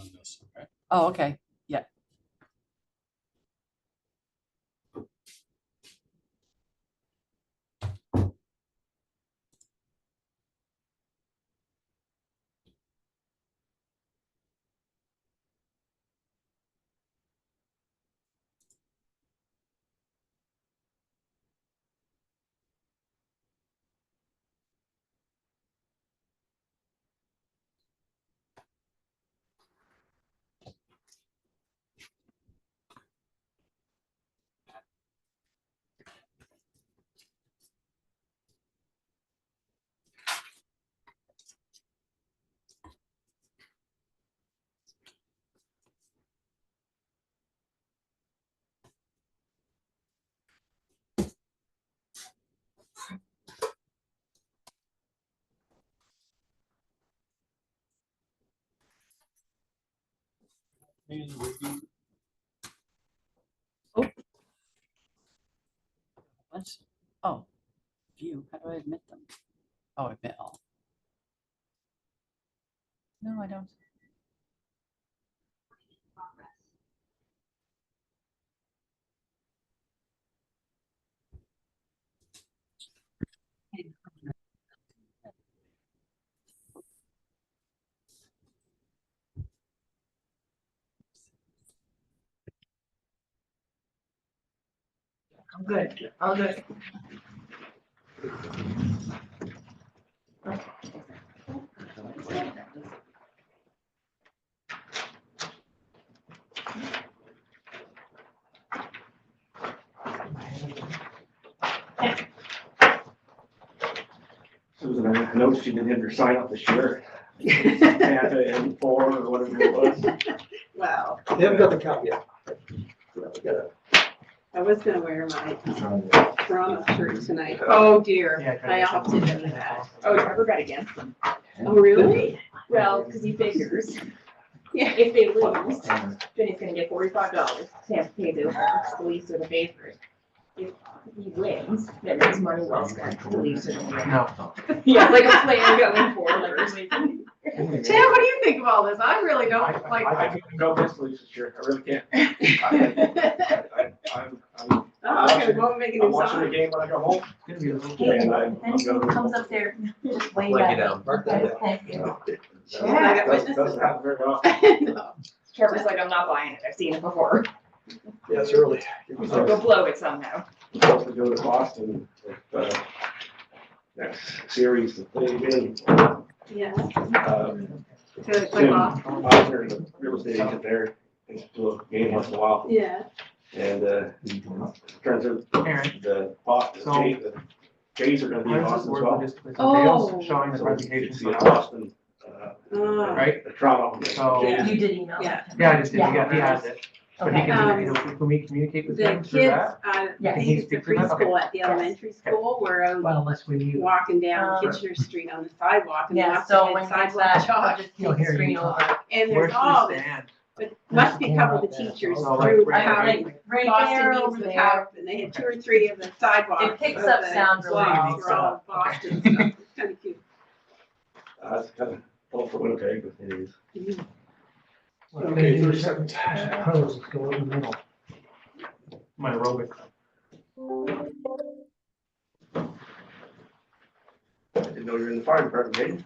on this, okay? Oh, okay. Yeah. And review. Let's, oh, view. How do I admit them? Oh, admit all. No, I don't. I'm good. I'm good. Susan, I noticed you didn't have your sign up this year. Santa and four or whatever it was. Well, They haven't got the cup yet. We got I was gonna wear my drama shirt tonight. Oh, dear. I opted into that. Oh, Trevor bet again. Oh, really? Well, because he figures Yeah. if they lose, then he's gonna get $45. They have to pay the Leafs or the favorite. If he wins, then it's money well spent. The Leafs are gonna win. No. Yeah, like a player going for like this weekend. Tim, what do you think of all this? I really don't like. I can't go this Leafs this year. I really can't. I'm Oh, okay, well, make a I'm new watching the song. game when I go home. It's gonna be a little. And I'm Anything gonna. comes up there, just wave Like at it me. down. Mark that down. Thank you. Yeah, I got Doesn't witnesses. happen very often. No. Trevor's like, I'm not buying it. I've seen it before. Yeah, it's early. He's like, go blow it somehow. I'm supposed to go to Boston with, next series that they did. Yeah. So To click off. Osner, the real estate agent there, they do a game once in a while. Yeah. And, turns out Aaron. the Boston, So- the Jays are gonna be in Boston as well. Oh. Showing the So we presentation can see for it us, Boston, Oh. right? the Toronto. So- Yeah. You did email Yeah. that. Yeah, I just did, Yeah. he has it. But he Okay. can we communicate with The him through kids, that? I Yeah. think it's the Can he speak to that? preschool at the elementary school, were out Well, unless we need. walking down Um, Kitchener Street on the sidewalk and Yeah, lots so of when head it's sidewalk that, I'll chalk. just You know, take the here screen you over. And Where there's should all we this, stand? but must be a couple of the teachers So, like, through where- having Right Boston there, needs over the there. help, and they had 2 or 3 of the sidewalks. It picks of up the sound really blocks well. were all Boston stuff. It's kind of cute. It's kind of full for Winnipeg, but it is. Okay, 30 seconds. Let's go in the middle. My aerobic. I didn't know you were in the fire department, Jaden.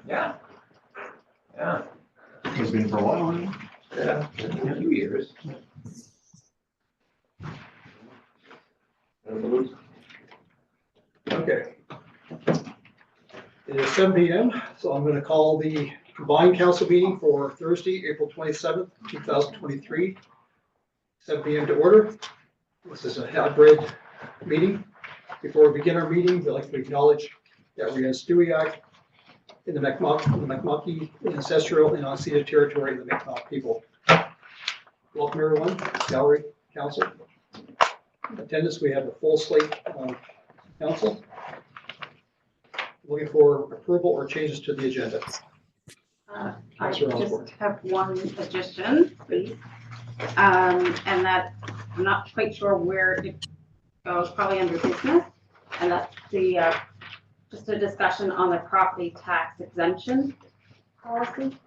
Yeah. Yeah. It's been for a while, hasn't it? Yeah, a few years. Okay. It is 7 p.m., so I'm gonna call the combined council meeting for Thursday, April 27th, 2023. 7 p.m. to order. This is a hybrid meeting. Before we begin our meeting, we'd like to acknowledge that we're in Stewiacke in the Mi'kmaq ancestral and unceded territory of the Mi'kmaq people. Welcome everyone, gallery, council. Attendance, we have a full slate of council. Looking for approval or changes to the agenda. I Councilor Osborne. just have one addition, please. And that, I'm not quite sure where it goes, probably under business. And that's the, just a discussion on the property tax exemption policy.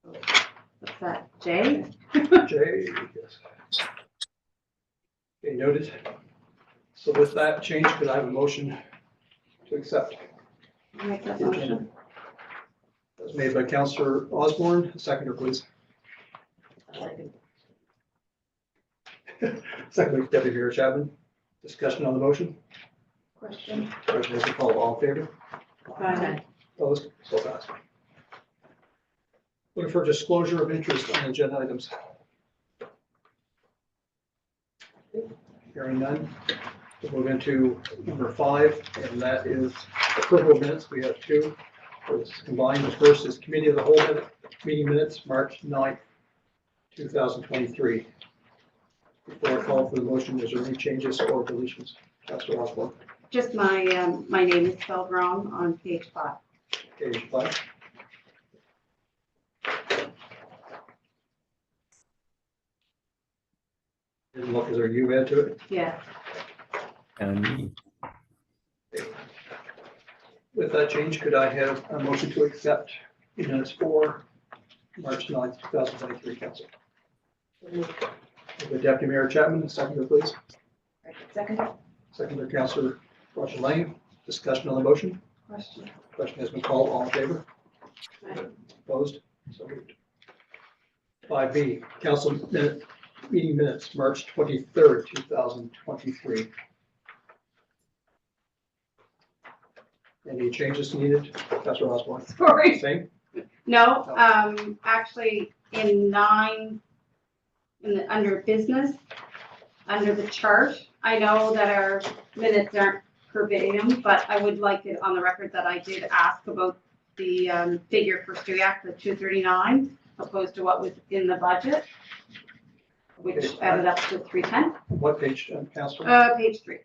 What's that, Jay? Jay, yes. Okay, noted. So with that change, could I have a motion to accept? I'll make that the agenda? motion. That was made by Councillor Osborne. Seconder, please. Second by Deputy Mayor Chapman. Discussion on the motion. Question. Question has been called. All in favor? Aye. Opposed? So passed. Looking for disclosure of interest on agenda items. Hearing none. We'll move into number 5, and that is approval of minutes. We have 2. This is combined. The first is committee of the whole meeting minutes, March 9th, 2023. Before I call for the motion, is there any changes or deletions? Councillor Osborne. Just my, my name is spelled wrong on page 5. Page 5. Didn't look, is there a U add to it? Yeah. With that change, could I have a motion to accept the minutes for March 9th, 2023, council? The Deputy Mayor Chapman, seconder, please. Second. Seconder, Councillor Roger Lane. Discussion on the motion. Question. Question has been called. All in favor? Aye. Opposed? So moved. 5B, council meeting minutes, March 23rd, 2023. Any changes needed? Councillor Osborne. Sorry. Same? No, actually in 9, under business, under the chart, I know that our minutes aren't verbatim, but I would like it on the record that I did ask about the figure for Stuyak, the 239, opposed to what was in the budget, which added up to 310. What page, Councillor? Page 3.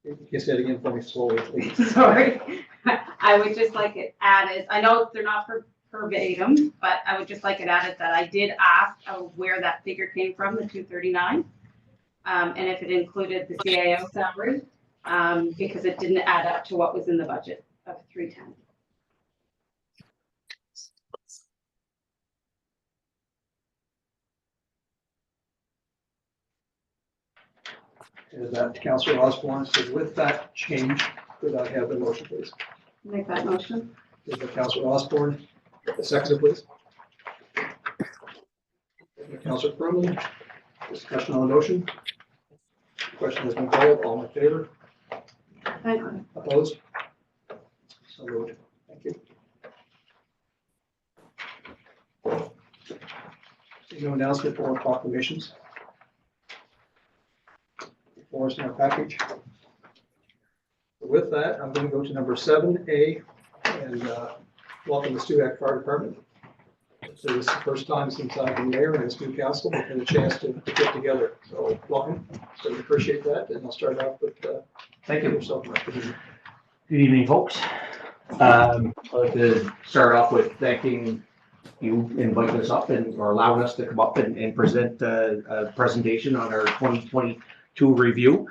You can say it again for me slowly, please. Sorry. I would just like it added. I know they're not verbatim, but I would just like it added that I did ask where that figure came from, the 239. And if it included the CAO salary, because it didn't add up to what was in the budget of 310. Is that Councillor Osborne? So with that change, could I have a motion, please? Make that motion. Is that Councillor Osborne? A seconder, please. Councillor Furman. Discussion on the motion. Question has been called. All in favor? Aye. Opposed? So moved. Thank you. No announcement for proclamations. Before us in our package. With that, I'm going to go to number 7A and welcome the Stuyak Fire Department. So this is the first time since I've been mayor and this new council we've had a chance to get together. So welcome. So we appreciate that. And I'll start off with Thank you. yourself, Mr. Good Good evening, folks. I'd like to start off with thanking you inviting us up or allowing us to come up and present a presentation on our 2022 review.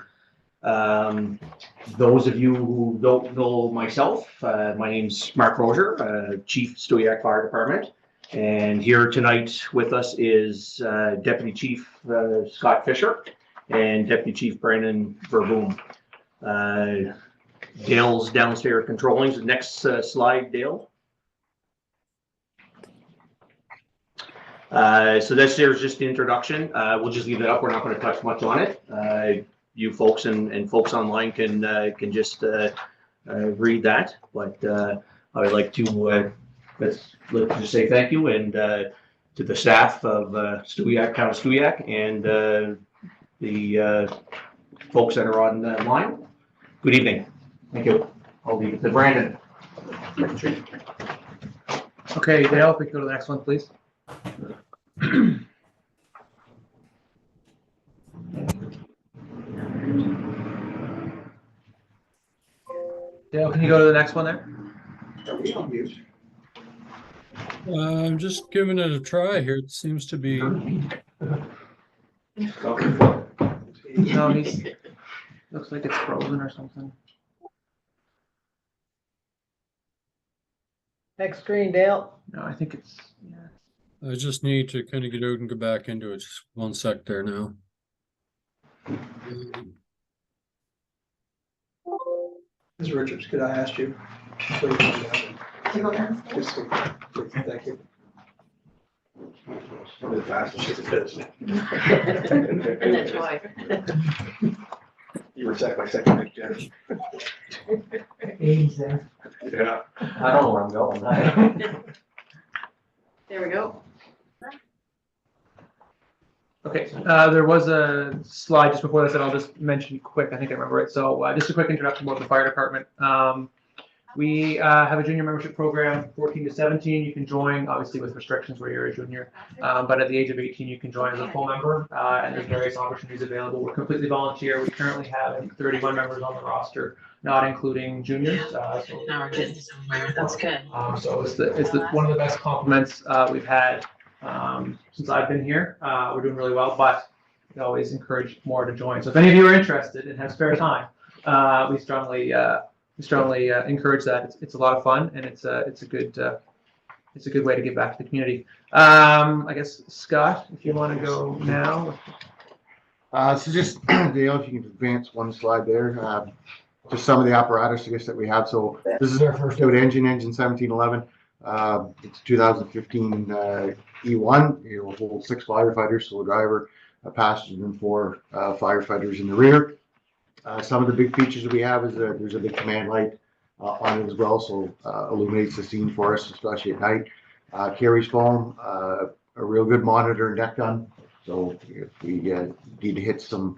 Those of you who don't know myself, my name's Mark Rozier, Chief Stuyak Fire Department. And here tonight with us is Deputy Chief Scott Fisher and Deputy Chief Brandon Verboom. Dale's downstairs controlling. The next slide, Dale. So this here is just the introduction. We'll just leave it up. We're not going to touch much on it. You folks and folks online can just read that. But I would like to let's just say thank you and to the staff of Stuyak, Town of Stuyak, and the folks that are online. Good evening. Thank you. I'll leave it to Brandon. Okay, Dale, if we go to the next one, please. Dale, can you go to the next one there? Are we on mute? I'm just giving it a try here. It seems to be. No, he's, looks like it's frozen or something. Next screen, Dale. No, I think it's, yeah. I just need to kind of get out and go back into it. Just one sec there now. Ms. Richards, could I ask you? So you can, To go down. just thank you. The fastest it is. And then twice. You were my second pick, Jeff. Yeah. I don't know where I'm going. There we go. Okay, there was a slide just before this that I'll just mention quick. I think I remember it. So just a quick introduction about the fire department. We have a junior membership program, 14 to 17. You can join, obviously with restrictions where you're a junior, but at the age of 18, you can join as a full member, and there's various opportunities available. We're completely volunteer. We currently have 31 members on the roster, not including juniors. So Now we're getting somewhere. That's good. so it's one of the best compliments we've had since I've been here. We're doing really well, but we always encourage more to join. So if any of you are interested and have spare time, we strongly encourage that. It's a lot of fun, and it's a good way to give back to the community. I guess Scott, if you want to go now. So just, Dale, if you can advance one slide there, just some of the apparatus, I guess, that we have. So this is our first out engine 1711. It's 2015 E1. It will hold 6 firefighters, so a driver, a passenger, and 4 firefighters in the rear. Some of the big features that we have is that there's a big command light on it as well, so illuminates the scene for us, especially at night. Carries foam, a real good monitor and deck gun. So if we need to hit some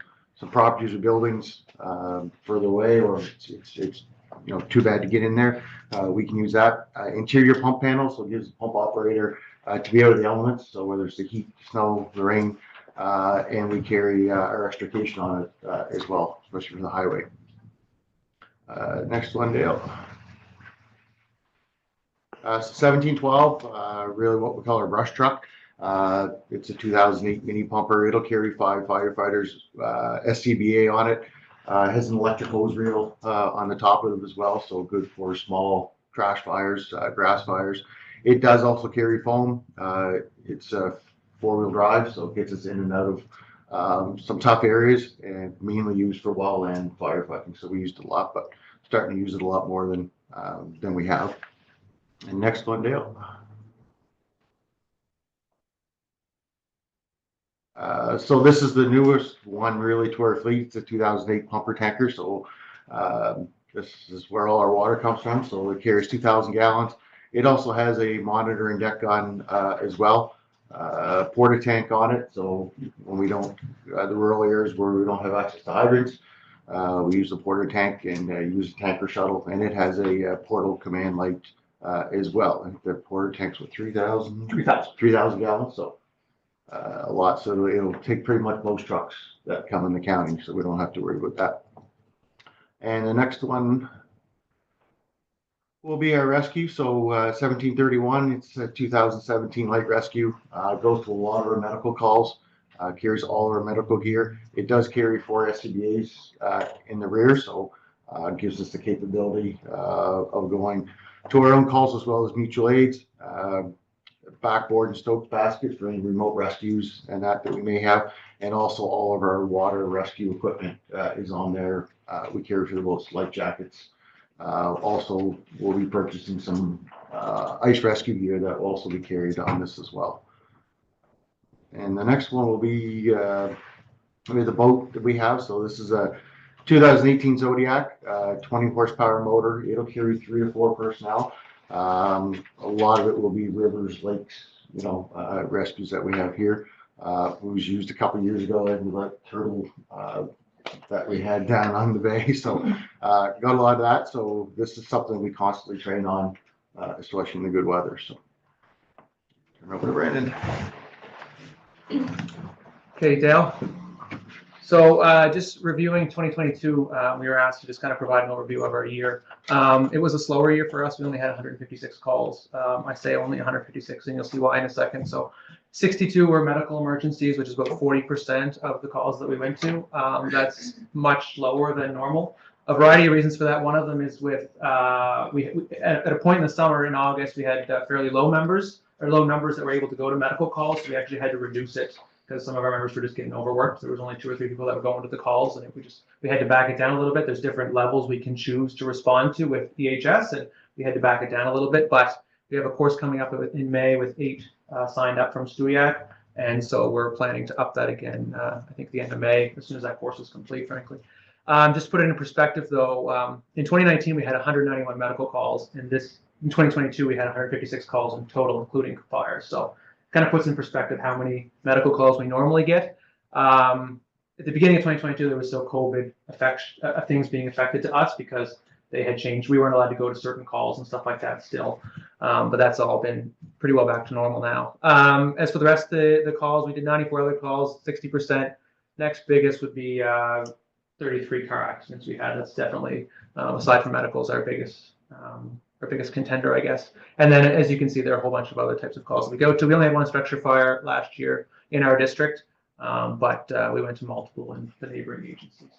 properties or buildings further away, or it's too bad to get in there, we can use that. Interior pump panel, so it gives the pump operator to be out of the elements. So whether it's the heat, snow, the rain, and we carry our extrication on it as well, especially for the highway. Next one, Dale. 1712, really what we call our brush truck. It's a 2008 mini pumper. It'll carry 5 firefighters, SCBA on it. Has an electric hose reel on the top of it as well, so good for small trash fires, grass fires. It does also carry foam. It's a 4-wheel drive, so it gets us in and out of some tough areas, and mainly used for wildland firefighting. So we used it a lot, but starting to use it a lot more than we have. And next one, Dale. So this is the newest one really to our fleet. It's a 2008 pumper tanker. So this is where all our water comes from. So it carries 2,000 gallons. It also has a monitor and deck gun as well. Porta tank on it. So when we don't, the rural areas where we don't have access to hydrants, we use the porta tank and use the tanker shuttle. And it has a portal command light as well. I think the porta tank's with 3,000 gallons. So a lot, so it'll take pretty much most trucks that come in the county, so we don't have to worry about that. And the next one will be our rescue. So 1731, it's a 2017 light rescue. Goes to a lot of our medical calls, carries all our medical gear. It does carry 4 SCBAs in the rear, so gives us the capability of going to our own calls as well as mutual aids. Backboard and stoked baskets for any remote rescues and that we may have, and also all of our water rescue equipment is on there. We carry for the boats, life jackets. Also, we'll be purchasing some ice rescue gear that will also be carried on this as well. And the next one will be the boat that we have. So this is a 2018 Zodiac, 20 horsepower motor. It'll carry 3 or 4 personnel. A lot of it will be rivers, lakes, rescues that we have here. It was used a couple years ago in the turtle that we had down on the bay. So got a lot of that. So this is something we constantly train on, especially in the good weather. So turn over to Brandon. Okay, Dale. So just reviewing 2022, we were asked to just kind of provide an overview of our year. It was a slower year for us. We only had 156 calls. I say only 156, and you'll see why in a second. So 62 were medical emergencies, which is about 40% of the calls that we went to. That's much lower than normal. A variety of reasons for that. One of them is with we at a point in the summer in August, we had fairly low numbers that were able to go to medical calls. So we actually had to reduce it because some of our members were just getting overworked. There was only 2 or 3 people that were going to the calls, and we had to back it down a little bit. There's different levels we can choose to respond to with EHS, and we had to back it down a little bit. But we have a course coming up in May with 8 signed up from Stuyak, and so we're planning to up that again. I think the end of May, as soon as that course is complete, frankly. Just to put it in perspective, though, in 2019 we had 191 medical calls, and in 2022 we had 156 calls in total, including fire. So kind of puts in perspective how many medical calls we normally get. At the beginning of 2022, there was still COVID things being affected to us because they had changed. We weren't allowed to go to certain calls and stuff like that still, but that's all been pretty well back to normal now. As for the rest of the calls, we did 94 other calls, 60%. Next biggest would be 33 car accidents we had. That's definitely, aside from medicals, our biggest contender, I guess. And then, as you can see, there are a whole bunch of other types of calls we go to. We only had 1 structure fire last year in our district, but we went to multiple in the neighboring agencies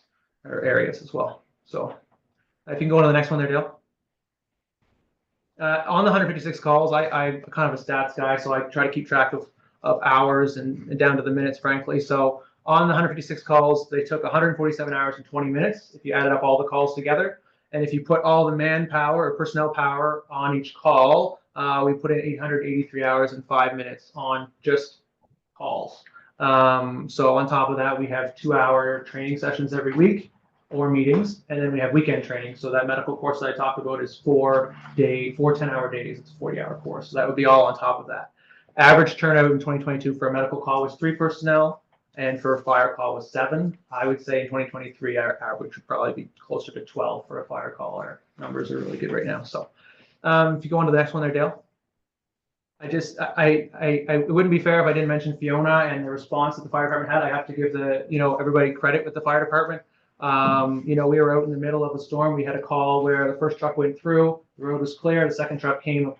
or areas as well. So if you can go on to the next one there, Dale. On the 156 calls, I'm kind of a stats guy, so I try to keep track of hours and down to the minutes, frankly. So on the 156 calls, they took 147 hours and 20 minutes if you added up all the calls together. And if you put all the manpower or personnel power on each call, we put in 883 hours and 5 minutes on just calls. So on top of that, we have 2-hour training sessions every week or meetings, and then we have weekend training. So that medical course that I talked about is 4 10-hour days. It's a 40-hour course. So that would be all on top of that. Average turnout in 2022 for a medical call was 3 personnel, and for a fire call was 7. I would say in 2023, our average would probably be closer to 12 for a fire call. Our numbers are really good right now. So if you go on to the next one there, Dale. It wouldn't be fair if I didn't mention Fiona and the response that the fire department had. I have to give everybody credit with the fire department. We were out in the middle of a storm. We had a call where the first truck went through, the road was clear, the second truck came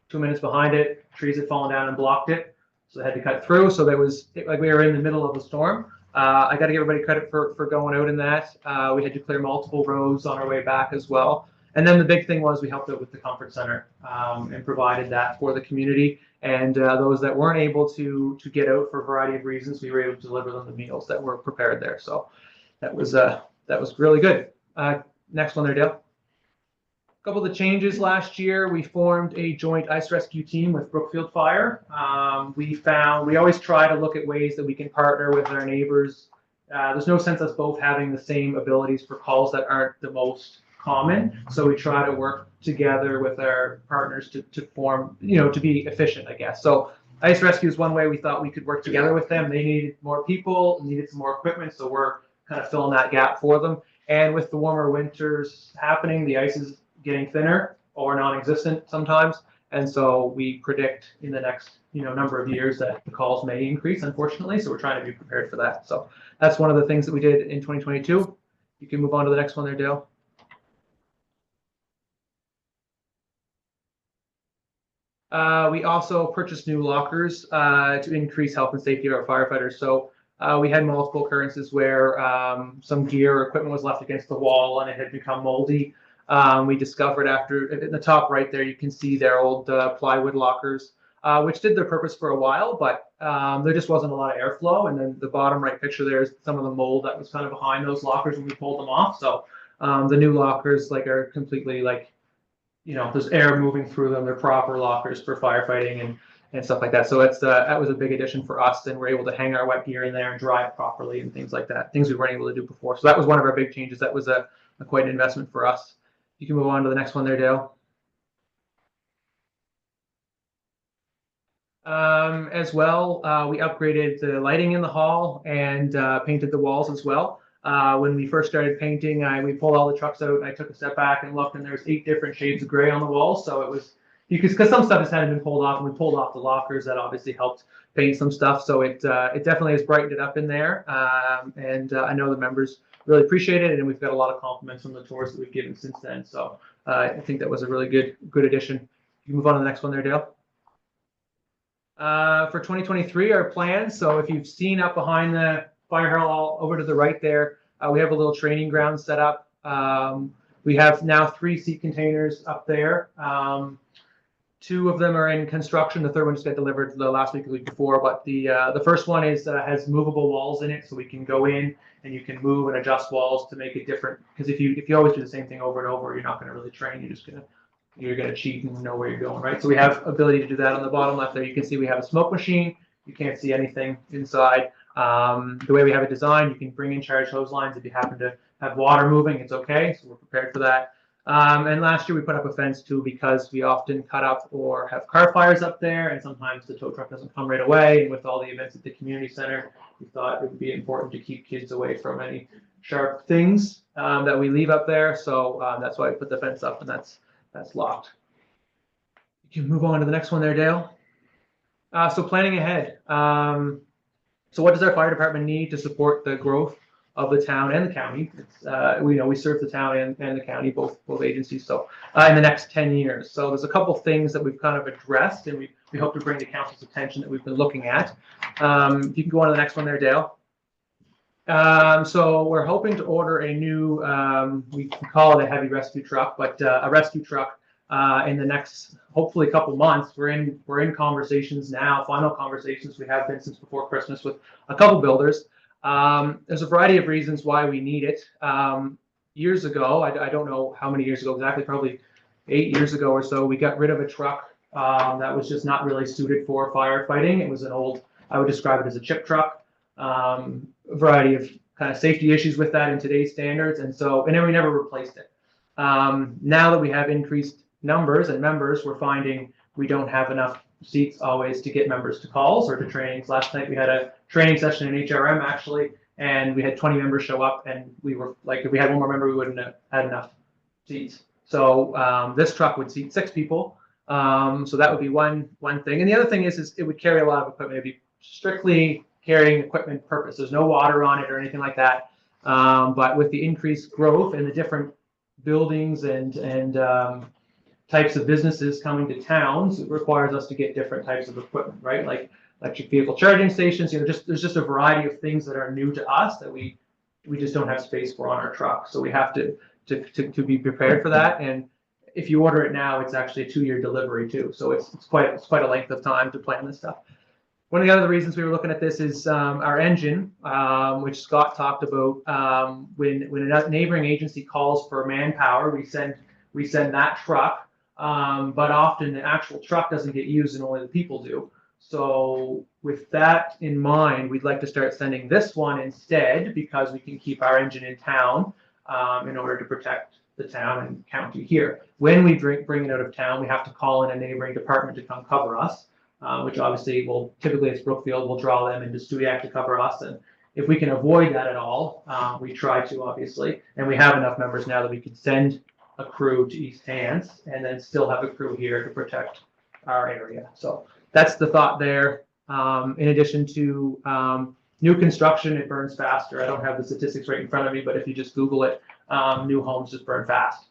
2 minutes behind it, trees had fallen down and blocked it. So they had to cut through. So there was like we were in the middle of a storm. I got to give everybody credit for going out in that. We had to clear multiple roads on our way back as well. And then the big thing was we helped out with the comfort center and provided that for the community. And those that weren't able to get out for a variety of reasons, we were able to deliver them the meals that were prepared there. So that was really good. Next one there, Dale. A couple of the changes last year, we formed a joint ice rescue team with Brookfield Fire. We always try to look at ways that we can partner with our neighbors. There's no sense us both having the same abilities for calls that aren't the most common. So we try to work together with our partners to form, to be efficient, I guess. So ice rescue is one way we thought we could work together with them. They needed more people, needed some more equipment, so we're kind of filling that gap for them. And with the warmer winters happening, the ice is getting thinner or non-existent sometimes, and so we predict in the next number of years that the calls may increase, unfortunately. So we're trying to be prepared for that. So that's one of the things that we did in 2022. You can move on to the next one there, Dale. We also purchased new lockers to increase health and safety of our firefighters. So we had multiple occurrences where some gear or equipment was left against the wall and it had become moldy. We discovered in the top right there, you can see their old plywood lockers, which did their purpose for a while, but there just wasn't a lot of airflow. And then the bottom right picture there is some of the mold that was kind of behind those lockers when we pulled them off. So the new lockers are completely there's air moving through them. They're proper lockers for firefighting and stuff like that. So that was a big addition for us. And we're able to hang our wet gear in there and dry it properly and things like that, things we weren't able to do before. So that was one of our big changes. That was quite an investment for us. You can move on to the next one there, Dale. As well, we upgraded the lighting in the hall and painted the walls as well. When we first started painting, we pulled all the trucks out and I took a step back and looked, and there's 8 different shades of gray on the walls. So it was, because some stuff just hadn't been pulled off, and we pulled off the lockers. That obviously helped paint some stuff. So it definitely has brightened it up in there. And I know the members really appreciate it, and we've got a lot of compliments from the tours that we've given since then. So I think that was a really good addition. You can move on to the next one there, Dale. For 2023, our plans. So if you've seen up behind the fire hall over to the right there, we have a little training ground set up. We have now 3 seat containers up there. 2 of them are in construction. The third one just got delivered the last week, the week before. But the first one is has movable walls in it, so we can go in and you can move and adjust walls to make it different. Because if you always do the same thing over and over, you're not going to really train. You're gonna cheat and know where you're going, right? So we have ability to do that. On the bottom left there, you can see we have a smoke machine. You can't see anything inside. The way we have it designed, you can bring in charge hose lines if you happen to have water moving. It's okay, so we're prepared for that. And last year we put up a fence too because we often cut up or have car fires up there, and sometimes the tow truck doesn't come right away. And with all the events at the community center, we thought it would be important to keep kids away from any sharp things that we leave up there. So that's why we put the fence up, and that's locked. You can move on to the next one there, Dale. So planning ahead. So what does our fire department need to support the growth of the town and the county? We serve the town and the county, both agencies. So in the next 10 years. So there's a couple things that we've kind of addressed, and we hope to bring to council's attention that we've been looking at. If you can go on to the next one there, Dale. So we're hoping to order a new, we can call it a heavy rescue truck, but a rescue truck in the next, hopefully, couple months. We're in conversations now, final conversations. We have been since before Christmas with a couple builders. There's a variety of reasons why we need it. Years ago, I don't know how many years ago exactly, probably 8 years ago or so, we got rid of a truck that was just not really suited for firefighting. It was an old, I would describe it as a chip truck. A variety of kind of safety issues with that in today's standards, and then we never replaced it. Now that we have increased numbers and members, we're finding we don't have enough seats always to get members to calls or to trainings. Last night we had a training session in HRM actually, and we had 20 members show up, and we were like, if we had one more member, we wouldn't have had enough seats. So this truck would seat 6 people. So that would be one thing. And the other thing is it would carry a lot of equipment. It'd be strictly carrying equipment purpose. There's no water on it or anything like that. But with the increased growth and the different buildings and types of businesses coming to towns, it requires us to get different types of equipment, right? Like electric vehicle charging stations. There's just a variety of things that are new to us that we just don't have space for on our truck. So we have to be prepared for that. And if you order it now, it's actually a 2-year delivery too. So it's quite a length of time to plan this stuff. One of the other reasons we were looking at this is our engine, which Scott talked about. When a neighboring agency calls for manpower, we send that truck, but often the actual truck doesn't get used and only the people do. So with that in mind, we'd like to start sending this one instead, because we can keep our engine in town in order to protect the town and county here. When we bring it out of town, we have to call in a neighboring department to come cover us. Which obviously typically it's Brookfield, will draw them into Studiac to cover us. And if we can avoid that at all, we try to, obviously. And we have enough members now that we could send a crew to East Hants and then still have a crew here to protect our area. So that's the thought there. In addition to new construction, it burns faster. I don't have the statistics right in front of me, but if you just Google it, new homes just burn fast.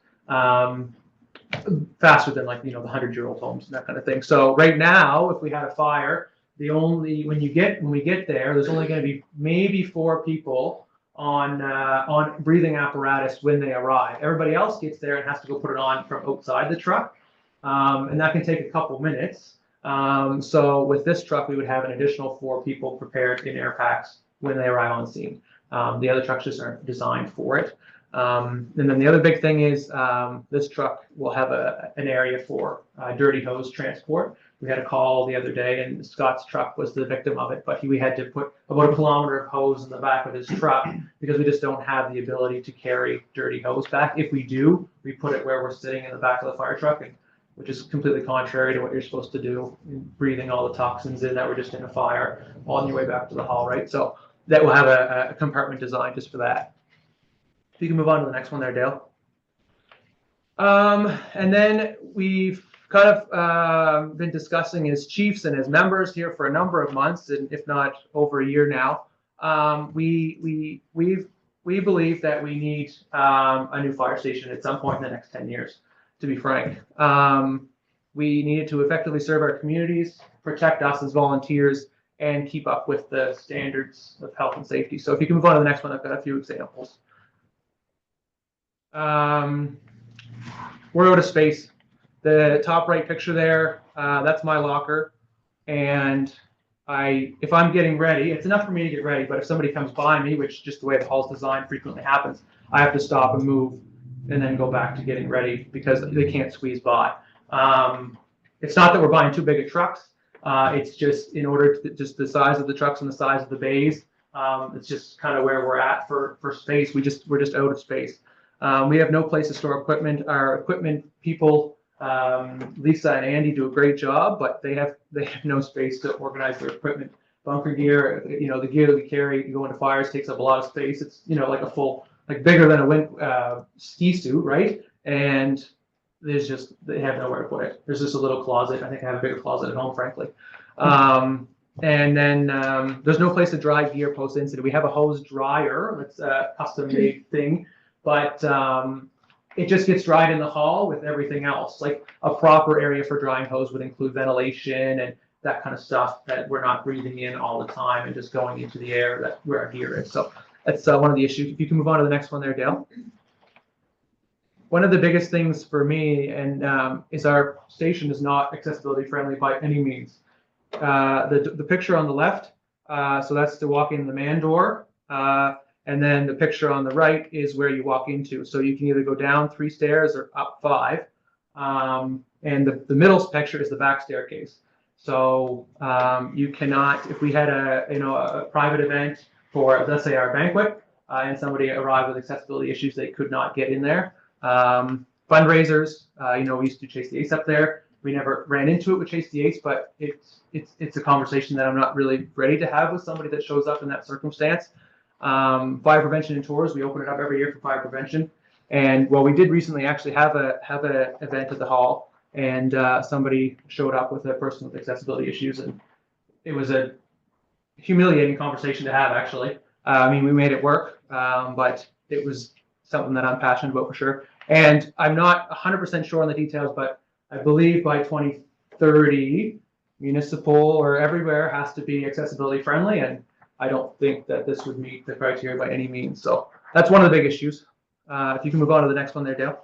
Faster than the 100-year-old homes and that kind of thing. So right now, if we had a fire, when we get there, there's only going to be maybe 4 people on breathing apparatus when they arrive. Everybody else gets there and has to go put it on from outside the truck, and that can take a couple minutes. So with this truck, we would have an additional 4 people prepared in air packs when they arrive on scene. The other trucks just aren't designed for it. And then the other big thing is this truck will have an area for dirty hose transport. We had a call the other day, and Scott's truck was the victim of it, but we had to put about 1 kilometer of hose in the back of his truck because we just don't have the ability to carry dirty hose back. If we do, we put it where we're sitting in the back of the fire truck, which is completely contrary to what you're supposed to do, breathing all the toxins in that were just in a fire on your way back to the hall, right? So that will have a compartment designed just for that. You can move on to the next one there, Dale. And then we've kind of been discussing as chiefs and as members here for a number of months, and if not over a year now. We believe that we need a new fire station at some point in the next 10 years, to be frank. We needed to effectively serve our communities, protect us as volunteers, and keep up with the standards of health and safety. So if you can move on to the next one, I've got a few examples. We're out of space. The top right picture there, that's my locker. And if I'm getting ready, it's enough for me to get ready, but if somebody comes by me, which just the way the hall's designed frequently happens, I have to stop and move and then go back to getting ready because they can't squeeze by. It's not that we're buying too big of trucks. It's just in order to just the size of the trucks and the size of the bays. It's just kind of where we're at for space. We're just out of space. We have no place to store equipment. Our equipment people, Lisa and Andy, do a great job, but they have no space to organize their equipment. Bunker gear, the gear that we carry to go into fires takes up a lot of space. It's like a full, like bigger than a ski suit, right? And they have nowhere to put it. There's just a little closet. I think I have a bigger closet at home, frankly. And then there's no place to dry gear post-incident. We have a hose dryer. That's a custom-made thing, but it just gets dried in the hall with everything else. Like a proper area for drying hose would include ventilation and that kind of stuff that we're not breathing in all the time and just going into the air where our gear is. So that's one of the issues. If you can move on to the next one there, Dale. One of the biggest things for me is our station is not accessibility friendly by any means. The picture on the left, so that's to walk in the man door, and then the picture on the right is where you walk into. So you can either go down 3 stairs or up 5, and the middle picture is the back staircase. So you cannot, if we had a private event for, let's say, our banquet, and somebody arrived with accessibility issues, they could not get in there. Fundraisers, we used to Chase the Ace up there. We never ran into it with Chase the Ace, but it's a conversation that I'm not really ready to have with somebody that shows up in that circumstance. Fire prevention and tours, we open it up every year for fire prevention. And we did recently actually have a event at the hall, and somebody showed up with a person with accessibility issues, and it was a humiliating conversation to have, actually. We made it work, but it was something that I'm passionate about for sure. And I'm not 100% sure on the details, but I believe by 2030, municipal or everywhere has to be accessibility friendly, and I don't think that this would meet the criteria by any means. So that's one of the big issues. If you can move on to the next one there, Dale.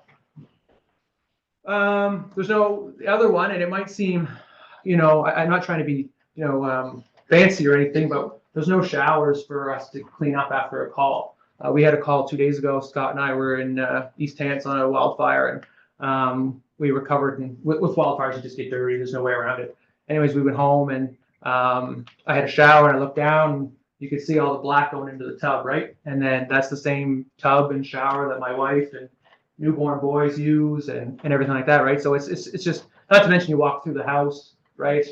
There's no other one, and it might seem, I'm not trying to be, fancy or anything, but there's no showers for us to clean up after a call. We had a call 2 days ago. Scott and I were in East Hants on a wildfire, and we were covered with wildfires. You just get dirty. There's no way around it. Anyways, we went home, and I had a shower, and I looked down, and you could see all the black going into the tub, right? And then that's the same tub and shower that my wife and newborn boys use and everything like that, right? So it's just, not to mention you walk through the house, right?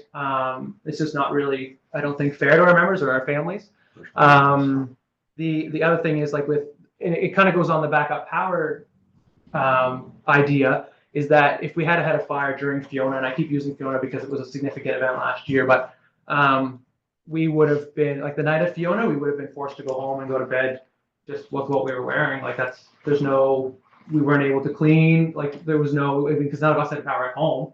It's just not really, I don't think, fair to our members or our families. The other thing is, like, it kind of goes on the backup power idea, is that if we had a fire during Fiona, and I keep using Fiona because it was a significant event last year, but we would have been, like, the night of Fiona, we would have been forced to go home and go to bed just with what we were wearing. Like, we weren't able to clean, like, there was no, because none of us had power at home,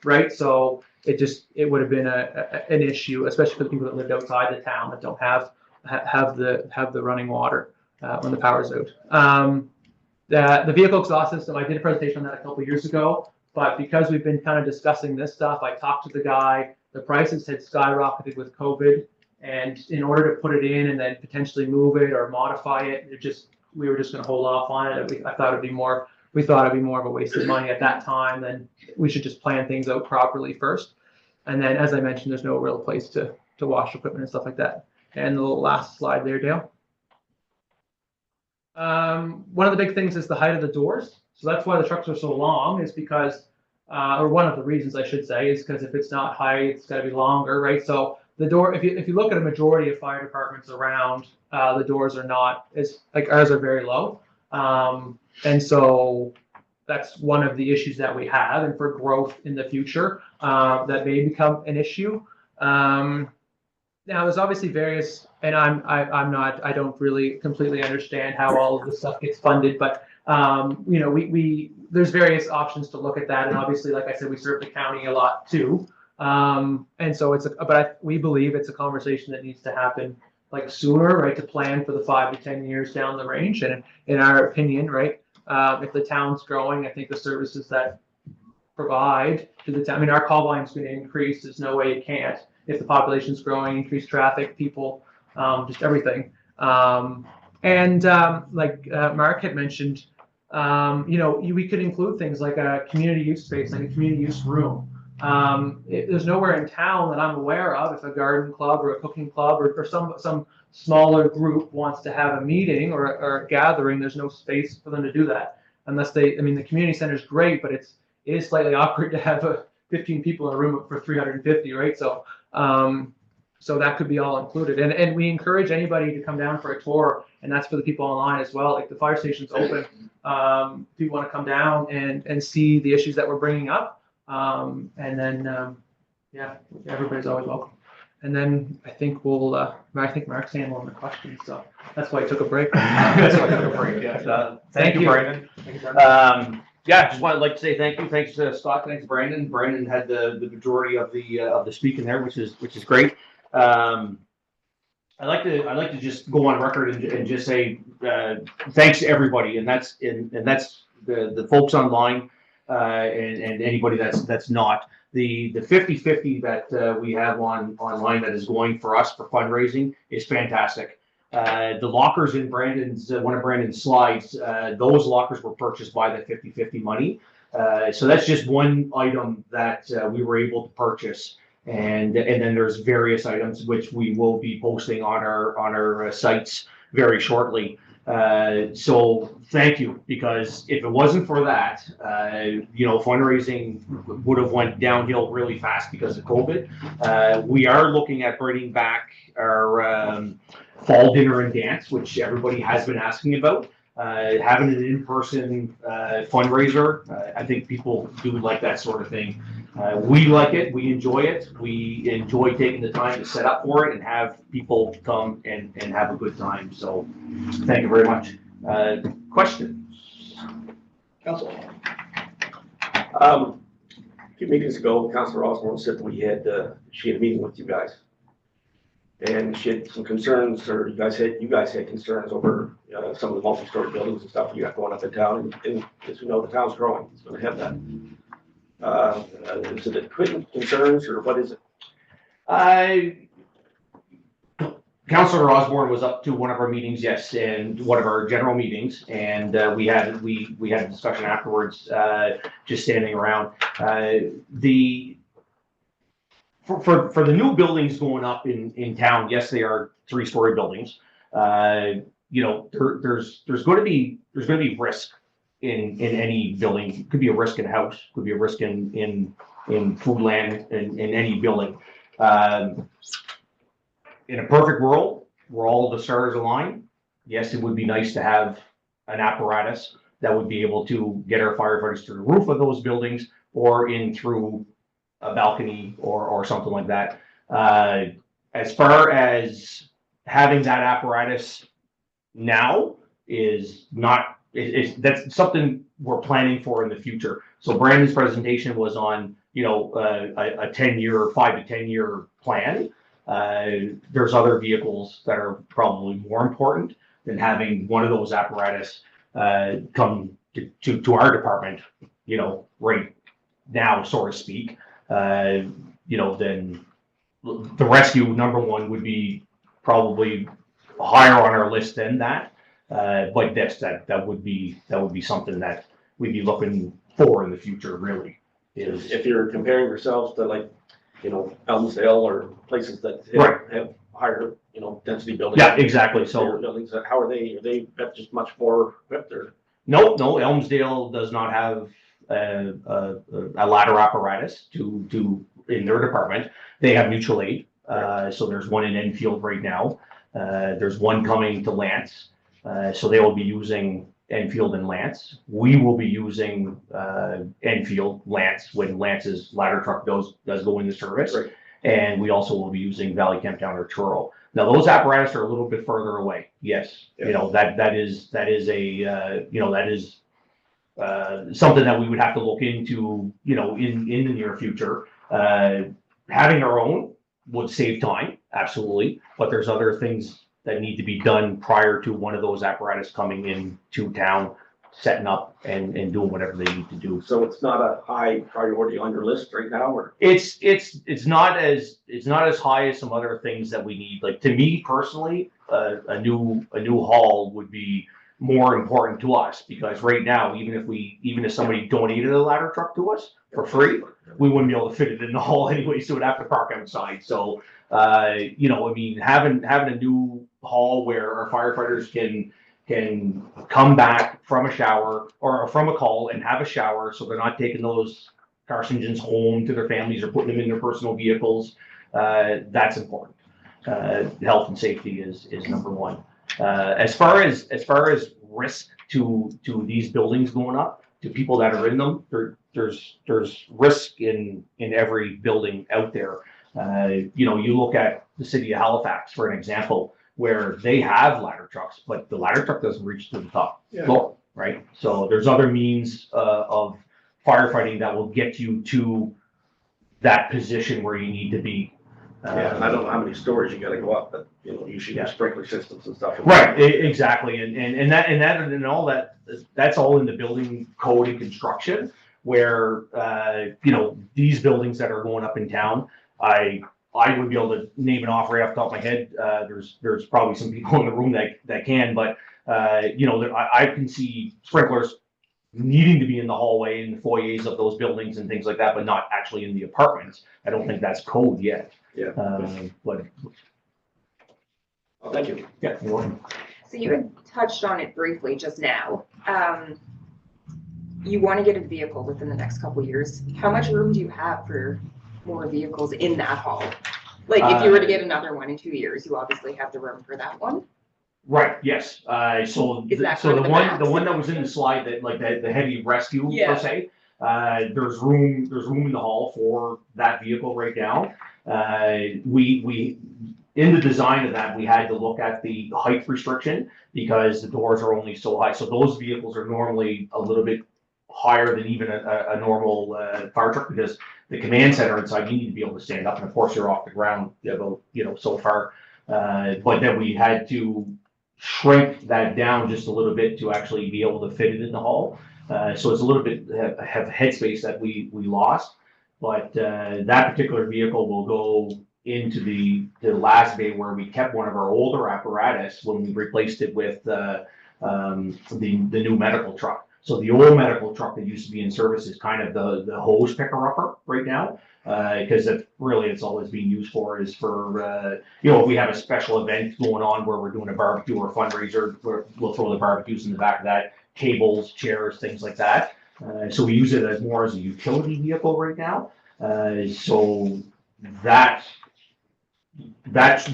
right? So it would have been an issue, especially for the people that lived outside the town that don't have the running water when the power's out. The vehicle exhaust system, I did a presentation on that a couple of years ago, but because we've been kind of discussing this stuff, I talked to the guy. The prices had skyrocketed with COVID, and in order to put it in and then potentially move it or modify it, we were just going to hold off on it. We thought it'd be more of a waste of money at that time. Then we should just plan things out properly first. And then, as I mentioned, there's no real place to wash equipment and stuff like that. And the last slide there, Dale. One of the big things is the height of the doors. So that's why the trucks are so long, is because, or one of the reasons I should say, is because if it's not high, it's got to be longer, right? So the door, if you look at a majority of fire departments around, the doors are not like ours are very low. And so that's one of the issues that we have, and for growth in the future, that may become an issue. Now, there's obviously various, and I don't really completely understand how all of this stuff gets funded, but there's various options to look at that, and obviously, like I said, we serve the county a lot too, and so we believe it's a conversation that needs to happen like sooner, right, to plan for the 5 to 10 years down the range. And in our opinion, right, if the town's growing, I think the services that provide to the town, I mean, our call volume's going to increase. There's no way it can't. If the population's growing, increased traffic, people, just everything. Like Mark had mentioned, we could include things like a community use space, like a community use room. There's nowhere in town that I'm aware of, if a garden club or a cooking club or some smaller group wants to have a meeting or a gathering, there's no space for them to do that. Unless the community center is great, but it is slightly awkward to have 15 people in a room for 350, right? So that could be all included. And we encourage anybody to come down for a tour, and that's for the people online as well. Like the fire station's open. People want to come down and see the issues that we're bringing up. Everybody's always welcome. And then I think Mark's handling the questions, so that's why I took a break. Thank you, Brandon. Just like to say thank you. Thanks to Scott. Thanks, Brandon. Brandon had the majority of the speaking there, which is great. I like to just go on record and just say thanks to everybody, and that's the folks online and anybody that's not. The 50-50 that we have online that is going for us for fundraising is fantastic. The lockers in one of Brandon's slides, those lockers were purchased by the 50-50 money. So that's just one item that we were able to purchase. And then there's various items which we will be posting on our sites very shortly. So thank you, because if it wasn't for that, fundraising would have went downhill really fast because of COVID. We are looking at bringing back our fall dinner and dance, which everybody has been asking about. Having an in-person fundraiser, I think people do like that sort of thing. We like it. We enjoy it. We enjoy taking the time to set up for it and have people come and have a good time. So thank you very much. Questions? Council. A few meetings ago, Councilor Osborne said that she had a meeting with you guys. And she had some concerns, or you guys had concerns over some of the multi-story buildings and stuff you got going up in town. And as we know, the town's growing. It's going to have that. Is it equipment concerns, or what is it? Councilor Osborne was up to one of our meetings, yes, and one of our general meetings, and we had a discussion afterwards, just standing around. For the new buildings going up in town, yes, they are 3-story buildings. There's going to be risk in any building. It could be a risk in a house, could be a risk in food land, in any building. In a perfect world where all the stars align, yes, it would be nice to have an apparatus that would be able to get our firefighters to the roof of those buildings or in through a balcony or something like that. As far as having that apparatus now is not, that's something we're planning for in the future. So Brandon's presentation was on, a 10-year, 5 to 10 year plan. There's other vehicles that are probably more important than having one of those apparatus come to our department, right now, so to speak. Then the rescue number one would be probably higher on our list than that. But that would be something that we'd be looking for in the future, really. If you're comparing yourselves to Elmsdale or places that have higher, density buildings. Yeah, exactly. So buildings, how are they? Are they just much more equipped, or? No, Elmsdale does not have a ladder apparatus to in their department. They have mutual aid. So there's one in Enfield right now. There's one coming to Lance. So they will be using Enfield and Lance. We will be using Enfield, Lance, when Lance's ladder truck does go into service. Right. And we also will be using Valley Kemptown or Truro. Now those apparatus are a little bit further away. Yes, Yeah. that is something that we would have to look into, in the near future. Having our own would save time, absolutely, but there's other things that need to be done prior to one of those apparatus coming in to town, setting up and doing whatever they need to do. So it's not a high priority on your list right now, or? It's not as high as some other things that we need. Like, to me personally, a new hall would be more important to us, because right now, even if somebody donated a ladder truck to us for free, we wouldn't be able to fit it in the hall anyway, so we'd have to park outside. So, you know, I mean, having a new hall where our firefighters can come back from a shower or from a call and have a shower, so they're not taking those carcinogens home to their families or putting them in their personal vehicles. That's important. Health and safety is number one. As far as risk to these buildings going up, to people that are in them, there's risk in every building out there. You know, you look at the city of Halifax, for an example, where they have ladder trucks, but the ladder truck doesn't reach to the top floor, right? So there's other means of firefighting that will get you to that position where you need to be. Yeah, I don't know how many stories you gotta go up, but, you know, you should have sprinkler systems and stuff. Right, exactly, and all that's all in the building code and construction, where, you know, these buildings that are going up in town, I wouldn't be able to name it off right off the top of my head. There's probably some people in the room that can, but, you know, I can see sprinklers needing to be in the hallway and the foyers of those buildings and things like that, but not actually in the apartments. I don't think that's code yet. Yeah. But Oh, thank you. yeah, you're welcome. So you had touched on it briefly just now. You want to get a vehicle within the next couple of years. How much room do you have for more vehicles in that hall? Like, if you were to get another one in 2 years, you obviously have the room for that one. Right, yes. So Is that so kind of the the one max? that was in the slide, that like the heavy rescue Yeah. per se, there's room in the hall for that vehicle right now. We in the design of that, we had to look at the height restriction, because the doors are only so high. So those vehicles are normally a little bit higher than even a normal fire truck, because the command center inside, you need to be able to stand up, and of course you're off the ground about, you know, so far. But then we had to shrink that down just a little bit to actually be able to fit it in the hall. So it's a little bit have headspace that we lost, but that particular vehicle will go into the last bay where we kept one of our older apparatus when we replaced it with the new medical truck. So the old medical truck that used to be in service is kind of the hose picker-upper right now, because it's always being used for is for, you know, if we have a special event going on where we're doing a barbecue or fundraiser, we'll throw the barbecues in the back of that, tables, chairs, things like that. So we use it as more as a utility vehicle right now. So that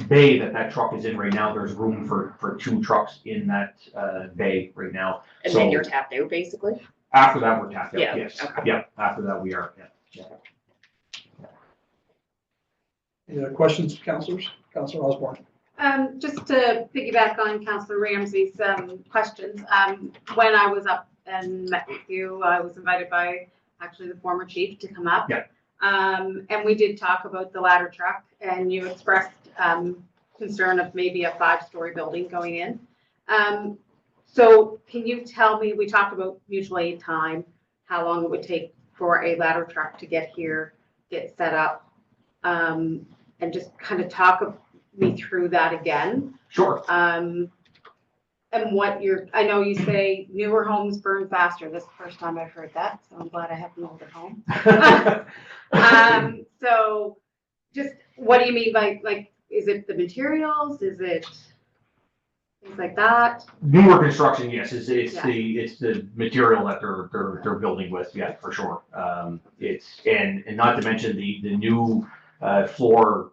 bay that truck is in right now, there's room for 2 trucks in that bay right now. And So then you're tapped out, basically. after that, we're tapped out, Yeah, yes. okay. Yeah, after that, we are, yeah. Any other questions, councilors? Councilor Osborne? Just to piggyback on Councilor Ramsey's questions, when I was up and met with you, I was invited by actually the former chief to come up. Yeah. And we did talk about the ladder truck, and you expressed concern of maybe a 5-story building going in. So can you tell me, we talked about mutual aid time, how long it would take for a ladder truck to get here, get set up, and just kind of talk me through that again. Sure. And what I know you say newer homes burn faster. This is the first time I've heard that, so I'm glad I have an older home. So just, what do you mean by, like, is it the materials? Is it things like that? Newer construction, yes, it's Yeah. the material that they're building with, yeah, for sure. It's, and not to mention the new floor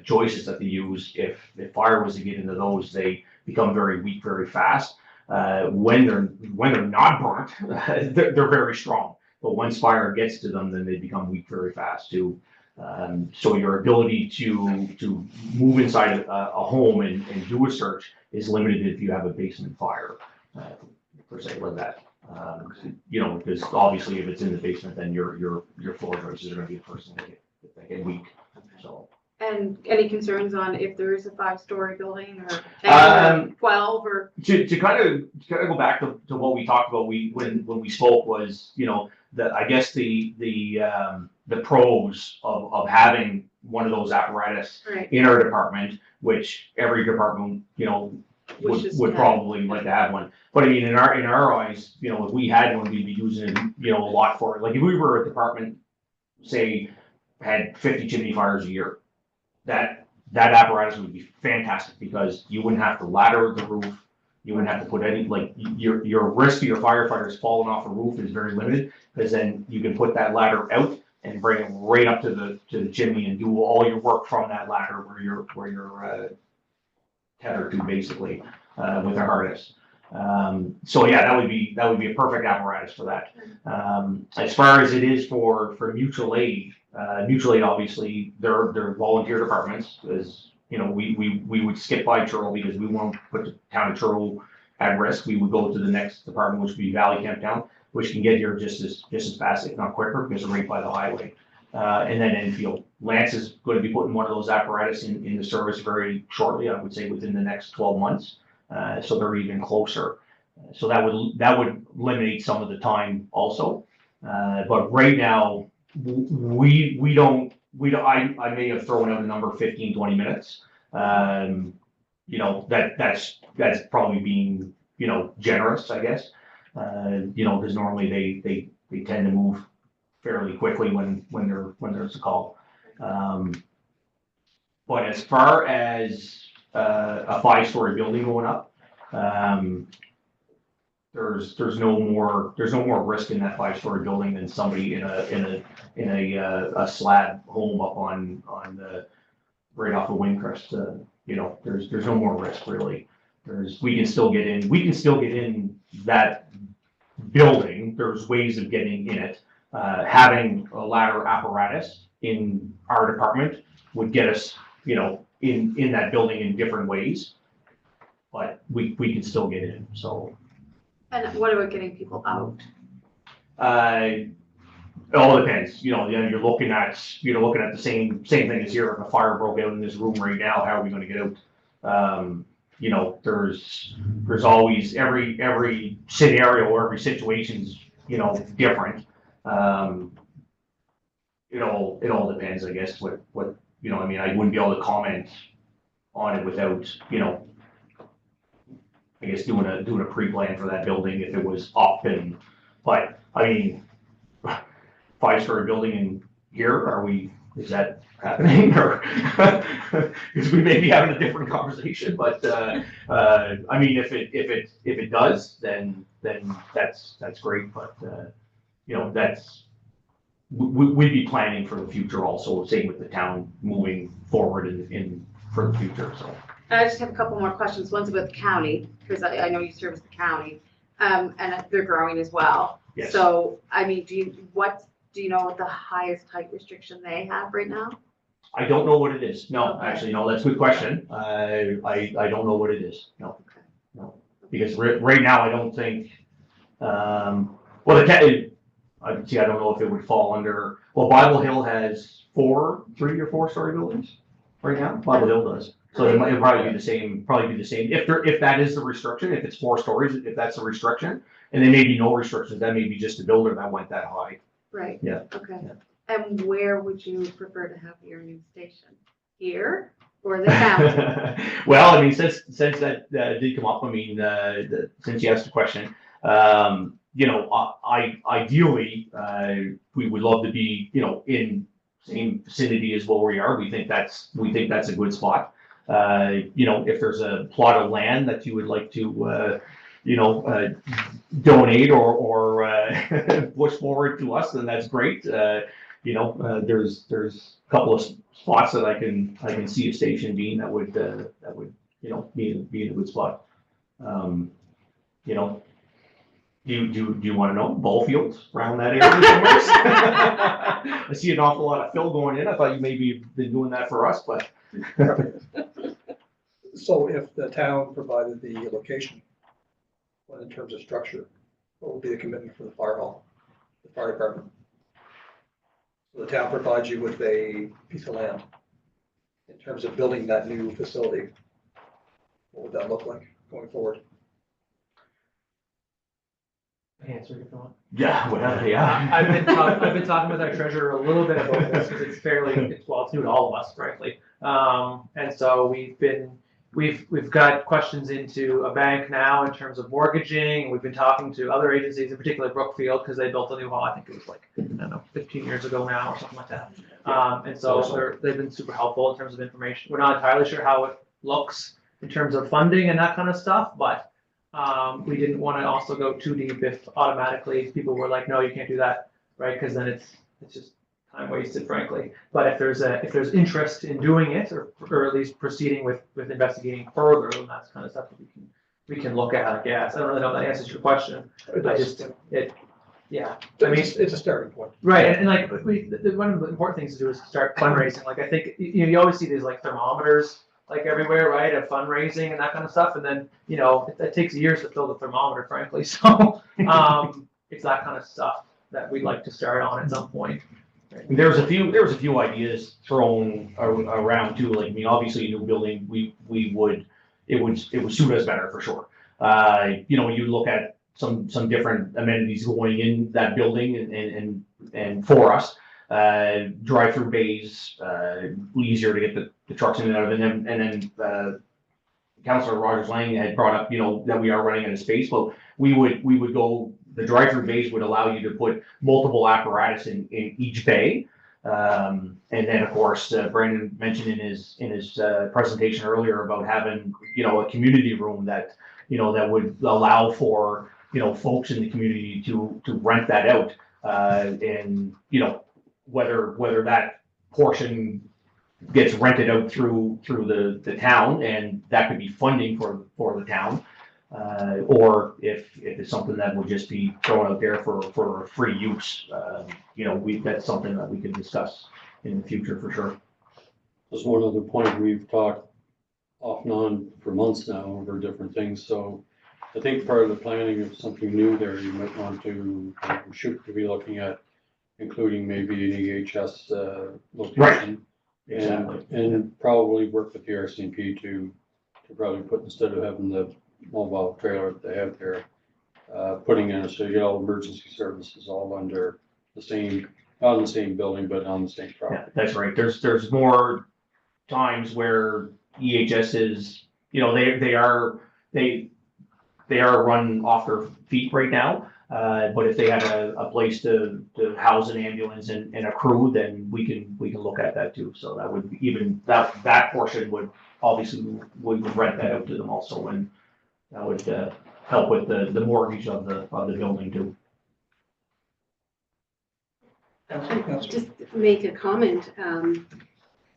joists that they use. If fire was to get into those, they become very weak very fast. When they're not burnt, they're very strong. But once fire gets to them, then they become weak very fast too. So your ability to move inside a home and do a search is limited if you have a basement fire, per se, like that. You know, because obviously if it's in the basement, then your floor joists are going to be the first thing that get weak. So. And any concerns on if there is a 5-story building or 10 or 12 or? To kind of go back to what we talked about, when we spoke was, I guess the pros of having one of those apparatus Right. in our department, which every department, would probably like to have one. But I mean, in our eyes, if we had one, we'd be using it, a lot for it. Like if we were a department, say, had 50 chimney fires a year, that apparatus would be fantastic because you wouldn't have to ladder the roof. You wouldn't have to put any, your risk to your firefighters falling off a roof is very limited, because then you can put that ladder out and bring it right up to the chimney and do all your work from that ladder where you're tethered to, basically, with a harness. So yeah, that would be a perfect apparatus for that. As far as it is for mutual aid, obviously they're volunteer departments, as we would skip by Churl because we won't put the town of Churl at risk. We would go to the next department, which would be Valley Camp Town, which can get here just as fast, if not quicker, because they're right by the highway. And then Enfield. Lance is going to be putting one of those apparatus in the service very shortly, I would say within the next 12 months. So they're even closer. So that would eliminate some of the time also. But right now, we don't, I may have thrown out a number 15, 20 minutes. That's probably being, generous, I guess. Because normally they tend to move fairly quickly when there's a call. But as far as a 5-story building going up, there's no more risk in that 5-story building than somebody in a slab home up on the right off of Windcrest. There's no more risk really. We can still get in that building. There's ways of getting in it. Having a ladder apparatus in our department would get us, in that building in different ways, but we can still get in, so. And what about getting people out? It all depends, you're looking at the same thing as here. If a fire broke out in this room right now, how are we gonna get out? There's always every scenario or every situation's, different. It all depends, I guess, what, I wouldn't be able to comment on it without, I guess doing a pre-plan for that building if it was up but I mean, 5-story building in here, is that happening or, because we may be having a different conversation, but, I mean, if it does, then that's great, but, we'd be planning for the future also, same with the town moving forward in for the future, so. I just have a couple more questions. One's about the county, because I know you service the county, and they're growing as well. Yes. So, I mean, do you know what the highest height restriction they have right now? I don't know what it is. No, Okay. actually, no, that's a good question. I don't know what it is. No. Okay. No, because right now I don't think, I don't know if it would fall under, Bible Hill has 3 or 4-story buildings right now. Bible Hill does. So it might probably be the same, if that is the restriction, if it's 4 stories, if that's the restriction, and there may be no restrictions, that may be just a builder that went that high. Right. Yeah. Okay. Yeah. And where would you prefer to have your new station? Here or the county? Well, I mean, since that did come up, I mean, since you asked the question, ideally, we would love to be, in same vicinity as where we are. We think that's a good spot. If there's a plot of land that you would like to, donate or push forward to us, then that's great. There's a couple of spots that I can see a station being that would be in a good spot. Do you want to know ball fields around that area somewhere? I see an awful lot of fill going in. I thought you maybe been doing that for us, but. So if the town provided the location, what in terms of structure, what would be the commitment for the fire hall, the fire department? So the town provides you with a piece of land. in terms of building that new facility? What would that look like going forward? Answer if you want. Yeah, whatever, yeah. I've been talking with our treasurer a little bit about this because it's it's new to all of us, frankly. And so we've got questions into a bank now in terms of mortgaging. We've been talking to other agencies, in particular Brookfield, because they built a new hall. I think it was like, I don't know, 15 years ago now or something like that. And so they've been super helpful in terms of information. We're not entirely sure how it looks in terms of funding and that kind of stuff, but we didn't want to also go too deep if automatically people were like, no, you can't do that, right? Because then it's just time wasted, frankly. But if there's interest in doing it, or at least proceeding with investigating further, then that's kind of stuff that we can look at, I guess. I don't really know if that answers your question. Yeah. I mean, It's a starting point. right, and like one of the important things to do is start fundraising. Like I think you always see these like thermometers like everywhere, right, of fundraising and that kind of stuff, and then it takes years to fill the thermometer, frankly. So it's that kind of stuff that we'd like to start on at some point. There was a few ideas thrown around too. Like, I mean, obviously a new building, it would suit us better for sure. You look at some different amenities going in that building and for us, drive-through bays, easier to get the trucks in and out of, and then Councillor Rogers Lang had brought up, that we are running out of space, but we would go. The drive-through bays would allow you to put multiple apparatus in each bay. And then of course, Brandon mentioned in his presentation earlier about having, a community room that would allow for, folks in the community to rent that out. And, whether that portion gets rented out through the town, and that could be funding for the town. Or if it's something that would just be thrown out there for free use, that's something that we can discuss in the future for sure. There's one other point we've talked off and on for months now over different things. So I think part of the planning of something new there, you might want to be looking at including maybe an EHS location. Right. Exactly. And probably work with the RCMP to probably put, instead of having the mobile trailer that they have there, putting in, so you get all emergency services all under the same, not in the same building, but on the same property. Yeah, that's right. There's more times where EHS is, they are run off their feet right now. But if they had a place to house an ambulance and a crew, then we can look at that too. So that would even that portion would obviously we would rent that out to them also, and that would help with the mortgage of the building too. Just make a comment,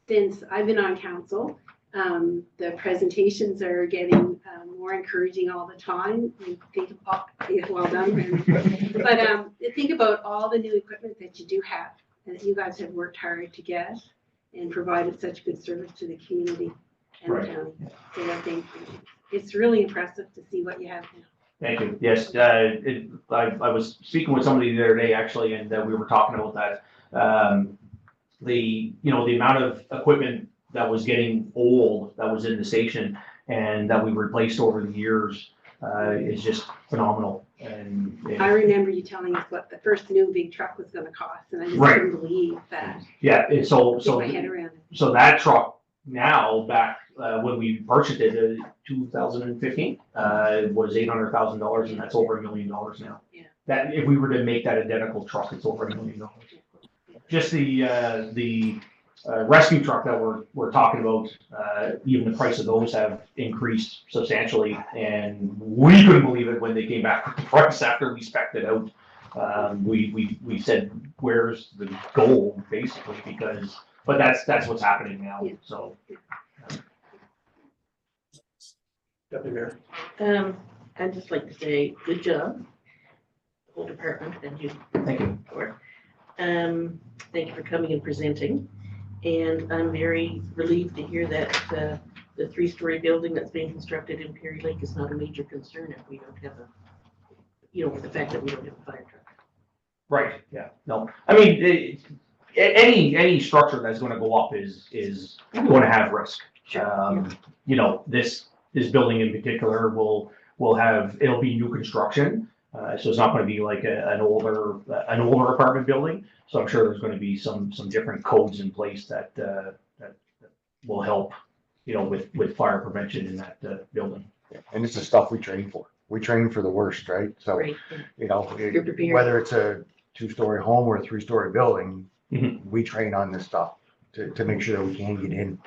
since I've been on council, the presentations are getting more encouraging all the time. Well done. But think about all the new equipment that you do have, and that you guys have worked hard to get and provided such good service to the community and the county. So I think it's really impressive to see what you have now. Thank you. Yes, I was speaking with somebody the other day actually, and we were talking about that. The amount of equipment that was getting old that was in the station and that we replaced over the years is just phenomenal. And I remember you telling us what the first new big truck was going to cost, and I just Right. couldn't believe that. yeah, Get my head around it. So that truck now, back when we purchased it in 2015, was $800,000, and that's over $1 million now. Yeah. That if we were to make that identical truck, it's over $1 million. Just the rescue truck that we're talking about, even the price of those have increased substantially, and we couldn't believe it when they came back with the price after we spec'd it out. We said, where's the gold, basically, but that's what's happening now. Yeah. So. Deputy Mayor. I'd just like to say, good job, the whole department, and you. Thank you. Thank you for coming and presenting. And I'm very relieved to hear that the 3-story building that's being constructed in Perry Lake is not a major concern if we don't have with the fact that we don't have a fire truck. Right, yeah, no, I mean, any structure that's gonna go up is gonna have risk. You know, this building in particular will it'll be new construction. So it's not gonna be like an older apartment building. So I'm sure there's gonna be some different codes in place that will help, you know, with fire prevention in that building. And this is stuff we train for. We train for the worst, right? So, Right. you know, You're prepared. whether it's a 2-story home or a 3-story building, Mhm. we train on this stuff to make sure that we can get in.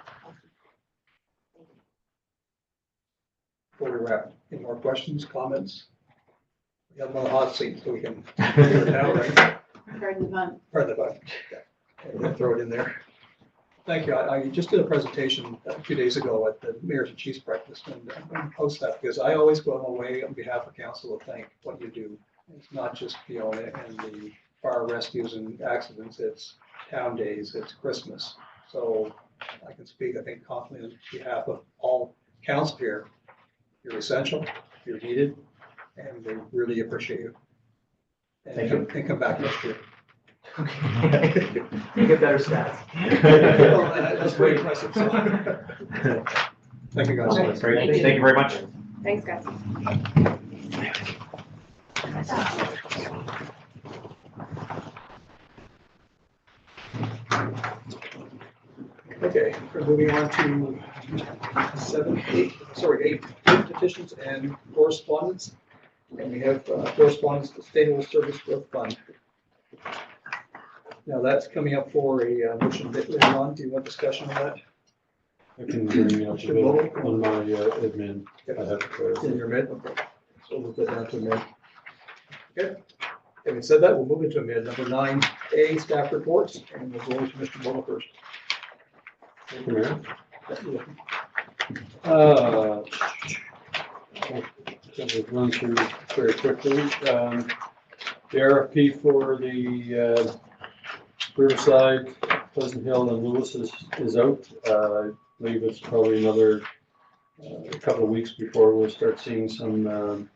Before we wrap, any more questions, comments? We have another hot seat, so we can figure it out, right? Pardon the pun. Pardon the button. Okay, throw it in there. Thank you. I just did a presentation a few days ago at the Mayor's and Chiefs breakfast, and I'm going to post that because I always go on my way on behalf of council to thank what you do. It's not just, you know, and the fire rescues and accidents, it's town days, it's Christmas. So I can speak, I think, confidently on behalf of all council here. You're essential, you're needed, and we really appreciate you. And Thank you. And come back next year. You get better stats. Well, that's very impressive. So. Thank you, guys. That's great. Thank you very much. Thanks, guys. Okay, we're moving on to 8 petitions and correspondence. And we have correspondence to Sustainable Service Growth Fund. Now that's coming up for a motion a bit later on. Do you want discussion on that? I can bring it up a bit on my admin. I have In your mid, okay. So we'll put that to mid. Okay. Having said that, we'll move into mid. Number 9A, staff reports, and we'll go to Mr. Bono first. Thank you, Mayor. We'll run through very quickly. The RFP for the Riverside, Pleasant Hill, and Lewis is out. I believe it's probably another couple of weeks before we'll start seeing some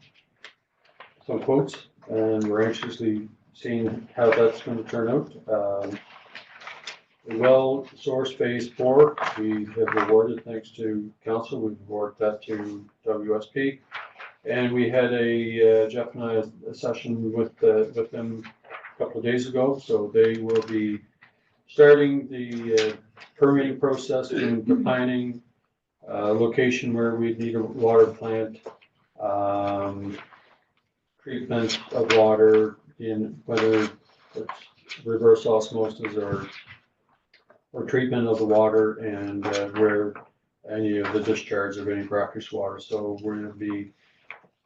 quotes, and we're anxiously seeing how that's going to turn out. Well, source phase 4, we have awarded, thanks to council, we've awarded that to WSP. And we had Jeff and I, a session with them a couple of days ago. So they will be starting the permitting process and the planning, location where we need a water plant, treatment of water, in whether it's reverse osmosis or treatment of the water, and where any of the discharge of any brackish water. So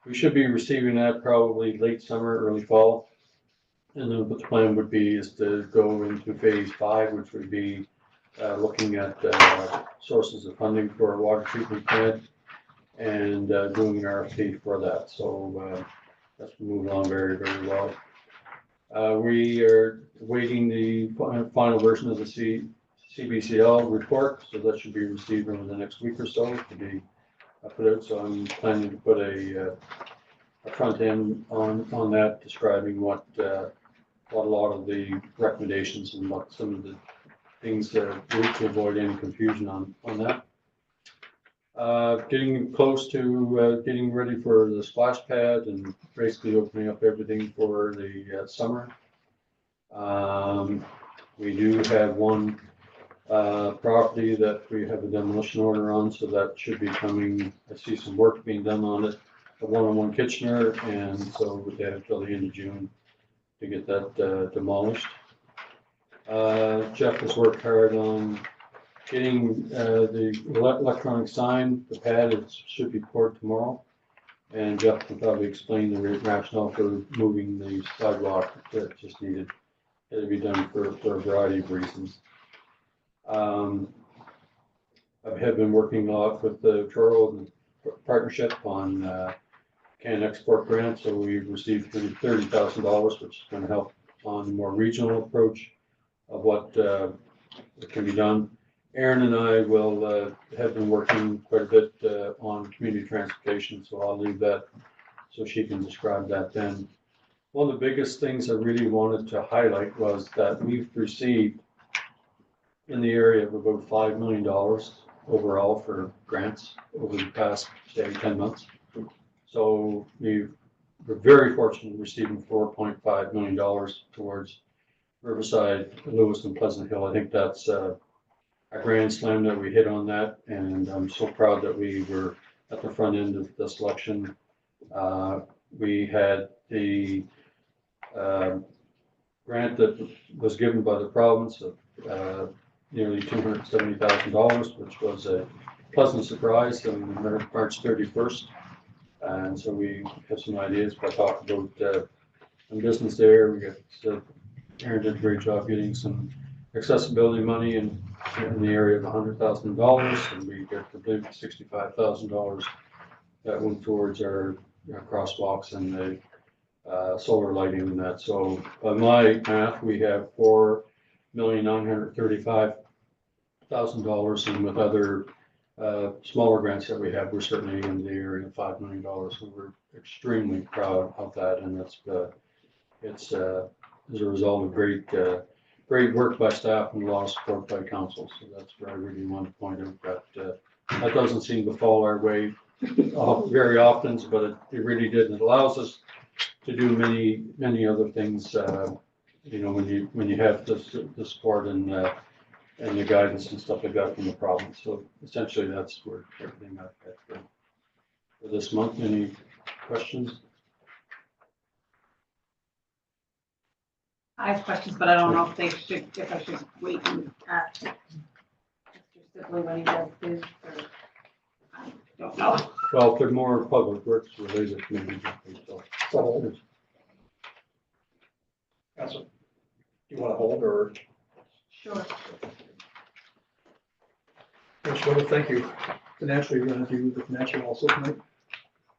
we should be receiving that probably late summer, early fall. And then what the plan would be is to go into phase 5, which would be looking at sources of funding for a water treatment plant and doing an RFP for that. So that's moving along very, very well. We are waiting the final version of the CBCL report, so that should be received over the next week or so to be put out. So I'm planning to put a front end on that, describing what a lot of the recommendations and what some of the things to avoid any confusion on that. Getting close to getting ready for the splash pad and basically opening up everything for the summer. We do have one property that we have a demolition order on, so that should be coming. I see some work being done on it, the 101 Kitchener, and so we have till the end of June to get that demolished. Jeff has worked hard on getting the electronic sign. The pad should be poured tomorrow, and Jeff can probably explain the rationale for moving the sidewalk that just needed to be done for a variety of reasons. I have been working a lot with the Truro partnership on Can Export grant, so we've received $30,000, which is going to help on the more regional approach of what can be done. Aaron and I will have been working quite a bit on community transportation, so I'll leave that so she can describe that then. One of the biggest things I really wanted to highlight was that we've received in the area of about $5 million overall for grants over the past, say, 10 months. So we're very fortunate in receiving $4.5 million towards Riverside, Lewiston, Pleasant Hill. I think that's a grand slam that we hit on that, and I'm so proud that we were at the front end of the selection. We had the grant that was given by the province of nearly $270,000, which was a pleasant surprise on March 31st. And so we have some ideas. We'll talk about some business there. We got Aaron did a great job getting some accessibility money in the area of $100,000, and we got completely $65,000 that went towards our crosswalks and the solar lighting and that. So by my math, we have $4,935,000, and with other smaller grants that we have, we're certainly in the area of $5 million. So we're extremely proud of that, and it's as a result of great work by staff and a lot of support by council. So that's where I really want to point out that that doesn't seem to fall our way very often, but it really did. And it allows us to do many other things. You know, when you have the support and the guidance and stuff like that from the province. So essentially, that's where everything I've got for this month. Any questions? I have questions, but I don't know if I should wait and ask Mr. Sibley when he does his, or I don't know. Well, if they're more public works related, maybe. So, Council, do you want to hold or? Sure. Well, thank you. Financially, you're going to do the financial also tonight?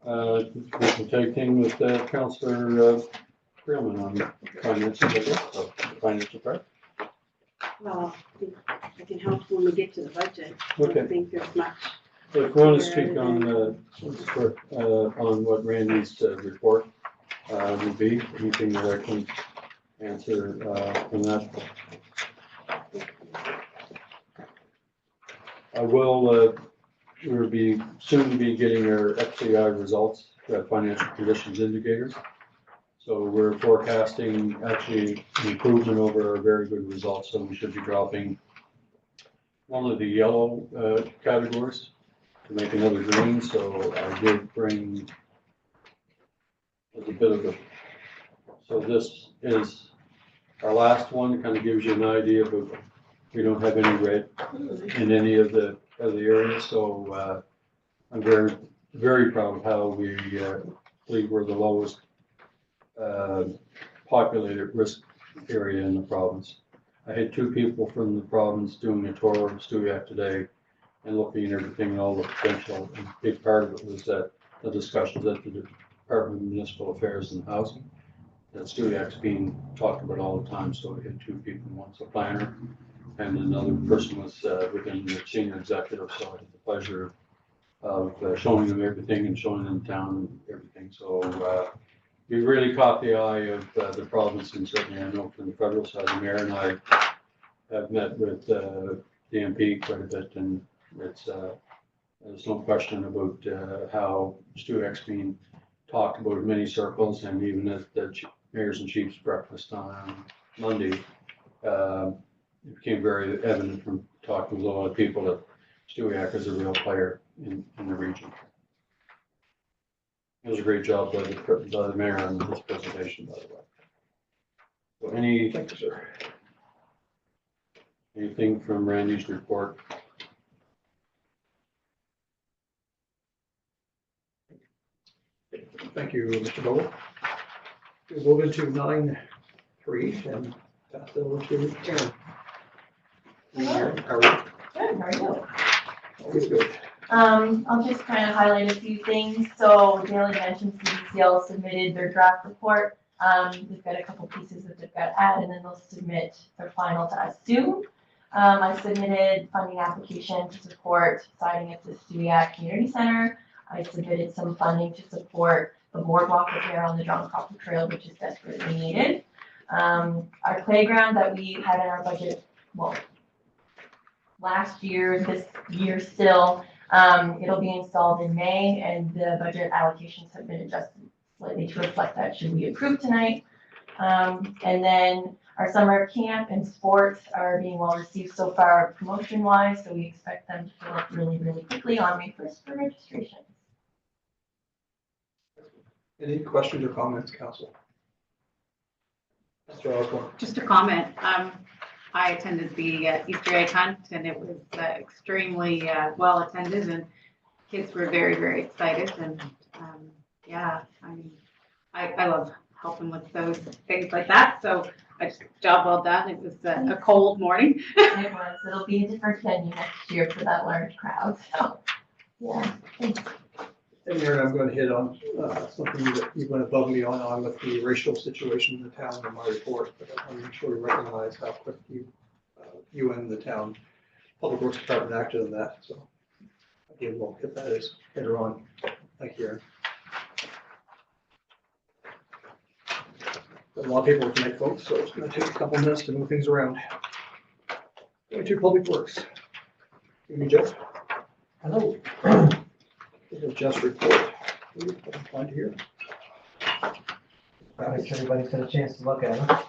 We can take things with Councillor Freeman on finance, I guess, so the financial part. Well, I can help when we get to the budget. I Okay. don't think there's much. So if you want to speak on what Randy's report would be, anything that I can answer from that. I will, we'll soon be getting our FCI results, financial conditions indicators. So we're forecasting actually an improvement over our very good results. So we should be dropping one of the yellow categories to make another green. So I did bring a bit of a, so this is our last one, kind of gives you an idea of, we don't have any red in any of the areas. So I'm very, very proud of how we believe we're the lowest populated risk area in the province. I had two people from the province doing a tour of Stewiacke today and looking at everything and all the potential. And a big part of it was that the discussions at the Department of Municipal Affairs and Housing, that Stewiacke's being talked about all the time. So we had two people, one's a planner and another person was within the senior executive. So I had the pleasure of showing them everything and showing them town and everything. So we really caught the eye of the province, and certainly I know from the federal side, the mayor and I have met with the MP quite a bit, and it's there's no question about how Stewiacke's being talked about in many circles, and even at the mayors and chiefs breakfast on Monday, it became very evident from talking with a lot of people that Stewiacke is a real player in the region. It was a great job by the mayor on his presentation, by the way. So Thank you, sir. anything from Randy's report? Thank you, Mr. Bowe. We'll move into 9.3 and pass it over to Aaron. Hello. How are you? Good, how are you? Always good. I'll just kind of highlight a few things. So Daily mentioned CDCL submitted their draft report. We've got a couple pieces that they've got to add, and then they'll submit their final to us soon. I submitted funding application to support siding at the Stewiacke Community Center. I submitted some funding to support the boardwalk repair on the John Cropper Trail, which is desperately needed. Our playground that we had in our budget, well, last year, this year still. It'll be installed in May, and the budget allocations have been adjusted slightly to reflect that should we approve tonight. And then our summer camp and sports are being well received so far promotion wise, so we expect them to fill up really, really quickly on May 1st for registration. Any questions or comments, council? Mr. Osborne. Just a comment. I attended the Easter egg hunt and it was extremely well attended and kids were very, very excited. And yeah, I mean, I love helping with those things like that. So I just, job well done. It was a cold morning. It was. It'll be a different venue next year for that large crowd. So, yeah. Thanks. And Aaron, I'm going to hit on something that you went above me on with the racial situation in the town in my report. But I want to make sure we recognize how quick you and the town Public Works Department acted on that. So again, we'll hit that as later on. Thank you, Aaron. Got a lot of people tonight, folks, so it's going to take a couple minutes to move things around. Going to Public Works. Give me Jeff. Hello. Jeff's report. I'm trying to hear. Make sure everybody's got a chance to look at it.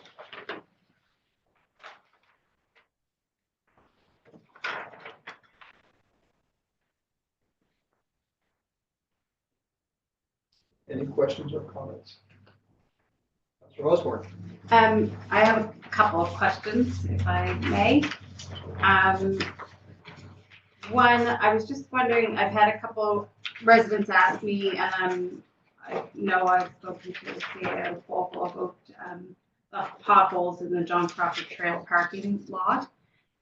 Any questions or comments? Mr. Osborne. I have a couple of questions, if I may. One, I was just wondering, I've had a couple residents ask me, and I know I've spoken to the CEO about the potholes in the John Crawford Trail parking lot,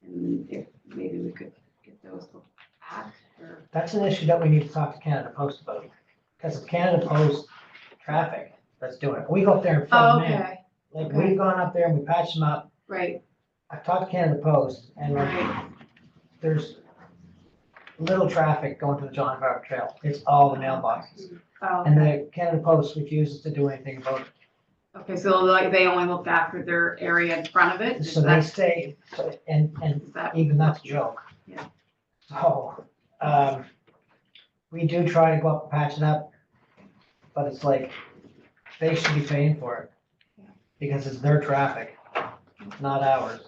and if maybe we could get those looked at, or. That's an issue that we need to talk to Canada Post about, because it's Canada Post traffic that's doing it. We go up there and fill Oh, them in. okay, Like, okay. we've gone up there and we patched them up. right, I've talked to Canada Post, and like, right, there's little traffic going to the John Crawford Trail. It's all the mailboxes. oh, And the Canada Post refuses to do anything about it. okay, so like, they only look after their area in front of it? So they stay, and Is that, even that's a joke. Yeah. So, we do try to go up and patch it up, but it's like, they should be paying for it. Yeah. Because it's their traffic, not ours.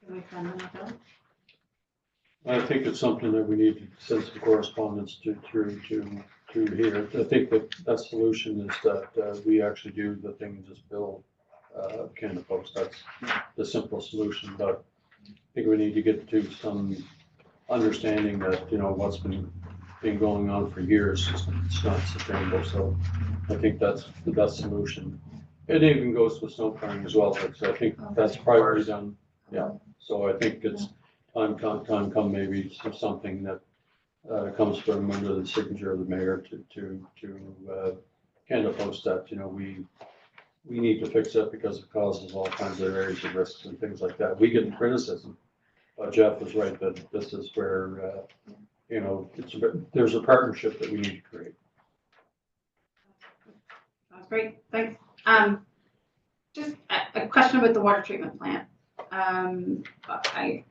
can we send them a bill? I think it's something that we need to send some correspondence through here. I think that solution is that we actually do the thing and just bill Canada Post. That's the simple solution, but I think we need to get to some understanding that, you know, what's been going on for years, it's not sustainable. So I think that's the best solution. It even goes with snow clearing as well, but I think that's probably done. Yeah, so I think it's time come maybe something that comes from under the signature of the mayor to Canada Post that, you know, we need to fix it because it causes all kinds of areas of risks and things like that. We get the criticism. Jeff was right that this is where, you know, there's a partnership that we need to create. Sounds great, thanks. Just a question about the water treatment plant. I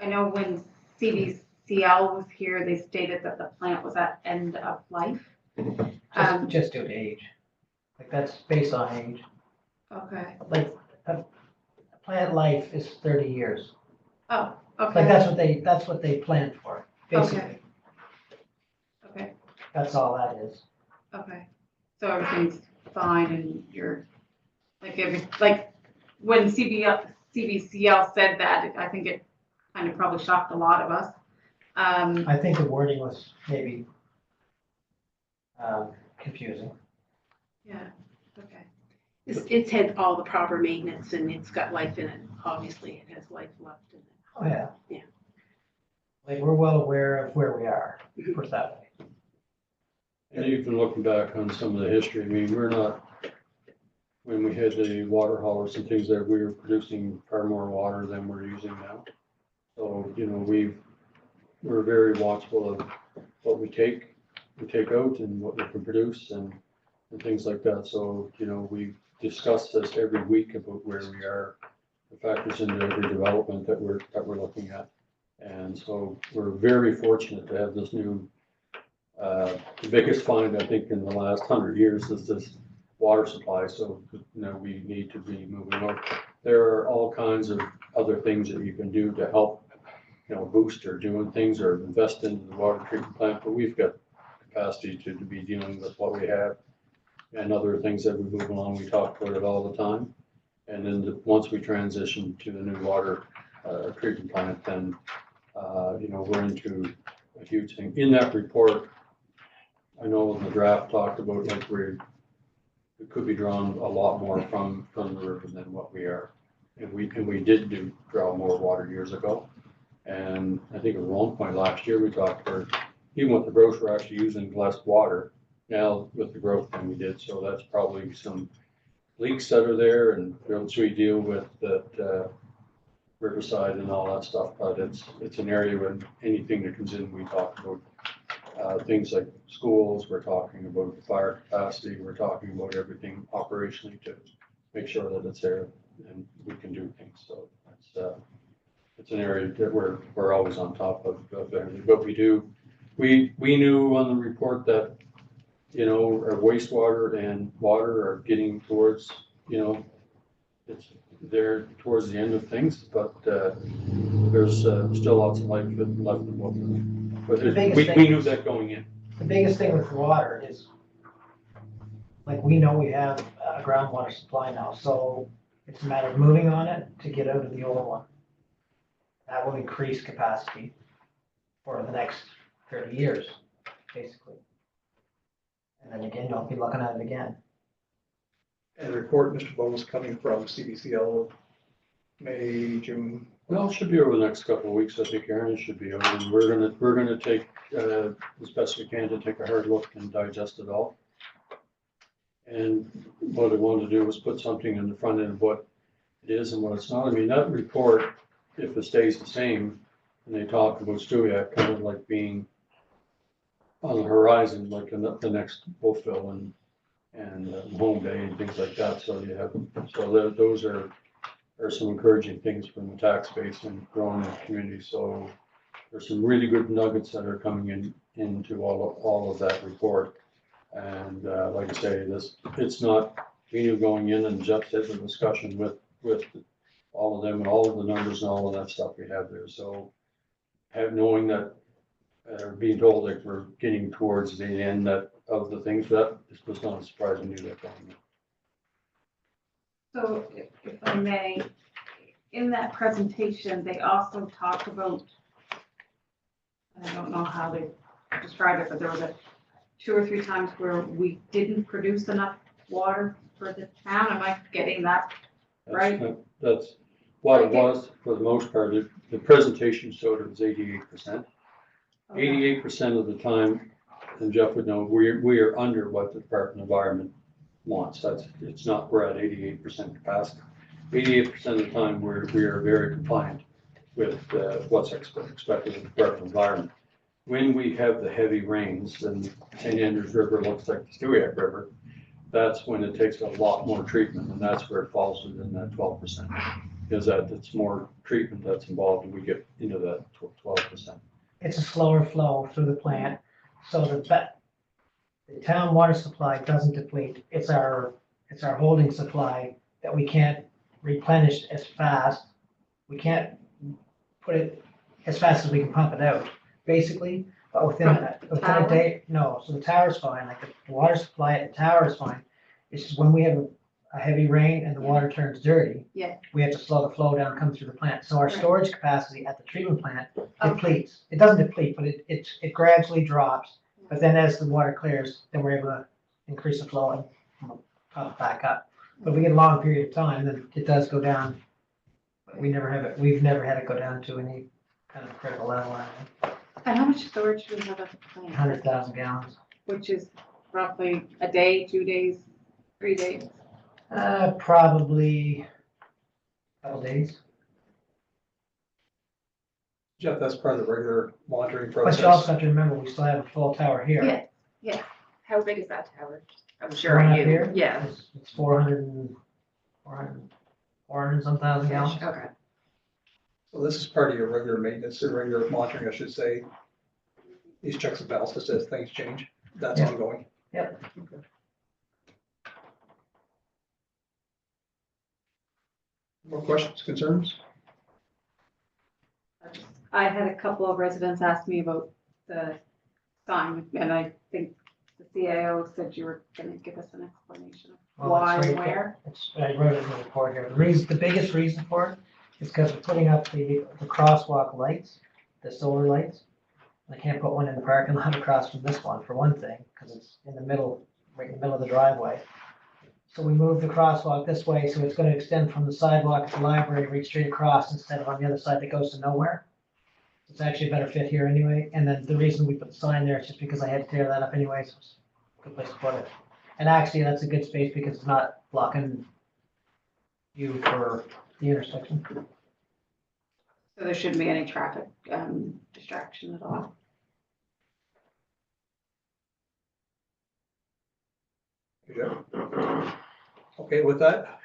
know when CBCL was here, they stated that the plant was at end of life. Just due to age. Like, that's based on age. Okay, Like, a plant life is 30 years. oh, Like, okay, that's what they planned for, basically. okay, That's all that is. okay. So everything's fine and you're, like, when CBCL said that, I think it kind of probably shocked a lot of us. I think the wording was maybe confusing. Yeah, okay, It's had all the proper maintenance and it's got life in it. Obviously, it has life left in it. Oh, yeah. Yeah. Like, we're well aware of where we are, put it that way. And even looking back on some of the history, I mean, we're not, when we had the water haulers and things there, we were producing far more water than we're using now. So, you know, we're very watchful of what we take out and what we can produce and things like that. So, you know, we discuss this every week about where we are it factors into every development that we're looking at. And so we're very fortunate to have this new, the biggest find, I think, in the last 100 years is this water supply. So, we need to be moving on. There are all kinds of other things that you can do to help, boost or doing things or invest into the water treatment plant, but we've got capacity to be dealing with what we have and other things that we move along. We talk about it all the time. And then once we transition to the new water treatment plant, then, we're into a huge thing. In that report, I know the draft talked about like we could be drawn a lot more from the river than what we are. And we did draw more water years ago. And I think at one point last year, we talked about, even with the growth, we're actually using less water now with the growth than we did. So that's probably some leaks that are there, and once we deal with that riverside and all that stuff, but it's an area when anything that comes in, we talk about things like schools, we're talking about the fire capacity, we're talking about everything operationally to make sure that it's there and we can do things. So it's an area that we're always on top of everything. But we knew on the report that, our wastewater and water are getting towards, it's there towards the end of things, but there's still lots of life left in what we knew that going in. The biggest thing with water is, like, we know we have a groundwater supply now, so it's a matter of moving on it to get out of the old one. That will increase capacity for the next 30 years, basically. And then again, you'll be looking at it again. And the report, Mr. Bones, coming from CBCL, May, June. Well, it should be over the next couple of weeks. I think Aaron should be over, and we're gonna take as best we can to take a hard look and digest it all. And what I wanted to do was put something in the front end of what it is and what it's not. I mean, that report, if it stays the same, and they talk about Stewiacke kind of like being on the horizon, like in the next Wolfville and Home Bay and things like that. So those are some encouraging things from the tax base and growing the community. So there's some really good nuggets that are coming into all of that report. And like I say, it's not me going in, and Jeff did the discussion with all of them and all of the numbers and all of that stuff we have there. So knowing that, being told that we're getting towards the end of the things, that this was not a surprise. I knew that going in. So if I may, in that presentation, they also talked about, I don't know how they describe it, but there was 2 or 3 times where we didn't produce enough water for the town. Am I getting that right? That's what it was for the most part. The presentation showed it was 88%. 88% of the time, and Jeff would know, we are under what the Department of Environment wants. It's not, we're at 88% capacity. 88% of the time, we are very compliant with what's expected of the Department of Environment. When we have the heavy rains and St. Andrews River looks like the Stewiacke River, that's when it takes a lot more treatment, and that's where it falls within that 12%. Because it's more treatment that's involved, and we get into that 12%. It's a slower flow through the plant, so the town water supply doesn't deplete. It's our holding supply that we can't replenish as fast. We can't put it as fast as we can pump it out, basically. But within a day, no. So the tower's fine. Like the water supply at the tower is fine. It's just when we have a heavy rain and the water turns dirty, we have to slow the flow down, come through the plant. So our storage capacity at the treatment plant depletes. It doesn't deplete, but it gradually drops. But then as the water clears, then we're able to increase the flow and pump back up. But if we get a long period of time, then it does go down. But we've never had it go down to any kind of critical level. And how much storage do we have at the plant? 100,000 gallons. Which is roughly a day, 2 days, 3 days? Probably a couple days. Jeff, that's part of the regular monitoring process. But you also have to remember, we still have a full tower here. Yeah. How big is that tower? I'm sure One up you, here? yeah. It's 400 400-some thousand gallons. Okay. So this is part of your regular maintenance, or regular monitoring, I should say. These checks and balances as things change, that's Yeah. ongoing. Yep. Okay. More questions, concerns? I had a couple of residents ask me about the sign, and I think the CAO said you were gonna give us an explanation of Well, why it's and right where. I wrote it in the report here. The biggest reason for it is because we're putting up the crosswalk lights, the solar lights. I can't put one in the parking lot across from this one, for one thing, because it's in the middle, right in the middle of the driveway. So we moved the crosswalk this way, so it's gonna extend from the sidewalk at the library, reach straight across instead of on the other side that goes to nowhere. It's actually a better fit here anyway, and then the reason we put the sign there is just because I had to tear that up anyway, so it's a good place to put it. And actually, that's a good space because it's not blocking you for the intersection. So there shouldn't be any traffic, distraction at all. Yeah. Okay, with that,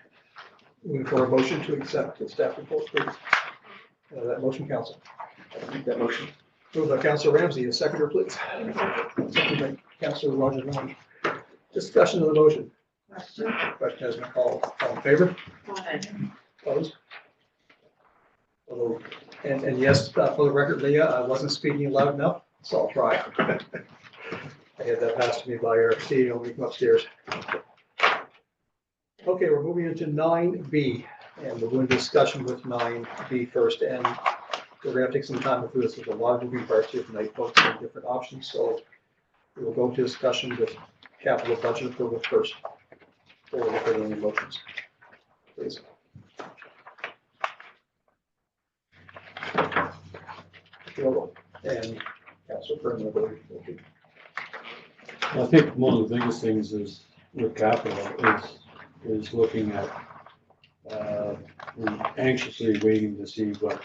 moving for a motion to accept the staff report, please. That motion, council. I'll make that motion. Moved by Councilor Ramsey, a seconder, please. Seconded by Councilor Roger Long. Discussion of the motion. Question? Question has been called. All in favor? Aye. Opposed? Although, and yes, for the record, Leah, I wasn't speaking loud enough, so I'll try. I had that passed to me by our CEO when we come upstairs. Okay, we're moving into 9B, and we're going to discussion with 9B first, and we're gonna take some time to do this. There's a lot of moving parts here tonight, folks, and different options, so we will go to discussion with capital budget approval first, or look at any motions. Please. And Councilor Burnham, I believe, will be. I think one of the biggest things is with capital is looking at, we're anxiously waiting to see what,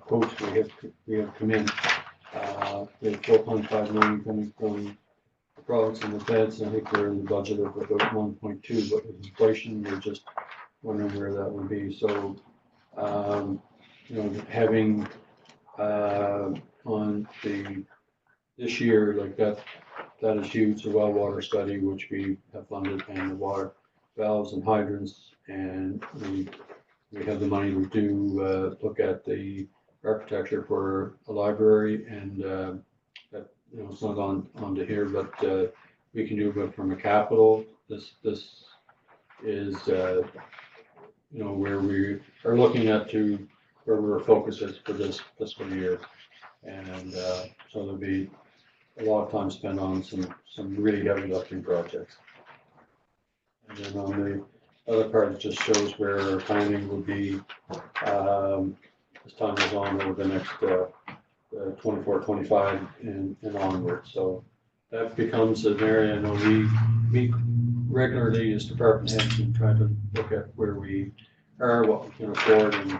quotes we have come in. We have 4.5 million coming from the province and the feds, and I think we're in the budget of about 1.2, but with inflation, we're just wondering where that would be. So, you know, having, on this year, like that is huge, the well water study, which we have funded, and the water valves and hydrants, and we have the money to do, look at the architecture for a library, and, that, you know, it's not onto here, but, we can do it from a capital. This is, you know, where we are looking at to where our focus is for this fiscal year. And so there'll be a lot of time spent on some really heavy lifting projects. And then on the other part, it just shows where our planning will be as time goes on over the next 24, 25 and onward. So that becomes an area. I know we meet regularly as department heads and try to look at where we are, what we can afford, and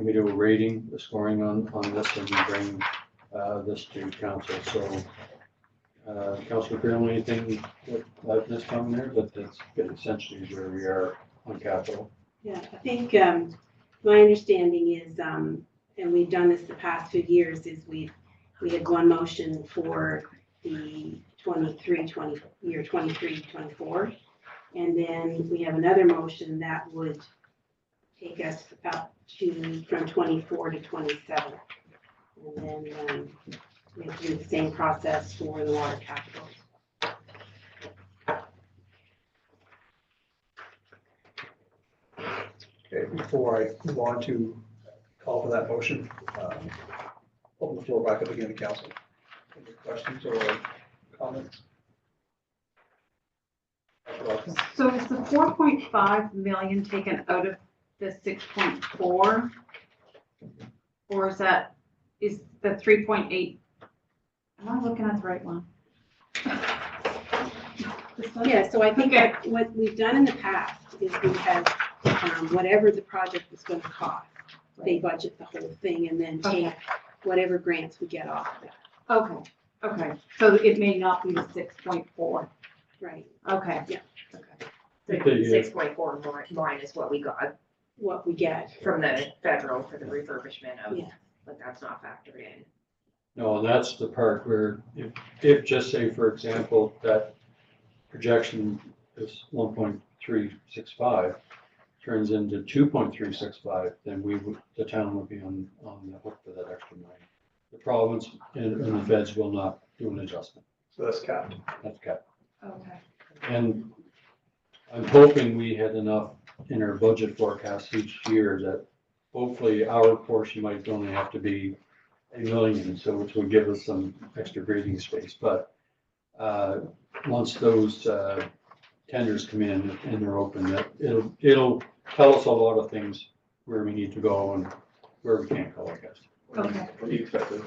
we do a rating, a scoring on this, and we bring this to council. So, Councilor Graham, anything that I've missed on there, but that's essentially where we are on capital. Yeah, I think my understanding is, and we've done this the past few years, is we had one motion for the 23-24, and then we have another motion that would take us up to from 24 to 27, and then we have to do the same process for the water capital. Okay, before I move on to call for that motion, open the floor back up again to council. Any questions or comments? So is the 4.5 million taken out of the 6.4? Or is the 3.8? Am I looking at the right one? This one? Yeah, so I think Okay. what we've done in the past is we have, whatever the project is gonna cost, they budget the whole thing and then take Okay. whatever grants we get off of it. Okay, so it may not be the 6.4. Right. Okay. Yeah. So 6.4 minus what we got what we get. From the federal for the refurbishment of, Yeah. but that's not factored in. No, and that's the part where if just say, for example, that projection is 1.365 turns into 2.365, then the town would be on the hook for that extra money. The province and the feds will not do an adjustment. So that's capped. That's capped. Okay. And I'm hoping we had enough in our budget forecast each year that hopefully our portion might only have to be $1 million, so which would give us some extra breathing space. But once those tenders come in and they're open, that it'll tell us a lot of things where we need to go and where we can't go, I guess. Okay. What do you expect those?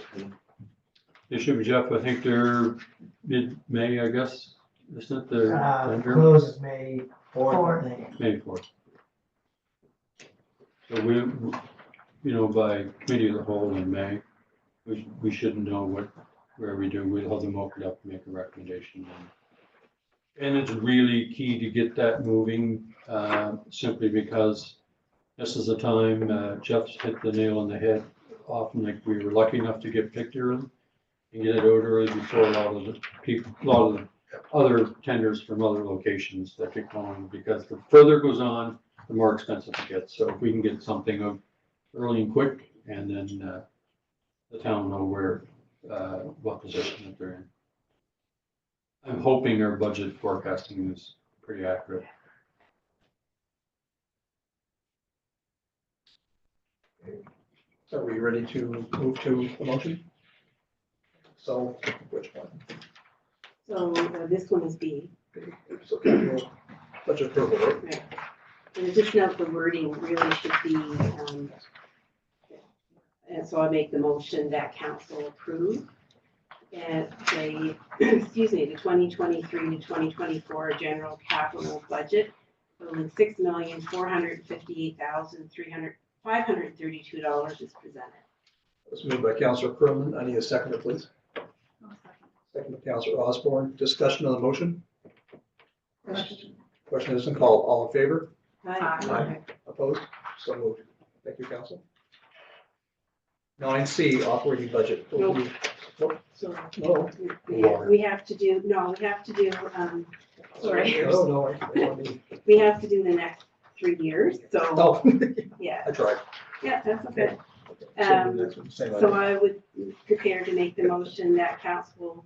They should be, Jeff, I think they're mid-May, I guess, isn't it? The tender? Closes May 4th, I think. May 4th. So by committee of the whole in May, we should know where we do. We'll have them open up and make a recommendation. And it's really key to get that moving, simply because this is the time, Jeff's hit the nail on the head. Often, like, we were lucky enough to get picked early and get it out early before a lot of the other tenders from other locations that get going, because the further it goes on, the more expensive it gets. So if we can get something of early and quick, and then the town know what position that they're in. I'm hoping our budget forecasting is pretty accurate. Are we ready to move to the motion? So, which one? So this one is B. So capital budget approval, right? Right. And just note the wording really should be, and so I make the motion that council approve. And the, excuse me, the 2023 to 2024 general capital budget totaling $6,458,532 is presented. It's moved by Councillor Perlman. I need a seconder, please. Second by Councillor Osborne. Discussion on the motion? Question isn't called. All in favor? Aye. Opposed? So moved. Thank you, Council. 9C, operating budget. No. So we have to do, sorry, No, we have to do the next 3 years, so, Oh, yeah, I tried. yeah, that's okay. So the next one, same So item. I would prepare to make the motion that council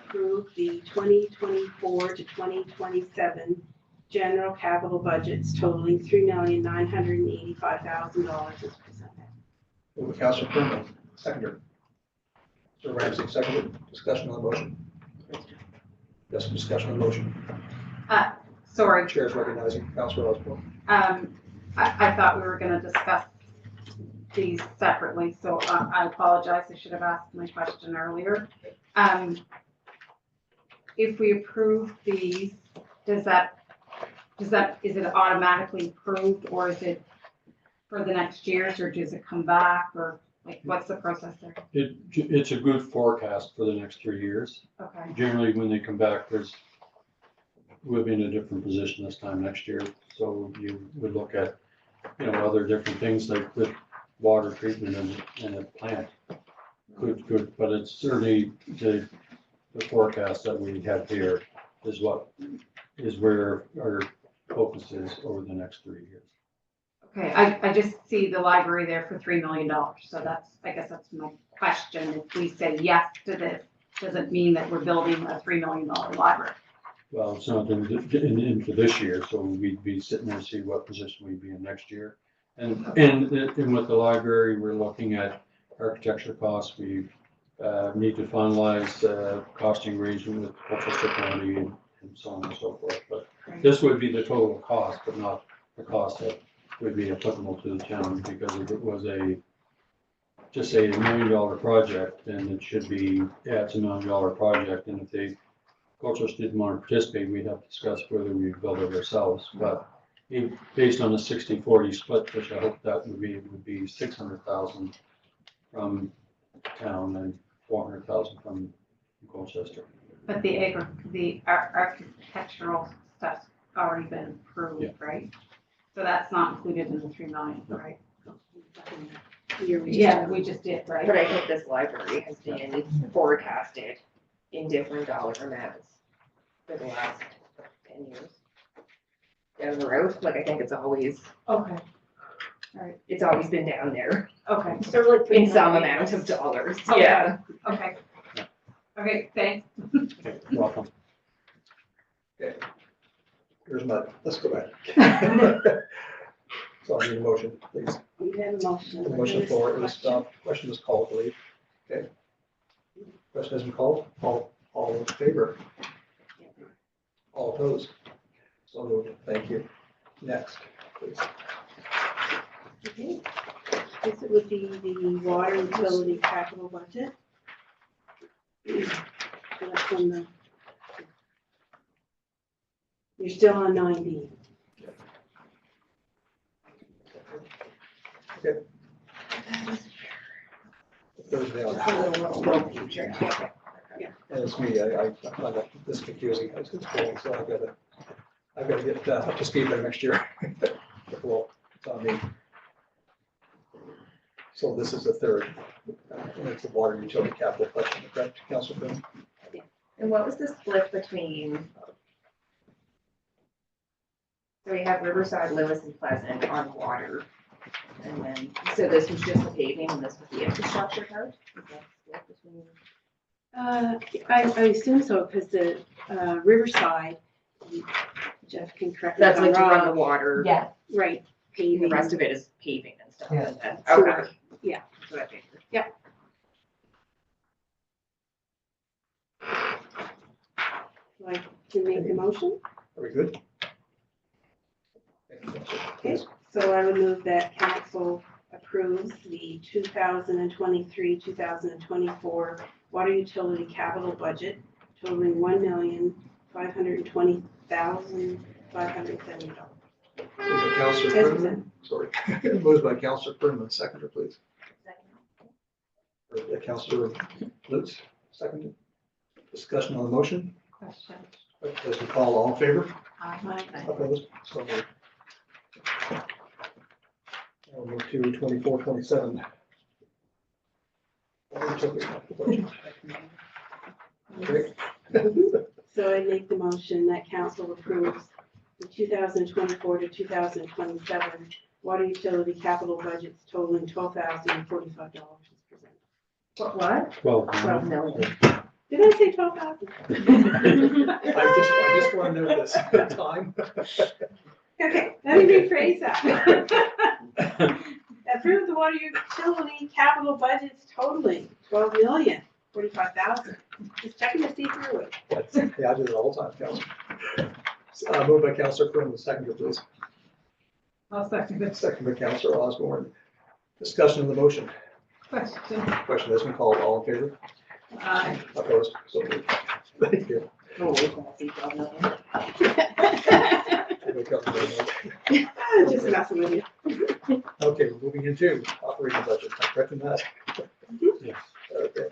approve the 2024 to 2027 general capital budgets totaling $3,985,000 as presented. Moved by Councillor Perlman. Seconder. Sir Ramsey, seconded. Discussion on the motion. Yes, discussion on the motion. Sorry, Chair is recognizing Councillor Osborne. I thought we were gonna discuss these separately, so I apologize, I should have asked my question earlier. If we approve these, is it automatically approved, or is it for the next years, or does it come back, or like, what's the process there? It's a good forecast for the next 3 years. Okay, Generally, when they come back, we'll be in a different position this time next year. So you would look at, other different things like with water treatment and a plant. Good, but it's certainly the forecast that we have here is where our focus is over the next 3 years. okay, I just see the library there for $3 million, so I guess that's my question. If we say yes to this, does it mean that we're building a $3 million library? Well, it's not into this year, so we'd be sitting there to see what position we'd be in next year. And with the library, we're looking at architecture costs. We need to finalize costing arrangement with cultural facility and so on and so forth. But this would be the total cost, but not the cost that would be applicable to the town, because if it was just say $1 million project, then it should be, it's $1 million project, and if the culturists didn't want to participate, we'd have to discuss whether we build it ourselves. But based on a 60-40 split, which I hope that would be $600,000 from town and $400,000 from Colchester. But the architectural stuff's already been approved, Yeah. right? So that's not included in the 3 million, right? Year we Yeah, we just did, right? But I think this library has been forecasted in different dollar amounts for the last 10 years. Down the road, like I think it's always been down there Okay, So like. in some amount of dollars. Okay. Yeah. okay. Okay, thanks. Okay, welcome. Here's my, let's go back. So I need a motion, please. We have a motion. The motion floor is, question is called, I believe. Okay. Question has been called. All in favor? All opposed? So moved. Thank you. Next, please. Okay. This would be the water utility capital budget. That's from the. You're still on 9B. Thursday on. And it's me, I find that this confusing, it's cool, so I've gotta get up to speed by next year. Well, it's on me. So this is the third, and it's the water utility capital question, correct, Councilor Brown? And what was the split between? So we have Riverside, Lewis, and Pleasant on water. And then, so this was just the paving and this was the infrastructure part? Is that split between? I assume so, because the Riverside, Jeff can correct me if That's I'm like to run the wrong, water. Yeah, right, And paving. the rest of it is paving and stuff. Yeah. And then- Sewer. Okay. Yeah. That's what I figured. So I can make the motion. Are we good? Okay, so I would move that council approves the 2023, 2024 water utility capital budget totaling $1,520,570. Moved by Councilor Brennan, sorry, moved by Councilor Brennan, seconder, please. Or Councilor Lutz, seconded. Discussion on the motion, Question. as we call, all in favor? Aye. Opposed? So moved. We'll move to 24-27. Okay. So I make the motion that council approves the 2024 to 2027 water utility capital budgets totaling $12,045 as presented. What? 12 million. Did I say 12,000? I just want to know this time. Okay, let me rephrase that. Approve the water utility capital budgets totaling $12,045,000. Just checking to see through it. Yeah, I do it all the time, Councilor. Moved by Councilor Brennan, seconder, please. I'll second it. Second by Councilor Osborne. Discussion on the motion. Question. Question has been called. All in favor? Aye. Opposed? So moved. Thank you. Oh, we can't see 12 million. Just messing with you. Okay, we're moving into operating budget. I'm correcting that. Yes. Okay.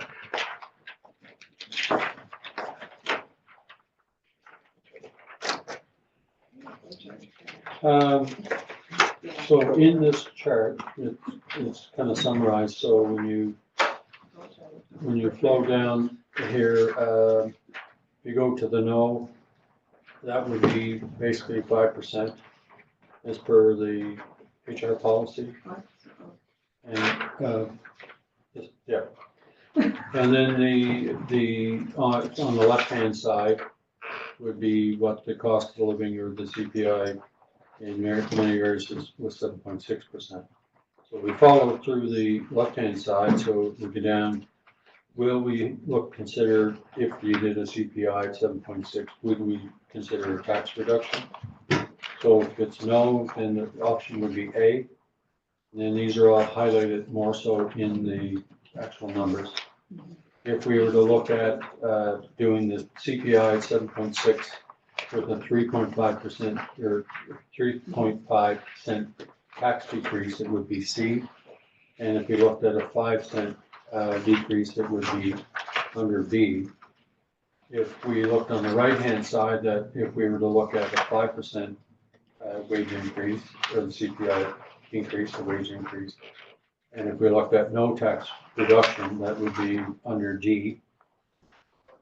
So in this chart, it's kind of summarized, so when you flow down here, if you go to the no, that would be basically 5% as per the HR policy. And, yeah. And then on the left-hand side would be what the cost of living or the CPI in many areas was 7.6%. So we follow through the left-hand side, so we go down, will we consider if you did a CPI at 7.6, would we consider a tax reduction? So if it's no, then the option would be A. And then these are all highlighted more so in the actual numbers. If we were to look at doing the CPI at 7.6 with a 3.5% or 3.5% tax decrease, it would be C. And if we looked at a 5-cent decrease, it would be under B. If we looked on the right-hand side, that if we were to look at a 5% wage increase, or the CPI increase, the wage increase. And if we looked at no tax reduction, that would be under G.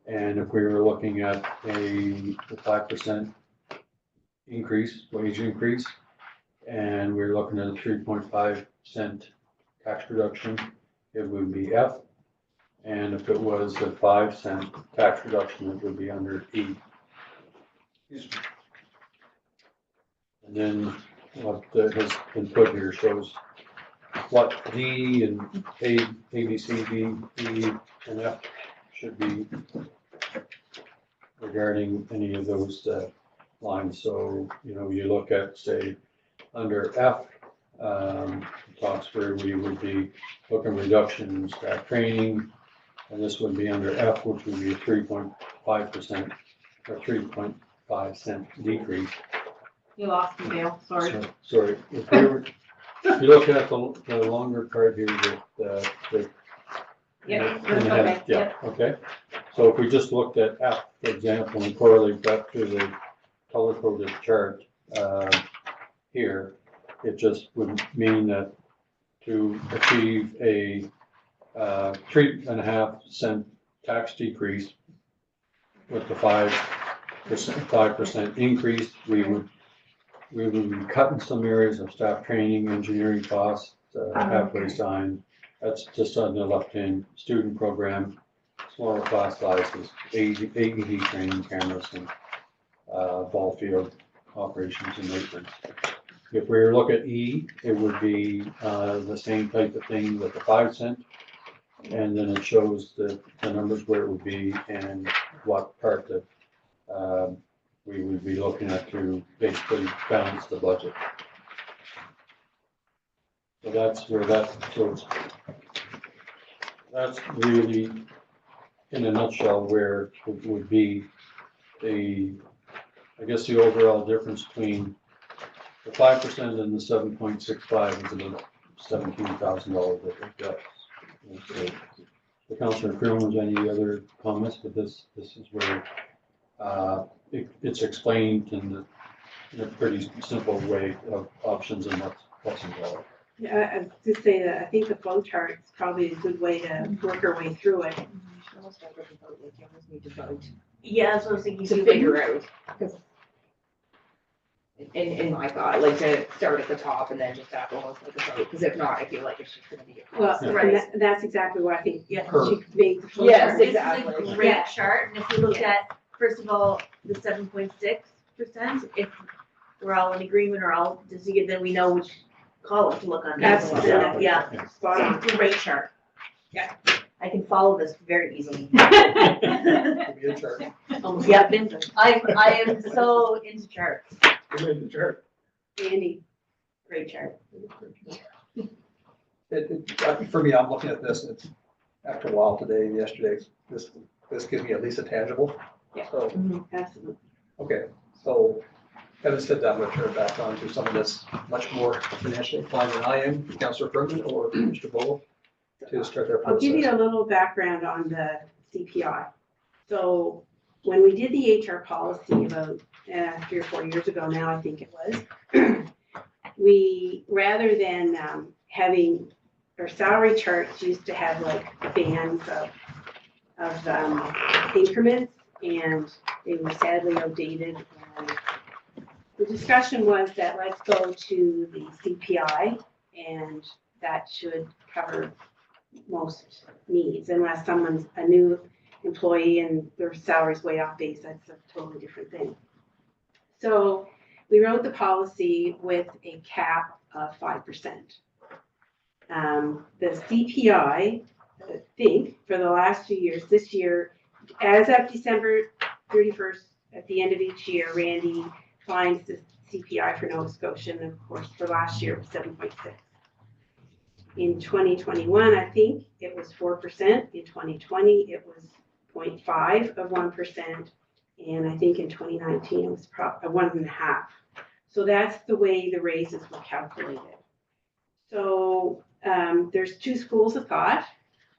And if we were looking at a 5% increase, wage increase, and we're looking at a 3.5 cent tax reduction, it would be F. And if it was a 5 cent tax reduction, it would be under E. And then what has been put here shows what D and A, B, C, D, E, and F should be regarding any of those lines. So, you look at, say, under F, talks where we would be looking reduction in staff training, and this would be under F, which would be a 3.5% or 3.5 cent decrease. You lost me, Dale, sorry. So, sorry, if you look at the longer card here that, Yep, and that's it has- okay, yeah, okay. So if we just looked at F, for example, and correlate that to the color-coded chart here, it just would mean that to achieve a 3.5 cent tax decrease with the 5% increase, we would be cutting some areas of staff training, engineering costs, halfway sign. That's just on the left-hand student program, smaller class sizes, AED training cameras, and ball field operations and maintenance. If we were to look at E, it would be the same type of thing with the 5 cent. And then it shows the numbers where it would be and what part that we would be looking at to basically balance the budget. So that's where that's really, in a nutshell, where it would be I guess the overall difference between the 5% and the 7.65 is about $17,000 that we've got. The Councillor Crew, any other comments? But this is where it's explained in a pretty simple way of options and what's involved. Yeah, I was just say that I think the flow chart is probably a good way to work our way through it. Yeah, that's what I was thinking, to figure out, because in my thought, like to start at the top and then just have almost like a vote, because if not, I feel like it's just gonna be a Well, constant. and that's exactly what I think Yeah. she made the flow Yes, chart. This exactly. is a great Yeah. chart, and if we look at, first of all, the 7.6%, if we're all in agreement or all disagreed, then we know which column to look on. Absolutely. Yeah, Spot on. great chart. Yeah. I can follow this very easily. Give me a chart. Yeah, I am so into charts. Give me the chart. Andy, Great chart. For me, I'm looking at this, and it's, after a while today and yesterday, this gives me at least a tangible. Yeah. So, absolutely. okay, so having said that, I'm gonna turn it back on to someone that's much more financially inclined than I am, Councillor Bergman or Mr. Bowl, to start their I'll give you process. a little background on the CPI. So when we did the HR policy about 3 or 4 years ago now, I think it was, we, rather than having, our salary charts used to have like bands of increments, and they were sadly outdated. And the discussion was that let's go to the CPI, and that should cover most needs, unless someone's a new employee and their salary's way off base, that's a totally different thing. So we wrote the policy with a cap of 5%. The CPI, I think, for the last 2 years, this year, as of December 31st, at the end of each year, Randy finds the CPI for Nova Scotia, and of course, for last year, it was 7.6. In 2021, I think it was 4%. In 2020, it was 0.5 of 1%. And I think in 2019, it was 1.5. So that's the way the raises were calculated. So there's two schools of thought.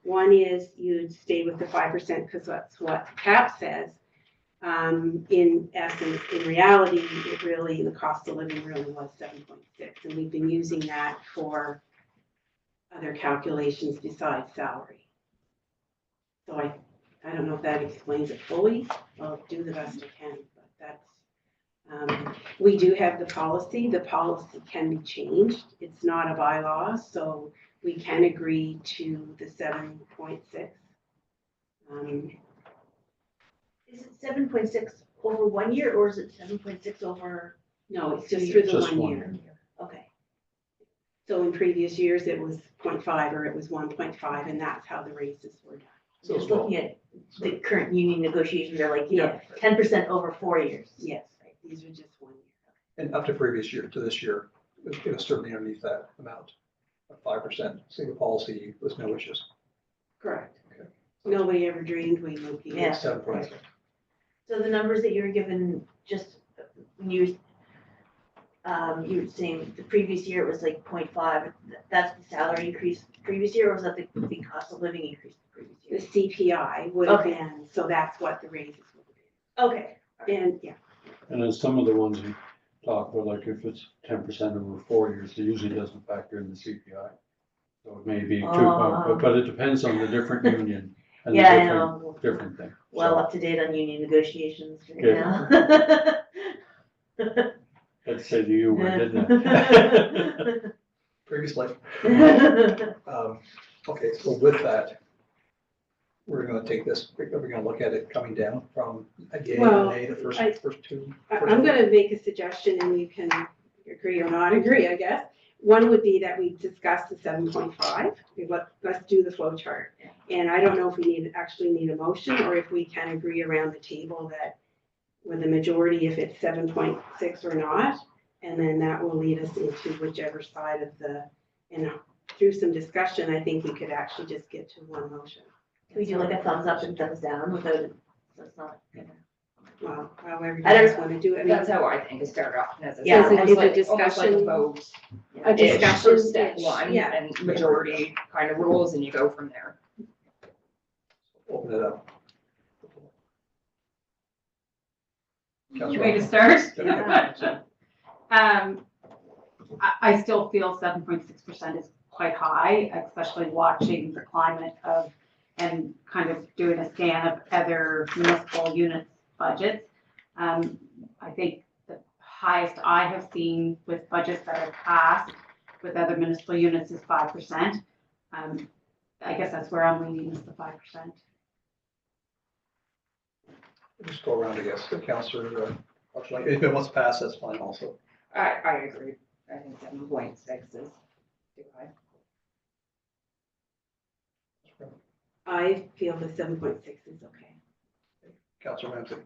One is you'd stay with the 5% because that's what the cap says. In essence, in reality, it really, the cost of living really was 7.6, and we've been using that for other calculations besides salary. So I don't know if that explains it fully. I'll do the best I can, but that's, we do have the policy. The policy can be changed. It's not a bylaw, so we can agree to the 7.6. Is it 7.6 over 1 year, or is it 7.6 over? No, it's just through the Just 1 1 year. Okay. So in previous years, it was 0.5 or it was 1.5, and that's how the raises were done. So Just looking at the current union negotiations, they're like, 10% over 4 years. Yes, these are just 1 year. And up to previous year to this year, it was certainly underneath that amount of 5%. Single policy was no issues. Correct. Okay. Nobody ever dreamed we would be. Yeah. 7.6. So the numbers that you were given, just when you were saying the previous year it was like 0.5, that's the salary increase previous year, or was that the cost of living increase the previous The year? CPI would have Okay. been, so that's what the raises would have Okay. been. And yeah, And then some of the ones you talk about, like if it's 10% over 4 years, it usually doesn't factor in the CPI. So it may be 2, but it depends on the different union and the Yeah, I different, know. different thing. Well So up to date on union negotiations right Yeah. now. let's say you were, didn't it? Previously. Okay, so with that, we're gonna take this, we're gonna look at it coming down from a yay Well, and a, the first two. I'm gonna make a suggestion and you can agree or not agree, I guess. One would be that we discuss the 7.5. Let's do the flow chart. And I don't know if we actually need a motion, or if we can agree around the table that with the majority, if it's 7.6 or not. And then that will lead us into whichever side of the, and through some discussion, I think we could actually just get to one motion. Can we do like a thumbs up and thumbs down without it? So it's not, Well, however you I don't- guys want to do it. That's how I think it started off, as Yeah, almost it's a like, discussion- almost like a vote. A discussion For step ish, one, yeah. and majority kind of rules, and you go from there. Open it up. You ready to start? Yeah. I still feel 7.6% is quite high, especially watching the climate of, and kind of doing a scan of other municipal units' budgets. I think the highest I have seen with budgets that have passed with other municipal units is 5%. I guess that's where I'm leaning, is the 5%. Just go around, I guess, the counselor, if it wants to pass, that's fine also. I agree. I think 7.6 is too high. I feel the 7.6 is okay. Counselor Ramsey.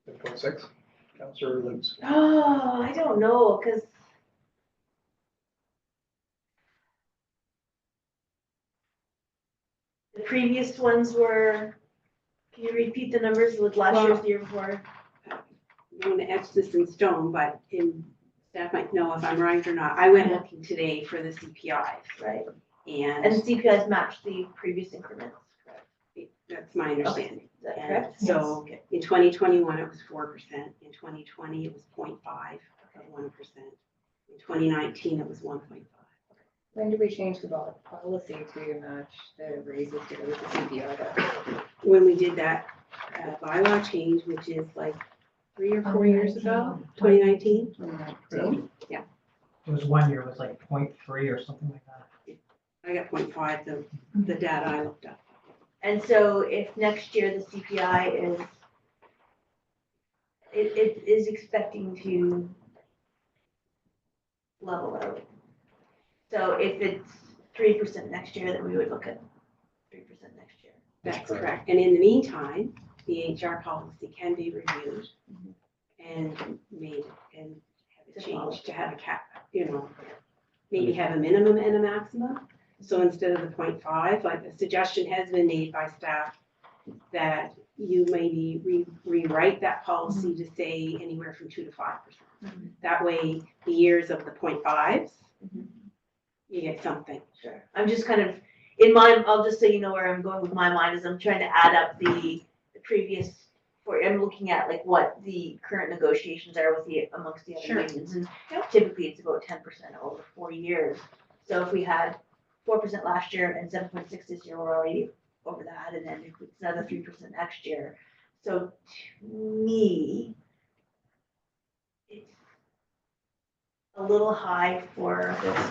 7.6, Counselor Lutz. oh, I don't know, cause the previous ones were, can you repeat the numbers with last year's, the year before? I'm going to etch this in stone, but staff might know if I'm right or not. I went looking today for the CPIs, Right. and And CPIs matched the previous increments, correct? that's my understanding. Is that And correct? so Yes. in 2021, it was 4%. In 2020, it was 0.5 of 1%. In 2019, it was 1.5. When did we change the policy to match the raises to go with the CPI? When we did that bylaw change, which is like 3 or 4 years ago, 2019. 2019? It was 1 year, it was like 0.3 or something like that. I got 0.5, the data I looked up. And so if next year the CPI is, it is expecting to level out. So if it's 3% next year, then we would look at 3% next year. That's correct. And in the meantime, the HR policy can be reviewed and made and have a change to have a cap, maybe have a minimum and a maximum. So instead of the 0.5, like a suggestion has been made by staff that you maybe rewrite that policy to say anywhere from 2 to 5%. That way, the years of the 0.5s, you get something. Sure. I'm just kind of, in my, I'll just so you know where I'm going with my mind is I'm trying to add up the previous, I'm looking at like what the current negotiations are with amongst the Sure. other unions, and typically it's about 10% over 4 years. So if we had 4% last year and 7.6 this year, we're already over that, and then it's another 3% next year. So to me, it's a little high for the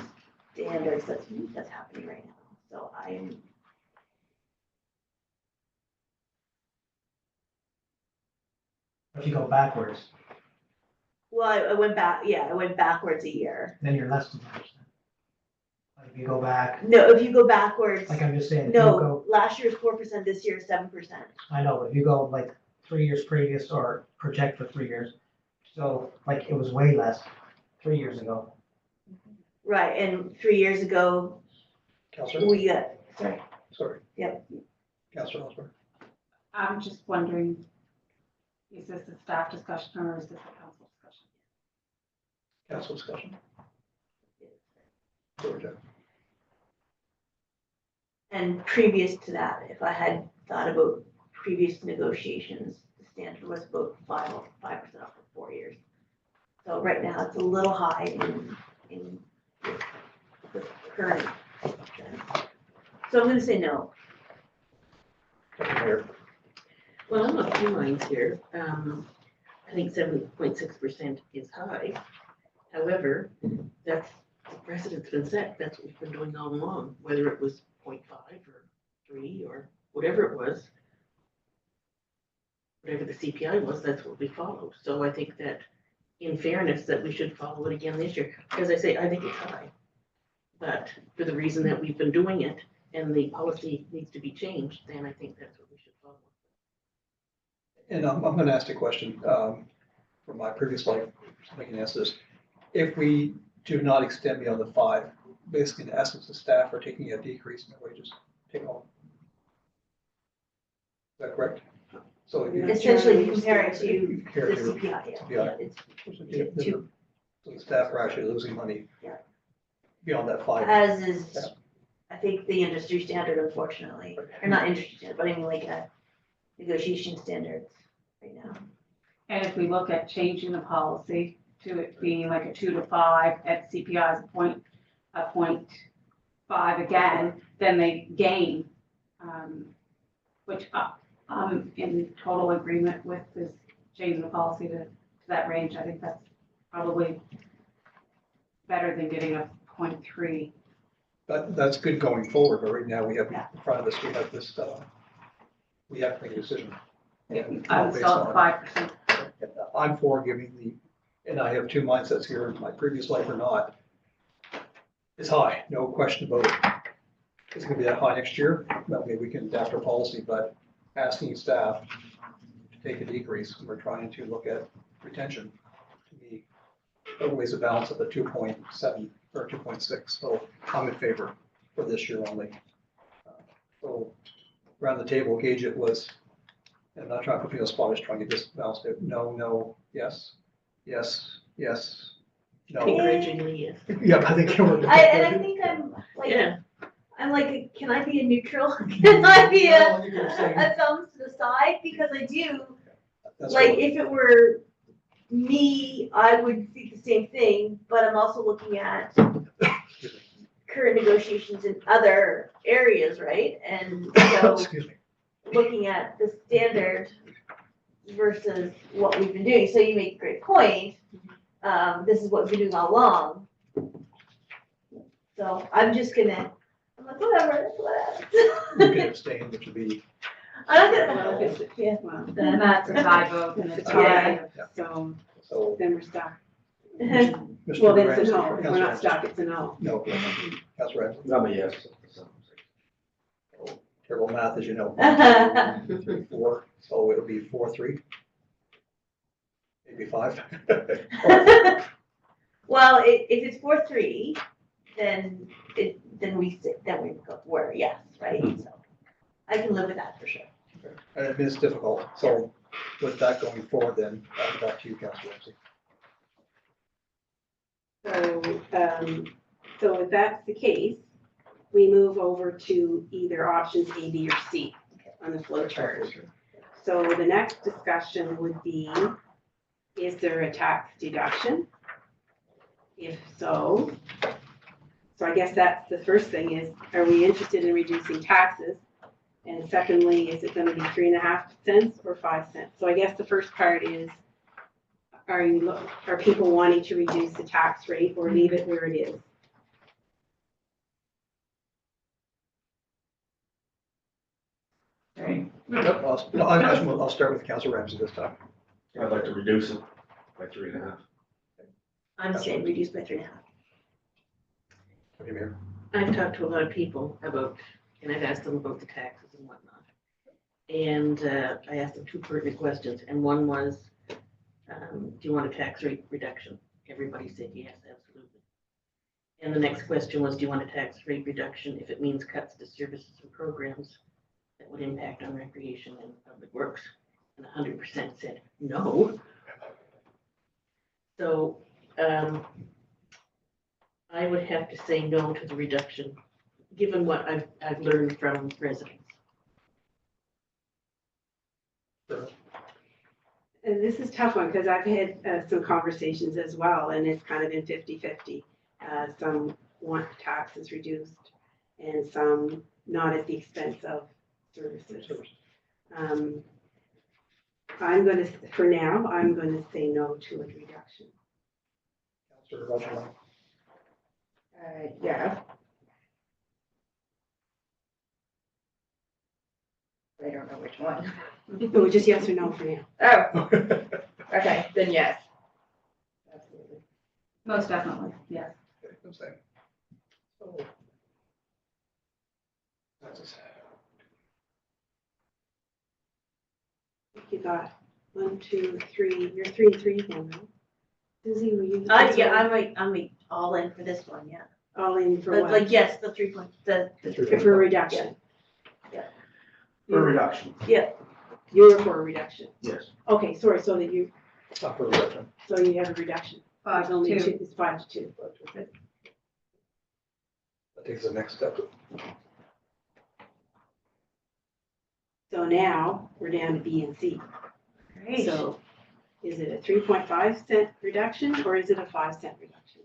standards that's happening right now. So If you go backwards, I went backwards a year. then you're less than 10%. Like if you go back, No, if you go backwards, like I'm just saying, if you no, go, last year's 4%, this year's 7%. I know, but if you go like 3 years previous or project for 3 years, so like it was way less 3 years ago. Right, and 3 years ago, Counselor, we got, sorry. Yep. Counselor Osborne. I'm just wondering, is this a staff discussion or is this a council discussion? Council discussion. Georgia. and previous to that, if I had thought about previous negotiations, the standard was about 5% up for 4 years. So right now, it's a little high in the current. So I'm gonna say no. Well, I'm of two minds here. I think 7.6% is high. However, that's the precedent's been set. That's what we've been doing all along, whether it was 0.5 or 3 or whatever it was. Whatever the CPI was, that's what we followed. So I think that in fairness, that we should follow it again this year. As I say, I think it's high. But for the reason that we've been doing it and the policy needs to be changed, then I think that's what we should follow. And I'm going to ask a question from my previous life, so I can answer this. If we do not extend beyond the 5, basically in essence, the staff are taking a decrease in their wages, take home. Is that correct? So if you Essentially compare it to compare the to CPI, CPI. yeah, it's so the staff are actually losing money Yeah. beyond that 5. as is, I think, the industry standard, unfortunately, or not industry standard, but I mean like negotiation standards right now. And if we look at changing the policy to it being like a 2 to 5 at CPI is a 0.5 again, then they gain, which I'm in total agreement with this changing the policy to that range. I think that's probably better than getting a 0.3. That's good going forward, but right now we have in front of us, we have this, we have to make a decision. And I'm based still on- at 5%. I'm for giving and I have two mindsets here, in my previous life or not. It's high, no question about it. It's gonna be that high next year, well, maybe we can adapt our policy, but asking staff to take a decrease, when we're trying to look at retention. To me, always a balance of the 2.7 or 2.6, so I'm in favor for this year only. So around the table, gauge it was, and I'm not trying to put people on the spot, just trying to get this balanced out. No, yes, yes, yes, no. Begrudgingly, yes. Yeah, I think we're. I think I'm like, Yeah. I'm like, can I be a neutral? Can I be Well, you can say- a thumbs to the side? Because I do, That's like, right. if it were me, I would think the same thing, but I'm also looking at current negotiations in other areas, right? And so Excuse me. looking at the standard versus what we've been doing. So you make a great point. This is what we've been doing all along. So I'm like, whatever. You can abstain, which would be, I'm Well, not if gonna, it's, yeah. well, Then that's a tie vote and a yeah, tie. so so. then we're stuck. Mr. Well, then it's a Ramsey- no. If we're Councilor not Ramsey. stuck, it's a no. No, that's right. I'm a yes. Terrible math, as you know. 1, 2, 3, 4, so it'll be 4-3. Maybe 5. Well, if it's 4-3, then we go where, yes, right? So I can live with that for sure. And it is difficult, so with that going forward, then, back to you, Councilor Ramsey. So if that's the case, we move over to either options A, B, or C on the flow chart. So the next discussion would be, is there a tax deduction? If so, I guess that's the first thing is, are we interested in reducing taxes? And secondly, is it gonna be 3.5 cents or 5 cents? So I guess the first part is, are people wanting to reduce the tax rate or leave it where it is? I'll start with Councilor Ramsey this time. I'd like to reduce it by 3.5. I'm saying reduce by 3.5. What do you mean? I've talked to a lot of people about, and I've asked them about the taxes and whatnot. And I asked them two pertinent questions, and one was, do you want a tax rate reduction? Everybody said yes, absolutely. And the next question was, do you want a tax rate reduction if it means cuts to services and programs that would impact on recreation and public works? And 100% said no. So I would have to say no to the reduction, given what I've learned from residents. And this is a tough one, because I've had some conversations as well, and it's kind of been 50-50. Some want taxes reduced, and some not at the expense of services. I'm gonna, for now, I'm gonna say no to a reduction. Councilor Roger. Yeah. I don't know which one. No, just yes or no for now. Oh, okay, then yes. Absolutely. Most definitely, yes. I'm saying. So, that's- You got 1, 2, 3, you're 3 and 3 again, no? Susie, were you? Yeah, I'm all in for this one, yeah. All in for But what? like, yes, the 3 point, the. For a reduction. For a reduction. You're for a reduction. Yes. Okay, sorry, so that you, Not for a reduction. so you have a reduction. 5 It's only to 2. 2, it's 5 to 2. That takes the next step. So now we're down to B and C. Great. So is it a 3.5 cent reduction or is it a 5 cent reduction?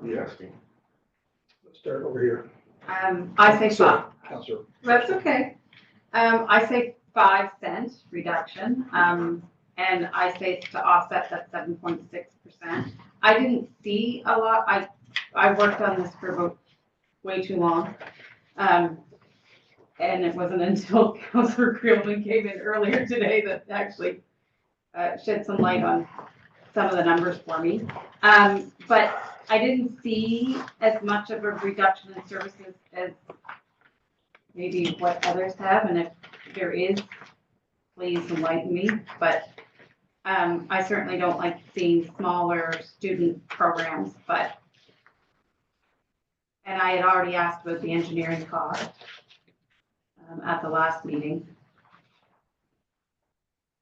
You're asking. Let's start over here. I say 5. Councilor. That's okay. I say 5 cent reduction, and I say it's to offset that 7.6%. I didn't see a lot, I worked on this for about way too long. And it wasn't until Councilor Creelman came in earlier today that actually shed some light on some of the numbers for me. But I didn't see as much of a reduction in services as maybe what others have, and if there is, please enlighten me, but I certainly don't like seeing smaller student programs, but, and I had already asked about the engineering cost at the last meeting.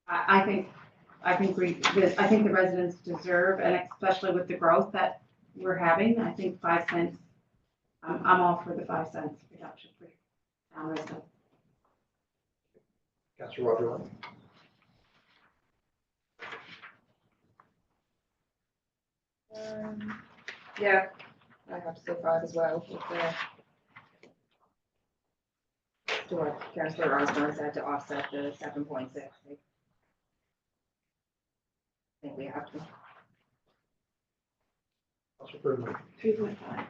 I think the residents deserve, and especially with the growth that we're having, I think 5 cents, I'm all for the 5 cents reduction for town residents. Councilor Roger. Yeah, I have to say 5 as well. To what Councillor Osborne said, to offset the 7.6. I think we have to. Councilor Bergman. 3.5.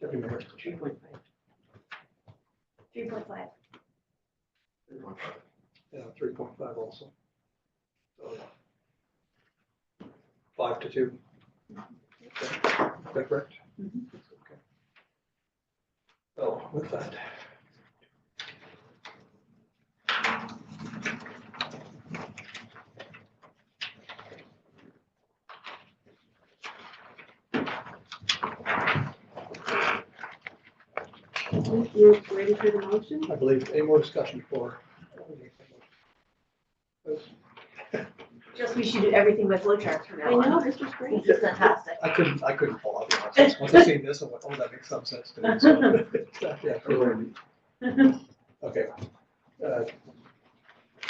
Deputy Mayor. 3.5. 3.5. Yeah, 3.5 also. So 5 to 2. Is that correct? Mhm. Okay. So with that. You're ready for the motion? I believe any more discussion before. Just we should do everything by flow charts from now I on. know, this was great. It's fantastic. I couldn't pull off the process. Once I seen this, I went, oh, that makes some sense to me. So, yeah, cool. Okay.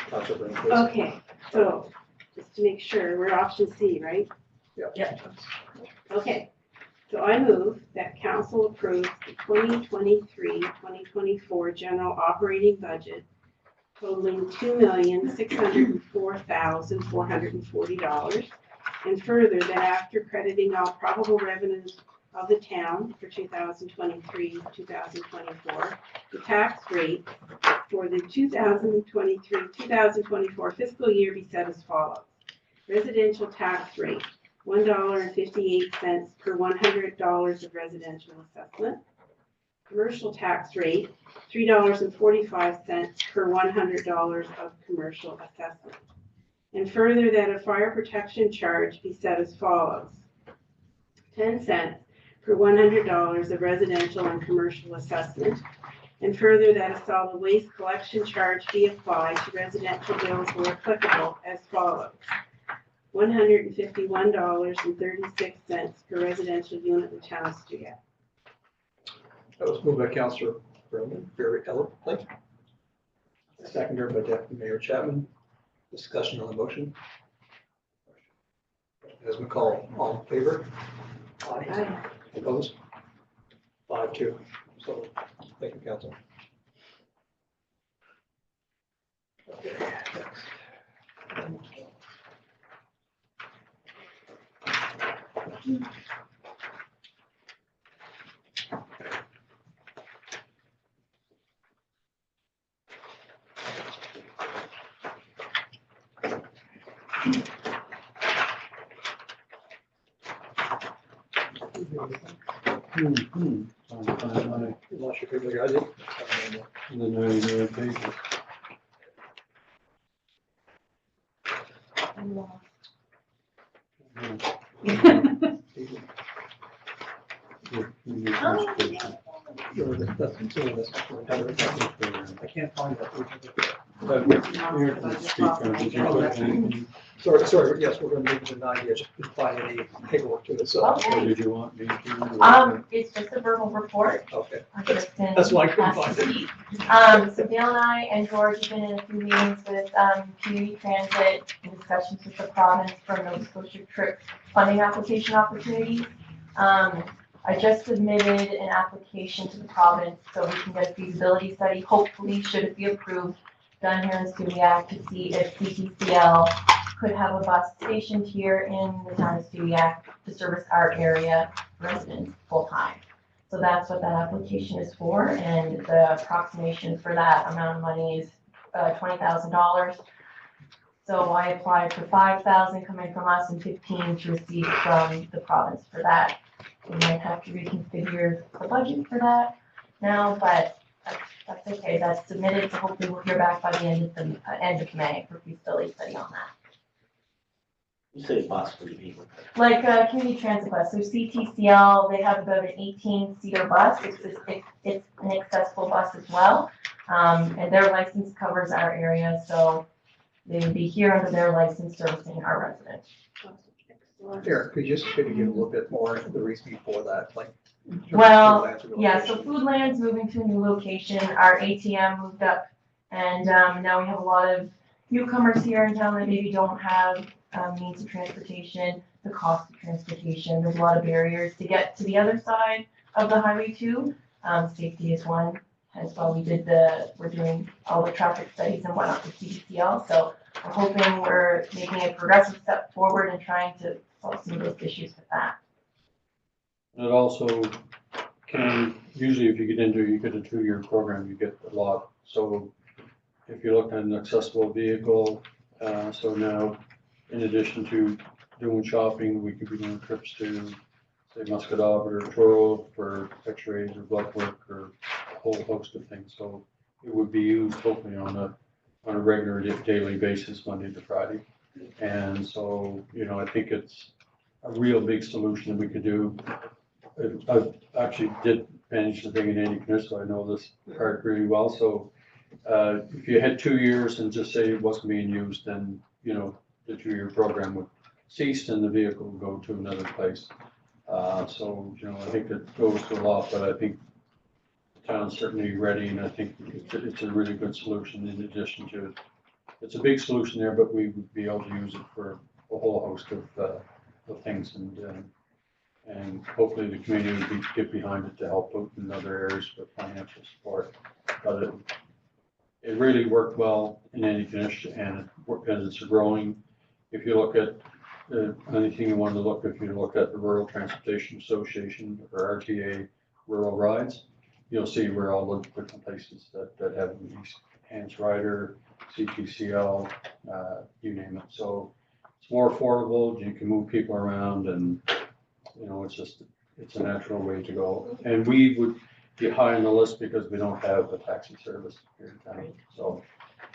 Councilor Brown, please. Okay, so just to make sure, we're option C, right? Yeah. Okay, so I move that council approves the 2023-2024 general operating budget totaling $2,604,440. And further, that after crediting all probable revenues of the town for 2023-2024, the tax rate for the 2023-2024 fiscal year be set as follows. Residential tax rate, $1.58 per $100 of residential assessment. Commercial tax rate, $3.45 per $100 of commercial assessment. And further, that a fire protection charge be set as follows. 10 cents per $100 of residential and commercial assessment. And further, that a solid waste collection charge be applied to residential bills where applicable as follows. $151.36 per residential unit in town of Stuart. That was moved by Councilor Berman, very eloquent. Seconded by Deputy Mayor Chapman. Discussion on the motion. As we call, all in favor? Aye. Opposed? 5-2. So, thank you, Council. Okay, next. Unless you figure I did. And then 99 pages. I'm lost. I can't find that. Sorry, yes, we're gonna move to 90, I just couldn't find any paperwork to it, so. Okay. Or did you want me to? It's just a verbal report. Okay, I just been that's why I couldn't asked find to it. speak. So Dale and I and George have been in a few meetings with, community transit and discussions with the province for Nova Scotia trip funding application opportunities. I just submitted an application to the province so we can get a feasibility study, hopefully, should it be approved, done here in Studiac to see if CTCL could have a bus stationed here in the town of Studiac to service our area residents full-time. So that's what that application is for, and the approximation for that amount of money is $20,000. So I applied for 5,000 coming from us and 15 to receive from the province for that. We might have to reconfigure the budget for that now, but that's okay. That's submitted, so hopefully we'll hear back by the end of May for feasibility study on that. You say possibly people. Like community transit bus, so CTCL, they have about an 18-seater bus. It's an accessible bus as well, and their license covers our area, so they would be here under their license servicing our residents. Eric, could you just maybe give a little bit more of the reason for that, like? in terms of Well, plans and yeah, so location? Foodland's moving to a new location, our ATM moved up, and now we have a lot of newcomers here in town that maybe don't have means of transportation, the cost of transportation, there's a lot of barriers to get to the other side of the highway too. Safety is one, as well we're doing all the traffic studies and whatnot with CDCL, so we're hoping we're making a progressive step forward and trying to solve some of those issues with that. And it also can, usually if you get a 2-year program, you get a lot. So if you look at an accessible vehicle, so now in addition to doing shopping, we could be doing trips to, say, Muscatog or Truro for x-rays or blood work or a whole host of things. So it would be used hopefully on a regular daily basis, Monday to Friday. And so, I think it's a real big solution that we could do. I actually did manage the thing in Andy Canoe, so I know this part really well. So if you had 2 years and just say it wasn't being used, then, the 2-year program would cease and the vehicle would go to another place. So, you know, I think it goes to a lot, but I think the town's certainly ready, and I think it's a really good solution in addition to, it's a big solution there, but we would be able to use it for a whole host of things, and hopefully the community would get behind it to help out in other areas for financial support. But it really worked well in any condition, and it worked as it's growing. If you look at anything you want to look, if you look at the Rural Transportation Association or RTA Rural Rides, you'll see where all the different places that have these Hans Rider, CTCL, you name it. So it's more affordable, you can move people around, and, you know, it's a natural way to go. And we would be high on the list because we don't have a taxi service here in town. So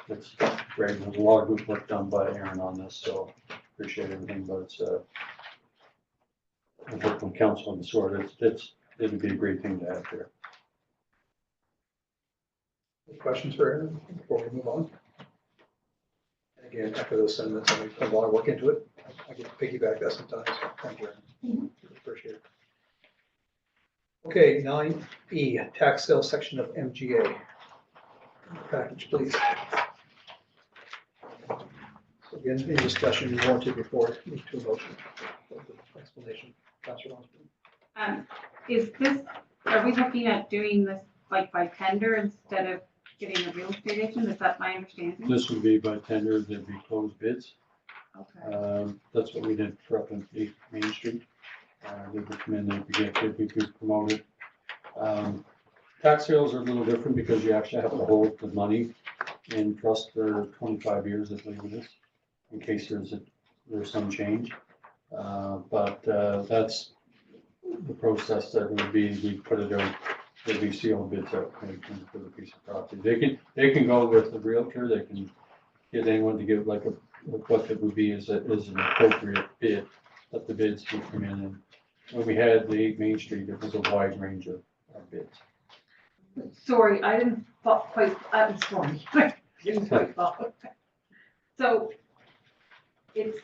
it's great. There's a lot of good work done by Aaron on this, so appreciate everything, but it's I think from council and the sort, it'd be a great thing to have here. Any questions for Aaron before we move on? And again, after those sentiments, I put a lot of work into it. I get to piggyback that sometimes. Thank you, Aaron. Appreciate it. Okay, 9E, tax sales section of MGA. Package, please. So again, any discussion you wanted before I move to a motion? Explanation. Councilor Osborne. Is this, are we looking at doing this like by tender instead of getting a real estate agent? Is that my understanding? This would be by tender, there'd be closed bids. Okay. That's what we did for up in Main Street. They would come in, they'd be promoted. Tax sales are a little different because you actually have to hold the money in trust for 25 years, I believe it is, in case there's some change. But that's the process that would be, we put it out, there'd be sealed bids out for the piece of property. They can go with the realtor, they can get anyone to give like what it would be is an appropriate bid, let the bids do come in. And when we had the 8 Main Street, it was a wide range of bids. Sorry, I didn't quite, I'm sorry. I didn't quite follow. So it's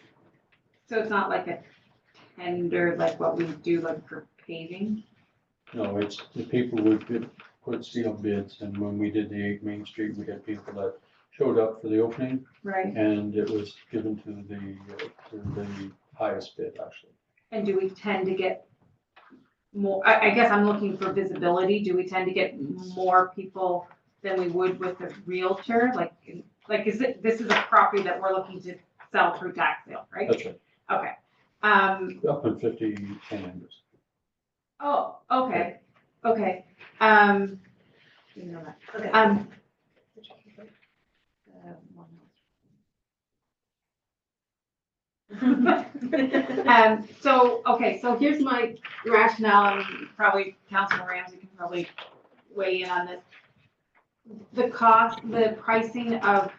not like a tender, like what we do like for paving? No, it's the people would put sealed bids, and when we did the 8 Main Street, we had people that showed up for the opening, Right. and it was given to the highest bid, actually. And do we tend to get more, I guess I'm looking for visibility. Do we tend to get more people than we would with a realtor? Like this is a property that we're looking to sell through tax sale, right? That's right. Okay. Up in 50 members. Oh, okay, okay. You know that. Okay. So here's my rationale, and probably Councilor Ramsey can probably weigh in on this. The pricing of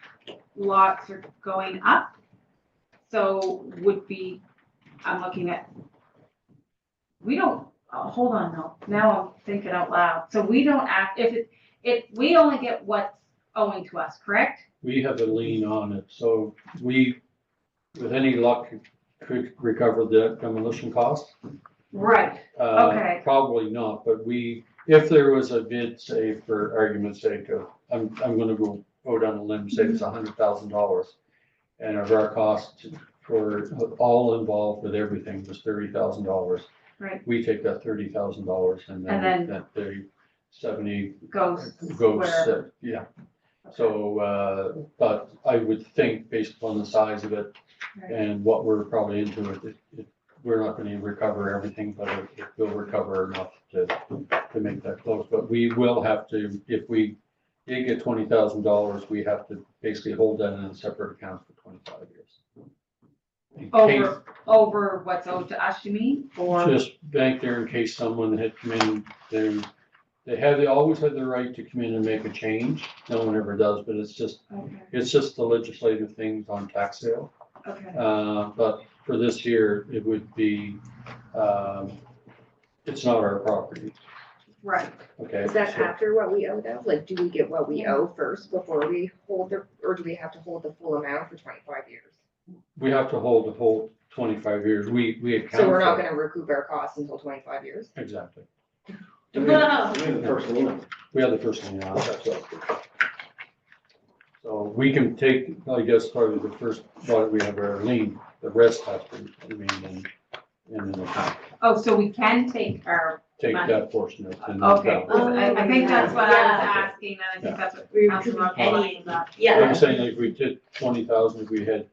lots are going up. So I'm looking at, we don't, hold on, no, now I'm thinking out loud. So we don't act, we only get what's owing to us, correct? We have a lien on it, so we, with any luck, could recover the demolition cost. Right, okay. Probably not, but if there was a bid, say, for argument's sake of, I'm gonna go down a limb, say it's $100,000. And our cost for all involved with everything was $30,000. Right. We take that $30,000 and then that the 70 goes, yeah. So, but I would think based upon the size of it and what we're probably into it, we're not going to recover everything, but it will recover enough to make that close. But we will have to, if we did get $20,000, we have to basically hold that in a separate account for 25 years. Over what's owed to us, you mean? Or just bank there in case someone had come in, they always had the right to come in and make a change. No one ever does, but it's just the legislative things on tax sale. Okay. But for this year, it would be, it's not our property. Right. Okay. Is that after what we owe them? Like, do we get what we owe first before we hold or do we have to hold the full amount for 25 years? We have to hold the whole 25 years. We account. So we're not for- gonna recoup our costs until 25 years? Exactly. We have the first lien. We have the first one, yeah. So we can take, I guess, probably the first, what we have our lien, the rest has to remain in an account. Oh, so we can take our, Take Money. that portion of it. okay, 'cause I think that's what I was Yeah. asking, and I think that's what We Councilor recoup Rothwell any, was asking. yeah. I'm saying like we did 20,000, if we had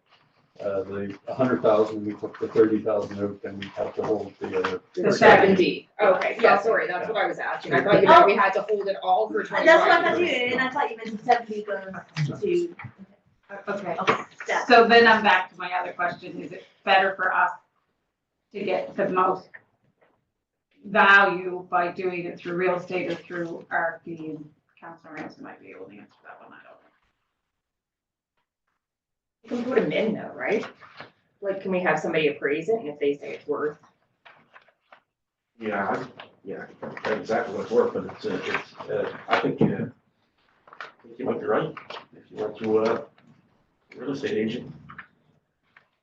the 100,000, we took the 30,000 out, then we have to hold the other. The 70. Okay, yeah, sorry, that's what I was asking. I thought you meant we had to hold it all for 25 That's what I thought years. too, and I thought you meant 70 goes to. Okay, That- so then I'm back to my other question, is it better for us to get the most value by doing it through real estate or through RFP? And Councilor Ramsey might be able to answer that one, I don't know. You can put them in though, right? Like, can we have somebody appraise it and if they say it's worth? Yeah, that's exactly what it's worth, but I think you might be right. If you went to a real estate agent,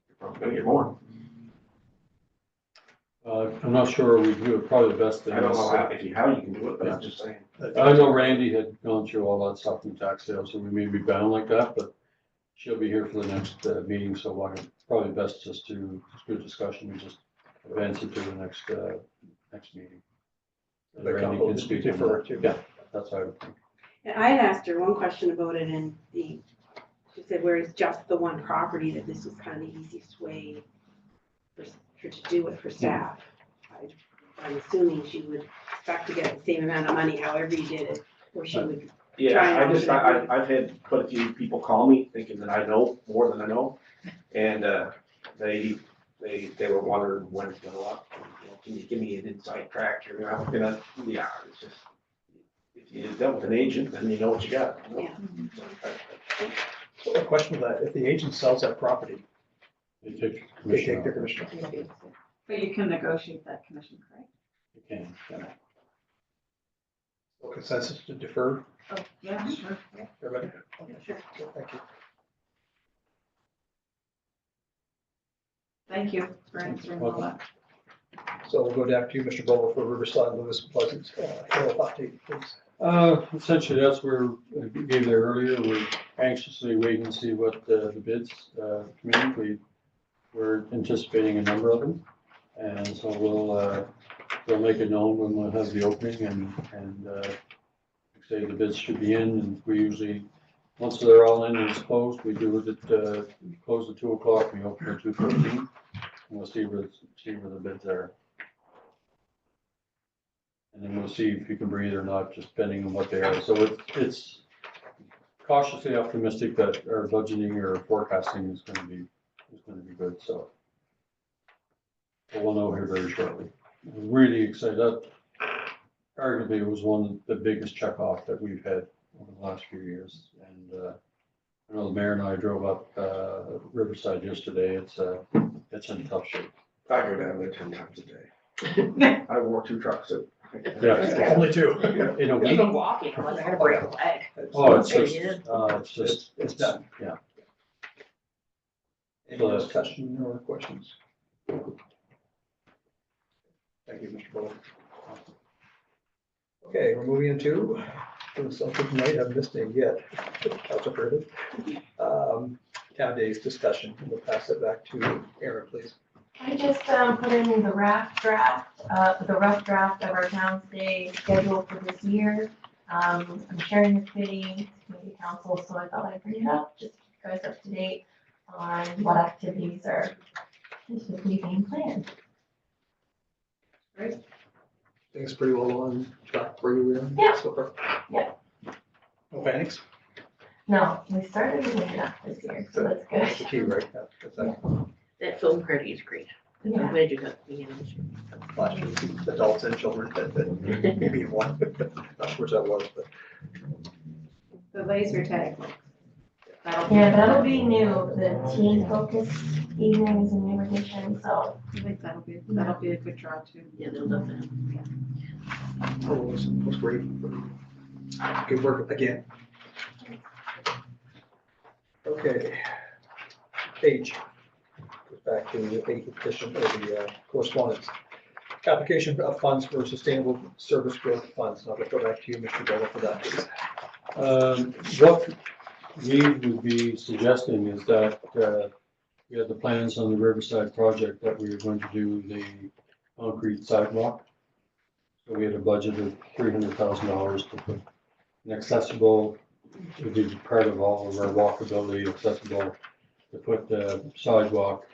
you're probably gonna get more. I'm not sure we do it, probably the best thing. I don't is- know how you can do it, but I'm just saying. I know Randy had gone through all that stuff in tax sales, so we may be bound like that, but she'll be here for the next meeting, so probably best just to, good discussion, we just advance it to the next meeting. And The Randy council can just speak on defer that. to. Yeah, that's how I would think. And I had asked her one question about it and she said, where it's just the one property, that this was kind of the easiest way for her to do it for staff. I'm assuming she would expect to get the same amount of money however you did it, or she would. Yeah, I've had quite a few people call me thinking that I know more than I know. And, they were wondering when it's gonna up. You know, can you give me an inside track? You're gonna, yeah, it's just, if you dealt with an agent, then you know what you got. Yeah. So a question of that, if the agent sells that property, They take they commission. take the off. commission. But you can negotiate that commission, correct? You can, yeah. So consensus to defer, Oh, yeah, sure. everybody? Okay, sure. Thank you. Thank you for answering all that. So we'll go down to Mr. Bowler for Riverside, Lewis, Pleasant, Hill update, please. Essentially, that's where I gave there earlier, we're anxiously waiting to see what the bids come in. We're anticipating a number of them, and so we'll make it known when we'll have the opening, and say the bids should be in, and we usually, once they're all in and it's closed, we do it at, close at 2:00, we open at 2:15, and we'll see where the bids are. And then we'll see if you can breathe or not, just depending on what they are. So it's cautiously optimistic that our budgeting or forecasting is gonna be good, so. But we'll know here very shortly. I'm really excited. That arguably was one of the biggest check off that we've had over the last few years. And, I know the mayor and I drove up, Riverside yesterday. It's in tough shape. I go down there 10 times a day. I wore 2 trucks out. Yeah. Only two. In a week. Even walking, I wasn't gonna break a leg. Oh, it's just, It's done. yeah. Any discussion or questions? Thank you, Mr. Bowler. Okay, we're moving into, some people might have missed it yet, Council Curtis. Town days discussion, and we'll pass it back to Aaron, please. I just put in the rough draft of our town's day schedule for this year. I'm sharing the committee council, so I thought I'd bring it up, just to keep you guys up to date on what activities are specifically being planned. Things pretty well on track for you, Aaron? Yeah. So far? Yeah. No panics? No, we started with enough this year, so that's good. That's the key, right? Yeah, that's that. That film party is great. I'm Yeah. glad you got me in. Last year, adults and children, that maybe in one, not sure that was, but. The laser tag. Yeah, that'll be new, the teen focus evenings and new edition, so. I think that'll be a good draw too. Yeah, they'll love that. Oh, it was great. Good work again. Okay. Paige, back to the petition or the correspondence. Application of funds for sustainable service growth funds. I'll go back to you, Mr. Bella, for that, please. What we would be suggesting is that we had the plans on the Riverside project that we were going to do the concrete sidewalk. So we had a budget of $300,000 to put an accessible, it would be part of all of our walkability accessible, to put the sidewalk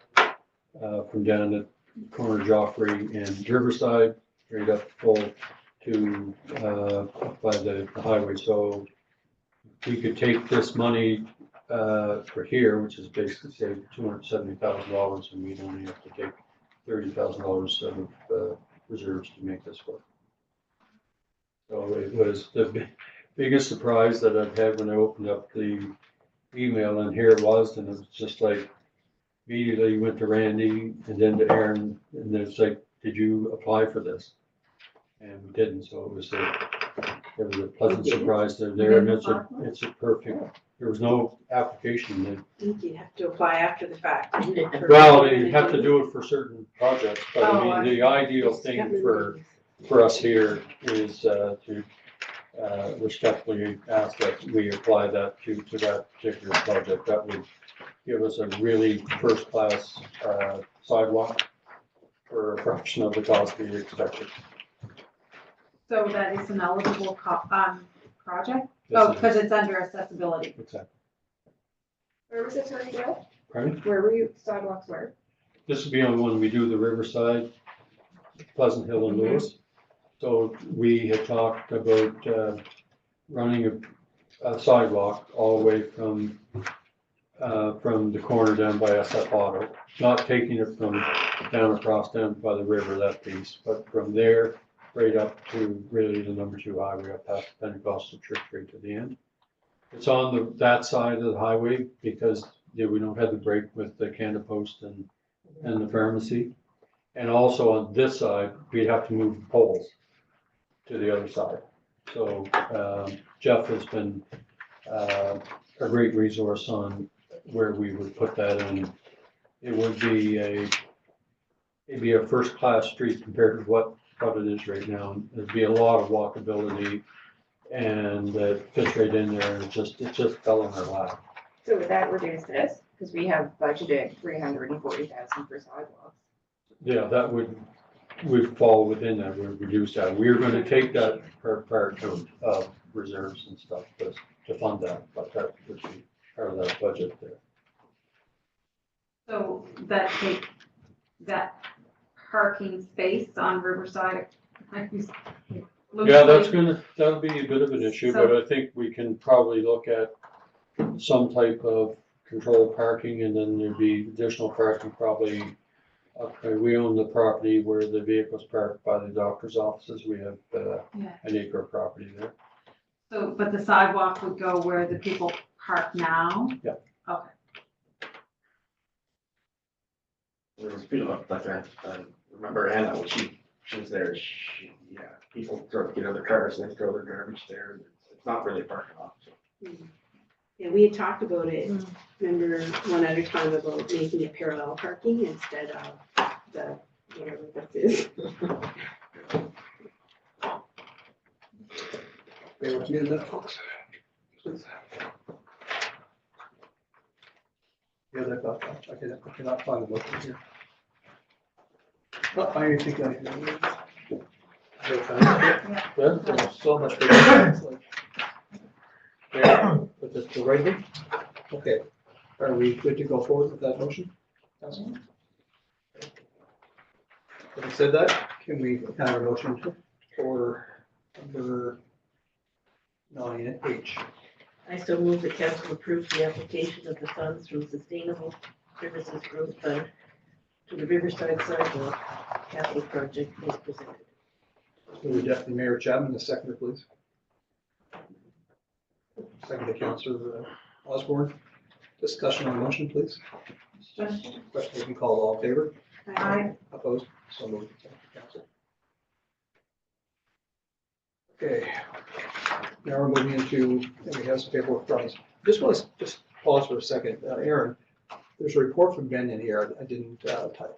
from down at corner Joffrey and Riverside, straight up full to up by the highway. So we could take this money for here, which is basically say $270,000, and we'd only have to take $30,000 of reserves to make this work. So it was the biggest surprise that I've had when I opened up the email, and here it was, and it was just like immediately went to Randy and then to Aaron, and then it's like, did you apply for this? And we didn't, so it was a pleasant surprise there, and it's a perfect, there was no application. I think you have to apply after the fact. Well, you have to do it for certain projects, but I mean, the ideal thing for us here is to respectfully ask that we apply that to that particular project. That would give us a really first-class sidewalk for a fraction of the cost we expected. So that is an eligible project? Yes, Oh, it because it's under accessibility. Exactly. Where was it, sorry, Bill? Pardon? Where were you, sidewalks were? This would be on when we do the Riverside, Pleasant Hill and Lewis. So we had talked about running a sidewalk all the way from the corner down by SF Auto, not taking it from down across down by the river, that piece, but from there right up to really the number 2 highway up past Pentecostal Church right to the end. It's on that side of the highway because we don't have the break with the Canada Post and the pharmacy. And also on this side, we'd have to move poles to the other side. So Jeff has been a great resource on where we would put that in. It would be a first-class street compared to what it is right now. There'd be a lot of walkability, and it fits right in there, and it just fell in our lap. So would that reduce this? Because we have budgeted 340,000 for sidewalks. Yeah, that would fall within that, we would reduce that. We were gonna take that part of reserves and stuff to fund that, but that would be part of that budget there. So that parking space on Riverside. Yeah, that'll be a bit of an issue, but I think we can probably look at some type of controlled parking, and then there'd be additional parking probably. We own the property where the vehicles parked by the doctor's offices. We have an acre of property there. So, but the sidewalk would go where the people park now? Yeah. Okay. There was people like I remember Anna when she was there. People get other cars and they throw their garbage there. It's not really a parking lot. So. Yeah, we had talked about it, remember one other time about making it parallel parking instead of the, whatever this is. Bear with me a minute, folks. Please. Yeah, I got that. I cannot find the motion here. Not finding anything down here. There's so much. Yeah, but that's the right thing? Okay. Are we good to go forward with that motion, Councilman? Having said that, can we have a motion for number 9H? I so move the council approves the application of the funds from Sustainable Services Growth Fund to the Riverside Sidewalk Capital Project as presented. Move Deputy Mayor Chapman, the seconder, please. Second to Councilor Osborne. Discussion on the motion, please. Question has been called. All in favor? Aye. Opposed? So moved. Thank you, Council. Okay. Now we're moving into, and we have some paperwork from us. Just want to pause for a second. Aaron, There's a report from Ben in here. I didn't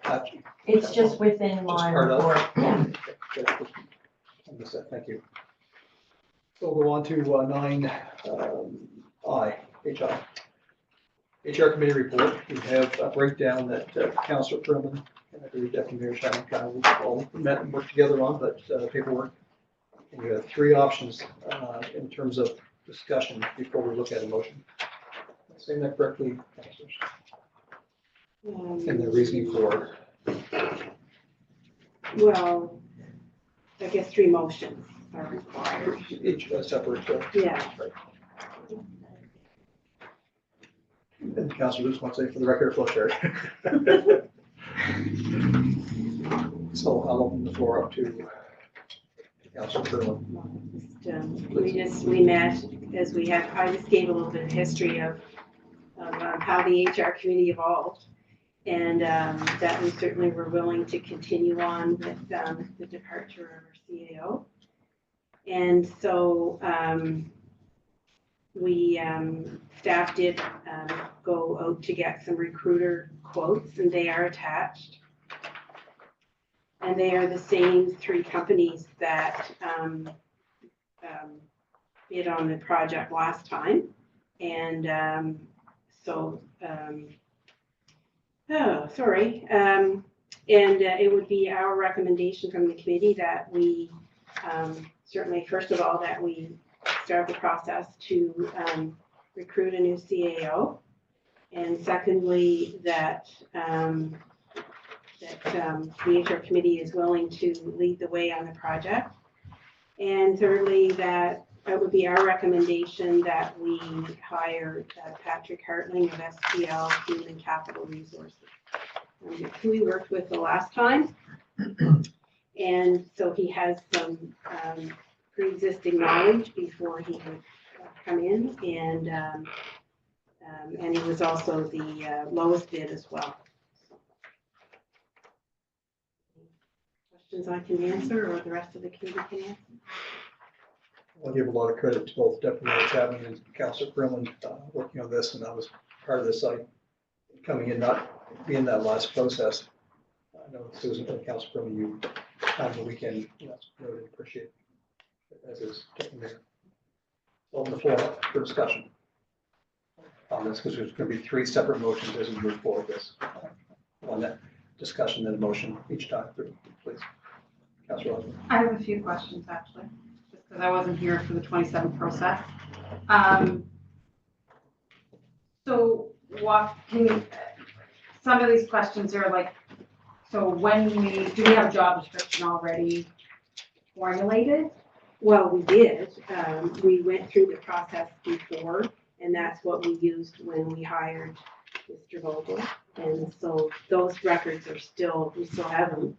touch. It's just within my part of? report, yeah. I missed that. Thank you. So we'll go on to nine, HR. HR committee report. We have a breakdown that Councillor Truman and I believe Deputy Mayor Shannon kind of all met and worked together on, but paperwork. And you have three options in terms of discussion before we look at a motion. Am I saying that correctly, councillors? And the reasoning for Well, I guess three motions are required. each separate. Yeah. And the councillor just wants to say for the record, flow chart. So I'll open the floor up to Councillor Truman. We met as we had, I just gave a little bit of history of how the HR committee evolved. And that we certainly were willing to continue on with the departure of our CAO. And so staff did go out to get some recruiter quotes, and they are attached. And they are the same three companies that bid on the project last time. And it would be our recommendation from the committee that we certainly, first of all, that we start the process to recruit a new CAO. And secondly, that the HR committee is willing to lead the way on the project. And thirdly, that it would be our recommendation that we hire Patrick Hartling of SPL Human Capital Resources, who we worked with the last time. And so he has some pre-existing knowledge before he would come in, and he was also the lowest bid as well. Questions I can answer, or the rest of the committee can answer? I'll give a lot of credit to both Deputy Mayor Chapman and Councillor Grimland working on this, and I was part of this site coming in, not being that last process. I know Susan and Councillor Grimland, you time the weekend, really appreciate it, as is Deputy Mayor. Open the floor up for discussion on this, because there's going to be three separate motions as we move forward this. On that discussion and a motion each time, please. Councillor Osborne. I have a few questions actually, just because I wasn't here for the 27 process. So what can some of these questions are like, so when do we have a job description already formulated? Well, we did. We went through the process before, and that's what we used when we hired Mr. Vogel. And so those records are still, we still have them.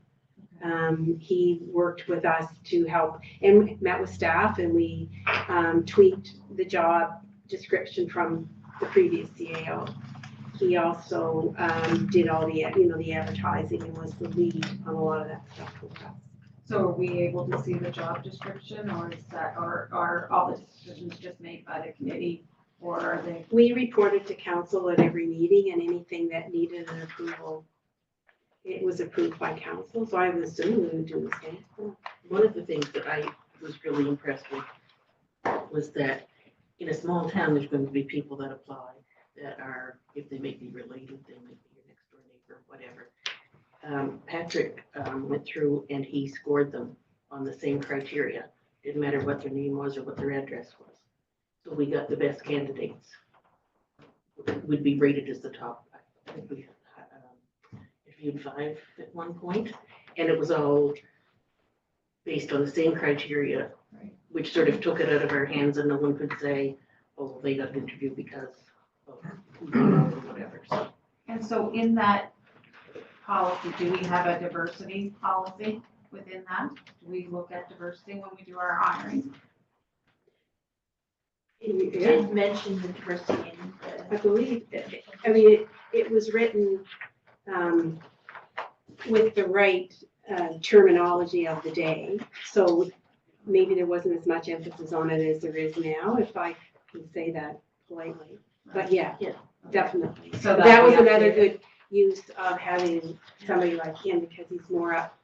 He worked with us to help and met with staff, and we tweaked the job description from the previous CAO. He also did all the, the advertising and was the lead on a lot of that stuff with us. So are we able to see the job description, or is that, or are all the decisions just made by the committee, or are they? We reported to council at every meeting, and anything that needed an approval, it was approved by council, so I would assume we would do the same. One of the things that I was really impressed with was that in a small town, there's going to be people that apply that are, if they may be related, they might be your next door neighbor, whatever. Patrick went through and he scored them on the same criteria. Didn't matter what their name was or what their address was. So we got the best candidates. Would be rated as the top. I think we interviewed 5 at one point, and it was all based on the same criteria, Right. Which sort of took it out of our hands, and no one could say, "Oh, they got interviewed because of whatever." So. And so in that policy, do we have a diversity policy within that? Do we look at diversity when we do our hiring? You did mention the diversity in I believe, it was written with the right terminology of the day. So maybe there wasn't as much emphasis on it as there is now, if I can say that politely. But yeah, definitely. So That was that'd be another updated. good use of having somebody like him, because he's more up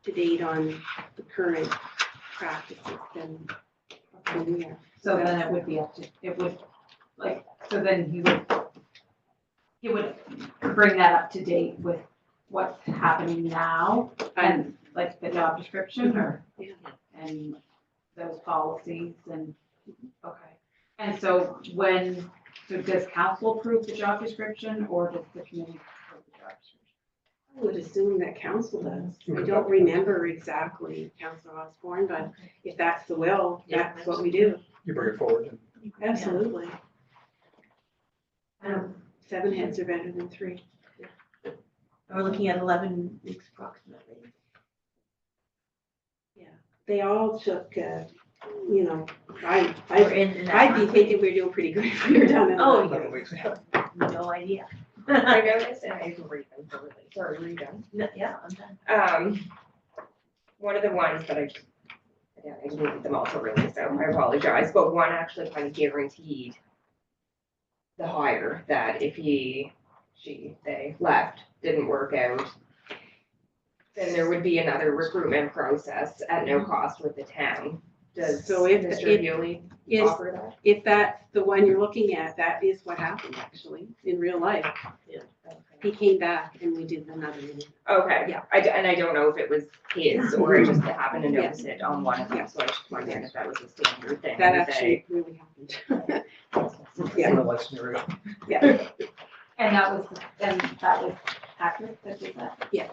to date on the current practices than we are. So then it would be up to, it would, like, so then he would bring that up to date with what's happening now and like the job description or, and those policies and, okay. And so so does council approve the job description or does the committee approve the job description? I would assume that council does. I don't remember exactly, Councillor Osborne, but if that's the will, that's what we do. You bring it forward and Absolutely. 7 heads are better than 3. We're looking at 11 weeks approximately. They all took, you know, We're in that I'd be month. thinking we're doing pretty good if we were done in Oh, 11 yeah. weeks. No idea. I noticed, and I can read them totally, sorry, read them. No, yeah, I'm done. One of the ones that I didn't read them all so really, so I apologize, but one actually kind of guaranteed the hire, that if they left, didn't work out, then there would be another recruitment process at no cost with the town. Does So if- Mr. if- Healy Yes, offer that? if that's the one you're looking at, that is what happened actually, in real life. He came back and we did another meeting. Okay, Yeah. and I don't know if it was his, or I just happened to notice it on one of them, so I just wondered if that was a standard thing. That that actually really happened. in a life scenario. Yeah, And that was Patrick that did that? yeah.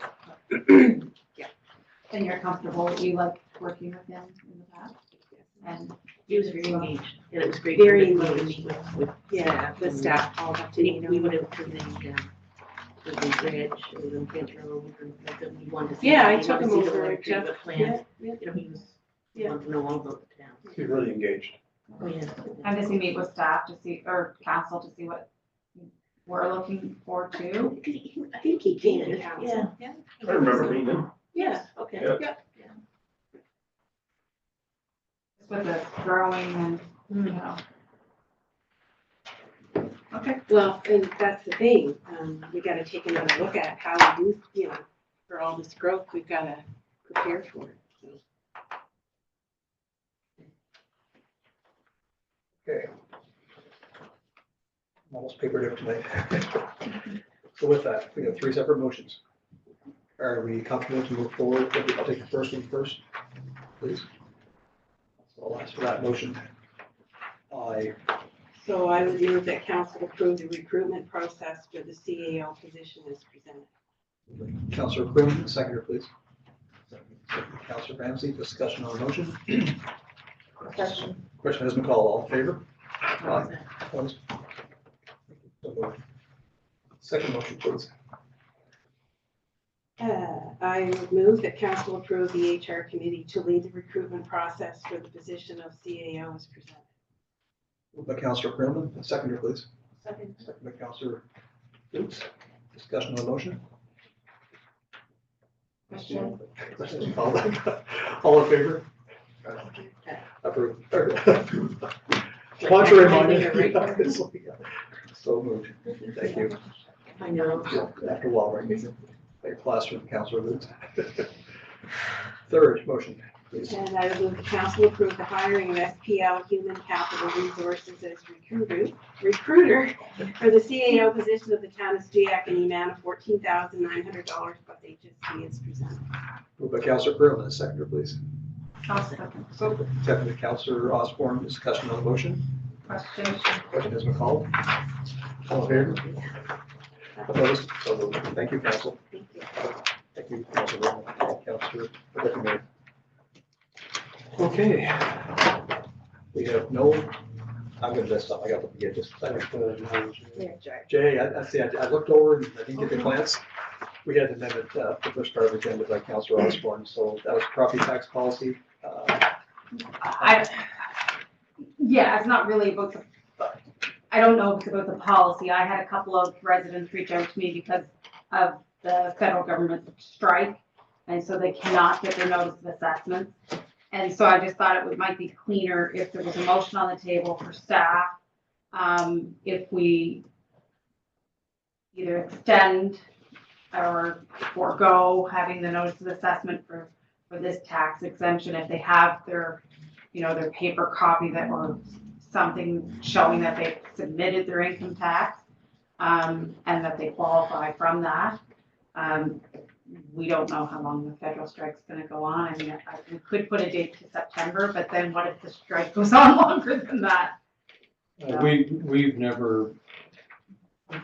And you're comfortable, you like working with him in the past? And He was very engaged, and it was great. Very for him to engaged. meet with Yeah, the staff all got to We meet we him. would have presented, with the bridge, with the Pedro, we wanted to see. Yeah, I we took wanted him to see the over water just, treatment plant. yeah, yeah. You know, he was, Yeah. wanted to know all about the town. He's really engaged. Oh, yeah. and does he meet with staff to see, or council to see what we're looking for too? I think he came to Yeah. council. Yeah. I remember meeting him. Yeah. Okay. Yeah. With the growing and, you know. Okay. Well, and that's the thing, we gotta take another look at how we do, you know, for all this growth, we've gotta prepare for it. Okay. I'm almost papered up tonight. So with that, we have 3 separate motions. Are we comfortable to move forward? I'll take the first one first, please. So I'll ask for that motion. So I would move that council approve the recruitment process for the CAO position as presented. Councillor Quinn, seconder, please. Councillor Ramsey, discussion on the motion. Question. Question has been called. All in favor? Aye. Opposed? So moved. Second motion, please. I would move that council approve the HR committee to lead the recruitment process for the position of CAO as presented. Moved by Councillor Quinlan, seconder, please. Second. Second by Councillor Fuchs. Discussion on the motion. Question. Question called. All in favor? Approved. Contrary minded. So moved. Thank you. I know. After a while, right? Like plaster from Councillor Lutz. Third motion, please. And I would move the council approve the hiring of SPL Human Capital Resources as recruiter for the CAO position of the town of Steeac in the amount of $14,900 plus HST as presented. Moved by Councillor Quinlan, seconder, please. I'll second. Second by Councillor Osborne, discussion on the motion. Question. Question has been called. All in favor? Opposed? So moved. Thank you, council. Thank you, Councillor. Councillor Deputy. Okay. We have no, I'm gonna mess up. I got to forget this. Jay, I see, I looked over and I didn't get the glance. We had an amendment, the first part of the agenda by Councillor Osborne, so that was property tax policy. Yeah, it's not really about I don't know if it's about the policy. I had a couple of residents reach out to me because of the federal government strike. And so they cannot get their notice of assessments. And so I just thought might be cleaner if there was a motion on the table for staff. If we either extend or forego having the notice of assessment for this tax exemption if they have their, their paper copy that or something showing that they've submitted their income tax, and that they qualify from that. We don't know how long the federal strike's gonna go on. I mean, we could put a date to September, but then what if the strike goes on longer than that? We've never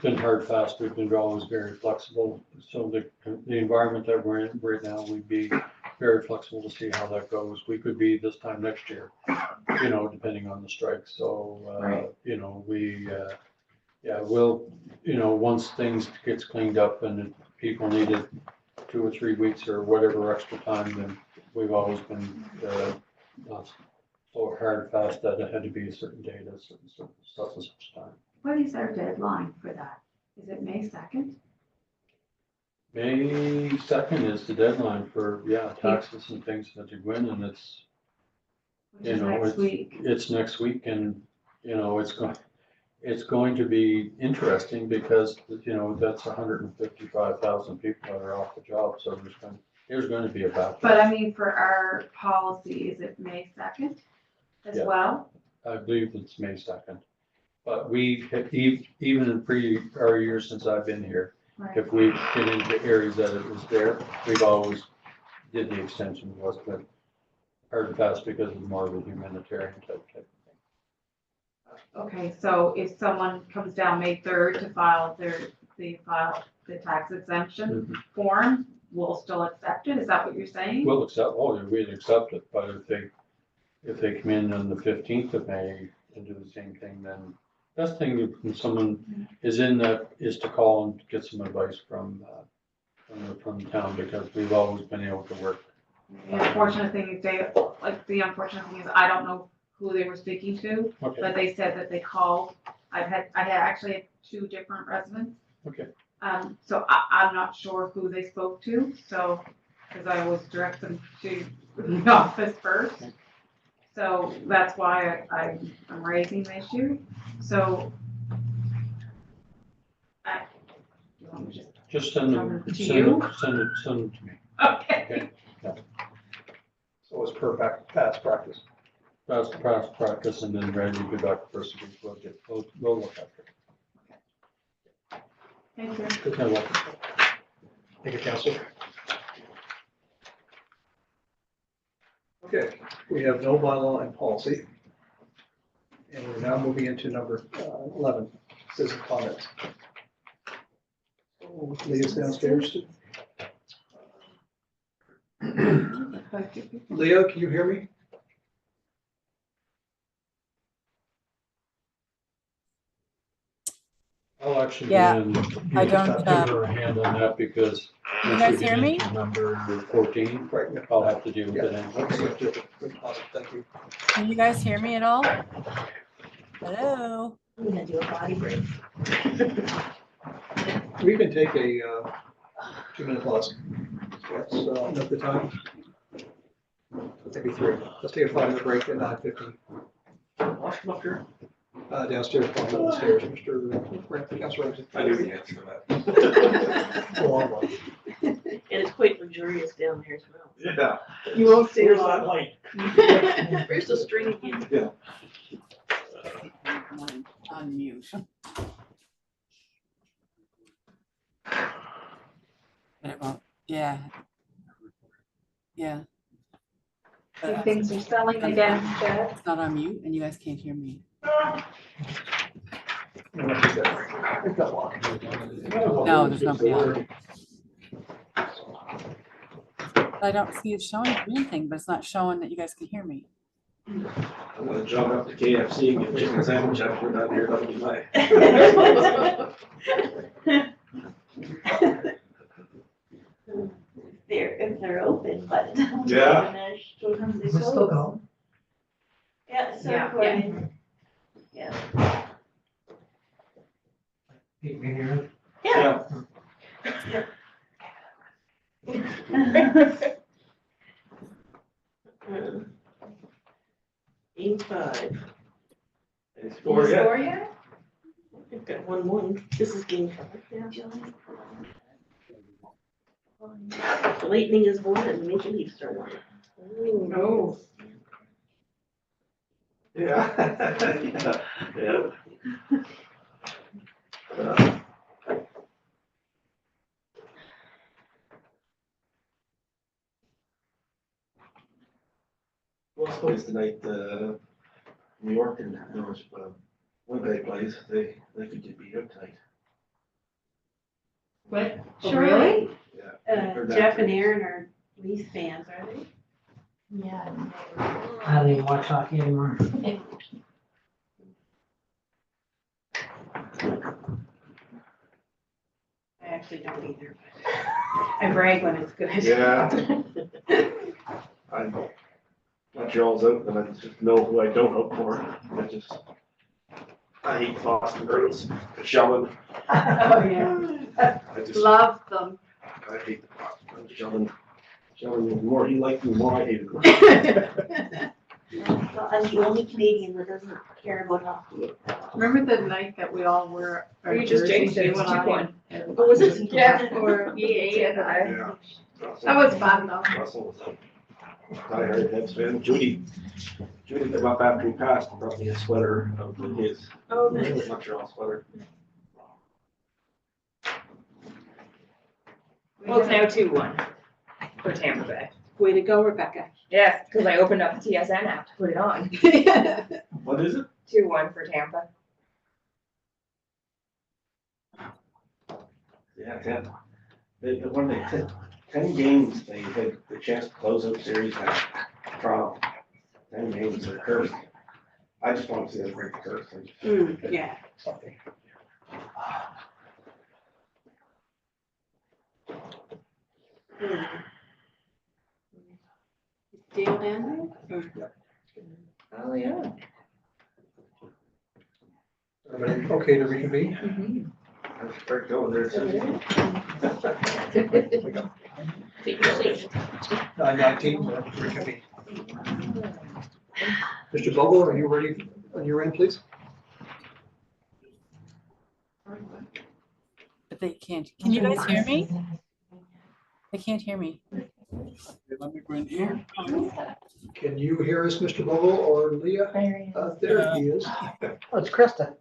been hard fast, we've been always very flexible. So the environment that we're in right now, we'd be very flexible to see how that goes. We could be this time next year, depending on the strike. So, we'll, once things gets cleaned up and if people needed 2 or 3 weeks or whatever extra time, then we've always been, not so hard fast that it had to be a certain date, a certain stuff at such time. What is our deadline for that? Is it May 2nd? May 2nd is the deadline for, taxes and things that you win, and it's, Which is next week. it's next week, and, it's going to be interesting because, that's 155,000 people that are off the job, so there's going to be a backlash. But I mean, for our policy, is it May 2nd as Yeah. well? I believe it's May 2nd. But we, even in our years since I've been here, Right. if we get into areas that it was there, we've always did the extension was, but hard and fast because of more of a humanitarian type thing. Okay, so if someone comes down May 3rd to file the tax exemption form, we'll still accept it? Is that what you're saying? We'll accept, we'd accept it, but if they come in on the 15th of May and do the same thing, then best thing when someone is in that is to call and get some advice from the town, because we've always been able to work. The unfortunate thing is I don't know who they were speaking to, Okay. but they said that they called. I had actually had 2 different residents. Okay. So I'm not sure who they spoke to, so, because I always direct them to the office first. So that's why I'm raising the issue. So you want me to Just send Come them, to send you? them to me. Okay. So it's per past practice. That's past practice, and then Randy, go back to first week, we'll look after it. Thank you. Good kind of luck. Thank you, Council. Okay, we have no bylaw and policy. And we're now moving into number 11, citizen comments. So, Leah's downstairs. Leah, can you hear me? I'll actually, Yeah, I give don't, her a hand on that because. you guys hear me? Number 14, Right. I'll have to deal with it. Okay, awesome, thank you. Can you guys hear me at all? Hello? I'm gonna do a body break. We can take a 2-minute pause. That's enough the time. Maybe 3. Let's take a 5-minute break at 9:15. Wash them up here. Downstairs, upstairs, Mr. Ramsey, Councilor Ramsey. I knew the answer to that. It's a long one. And it's quite luxurious down there as well. Yeah. You won't stay Where's long. that light? Where's the string again? Yeah. Unmute. But it won't, yeah. Yeah. If things are selling against that. It's not on mute and you guys can't hear me. No, there's nobody on. I don't see it showing anything, but it's not showing that you guys can hear me. I'm gonna jog up to KFC and get a chicken sandwich after we're done here. That'll be my. If they're open, but. Yeah. Sometimes they Is it still close. going? Yeah, so Yeah, recording. Yeah. You can hear me? Yeah. 8-5. Any score yet? We've got one 111. This is being covered now. The lightning is one and the maple leaves are one. Oh. Yeah. Yeah. What's plays tonight, New York and Winnipeg plays, they could get beat up tonight. What? Really? Yeah. Heard that. Jeff and Aaron are Leafs fans, are they? Yeah. I don't even watch hockey anymore. I actually don't either, but I brag when it's good. Yeah. I'm Montreal's out, and I just know who I don't hope for. I hate Boston Bruins. Sheldon. Oh, yeah. Love them. I hate the Boston Bruins. Sheldon, the more he liked me, the more I hated him. So I'm the only Canadian that doesn't care about hockey. Remember the night that we all were. Or you just changed it, you it's and I 2-1. and- What was it? Yeah, or EA and I. Yeah. That was fun though. Russell was a diehard Habs fan. Judy came up after he passed and brought me a sweater of his. Oh, nice. Montreal sweater. Well, it's now 2-1 for Tampa Bay. Way to go, Rebecca. Yes, because I opened up the TSN app to put it on. What is it? 2-1 for Tampa. Yeah, 10. When they had 10 games, they had the chance to close out series at Toronto. 10 games are cursed. I just want to see them break the curse. Yeah. Dale down there? Oh, yeah. Everybody okay to reconvene? Let's start going there. Take your seat. 9:19, reconvene. Mr. Bogle, are you ready on your end, please? But they can't. Can you guys hear me? They can't hear me. Let me go in here. Can you hear us, Mr. Bogle or Leah? There he is. Oh, it's Krista.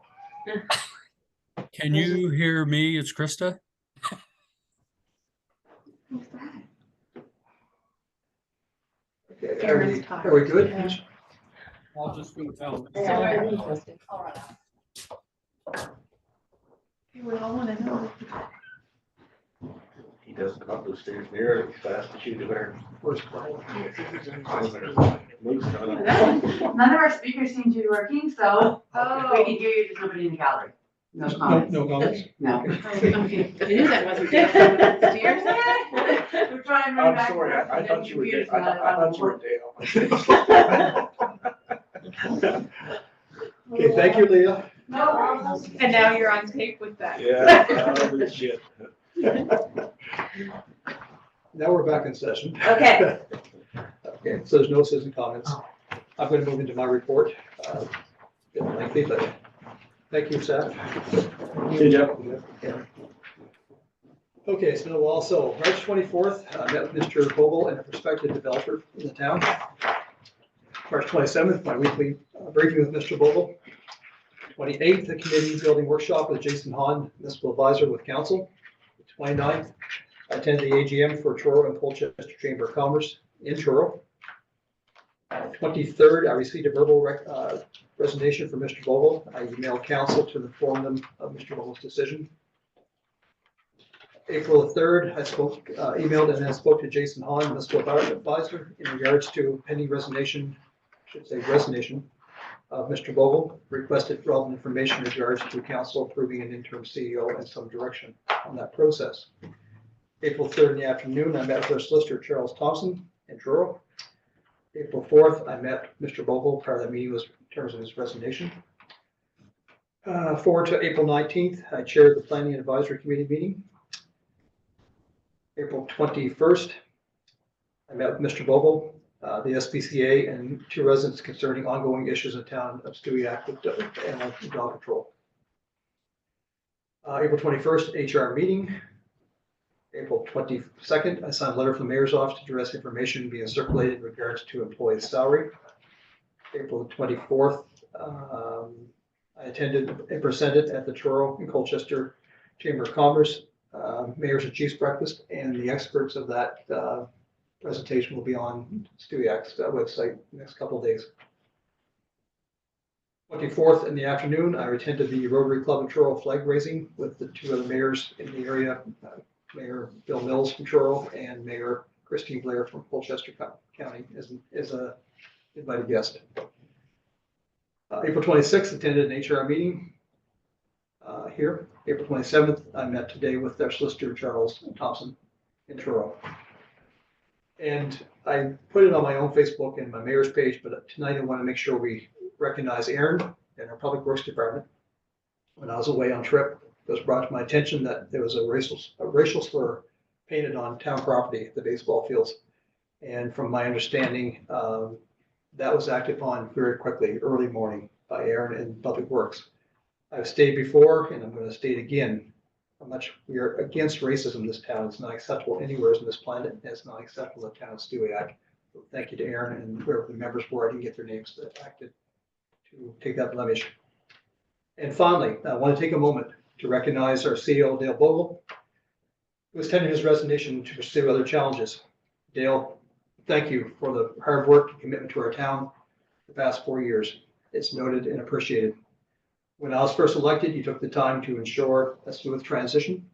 Can you hear me? It's Krista. Okay, are we good? I'll just go tell. We all want to know. He doesn't come up those stairs near as fast as you do there. First call. Moves on. None of our speakers seem to be working, so Oh. we can hear you, just nobody in the gallery. No No comments. no comments? No. Okay. I knew that wasn't Dale. Stairs. We're trying to run I'm back. sorry, I thought you were, Computers I not thought you were Dale. Okay, thank you, Leah. No. And now you're on tape with that. Yeah, holy shit. Now we're back in session. Okay. Okay, so there's no citizen comments. I'm going to move into my report. Bit lengthy, but thank you, Seth. Good job. Okay, it's been a while. So March 24th, I met with Mr. Bogle and a prospective developer in the town. March 27th, my weekly briefing with Mr. Bogle. 28th, the committee building workshop with Jason Hahn, municipal advisor with council. 29th, I attended the AGM for Truro and Colchester Chamber of Commerce in Truro. 23rd, I received a verbal resignation from Mr. Bogle. I emailed council to inform them of Mr. Bogle's decision. April 3rd, I emailed and then spoke to Jason Hahn, municipal advisor, in regards to pending resignation of Mr. Bogle. Requested relevant information in regards to council approving an interim CEO and some direction on that process. April 3rd in the afternoon, I met with our solicitor, Charles Thompson, in Truro. April 4th, I met Mr. Bogle. Part of that meeting was in terms of his resignation. Forward to April 19th, I chaired the Planning Advisory Committee meeting. April 21st, I met with Mr. Bogle, the SPCA, and two residents concerning ongoing issues in town of Stewiacke with animal dog control. April 21st, HR meeting. April 22nd, I signed a letter from the mayor's office to address information being circulated in regards to employee salary. April 24th, I attended and presented at the Truro and Colchester Chamber of Commerce Mayor's and Chiefs Breakfast, and the experts of that presentation will be on STUIAC's website the next couple of days. 24th in the afternoon, I attended the Rotary Club of Truro flag raising with the two other mayors in the area, Mayor Bill Mills from Truro and Mayor Christine Blair from Colchester County as a invited guest. April 26th, attended an HR meeting here. April 27th, I met today with their solicitor, Charles Thompson in Truro. And I put it on my own Facebook and my mayor's page, but tonight I want to make sure we recognize Aaron and our Public Works Department. When I was away on trip, it was brought to my attention that there was a racial slur painted on town property at the baseball fields. And from my understanding, that was acted upon very quickly, early morning by Aaron in Public Works. I've stated before, and I'm going to state again, how much we are against racism in this town. It's not acceptable anywhere on this planet, and it's not acceptable in the town of Stewiacke. So thank you to Aaron and whoever the members were. I didn't get their names that acted to take that blemish. And finally, I want to take a moment to recognize our CEO, Dale Bogle, who has tendered his resignation to pursue other challenges. Dale, thank you for the hard work and commitment to our town the past 4 years. It's noted and appreciated. When I was first elected, you took the time to ensure a smooth transition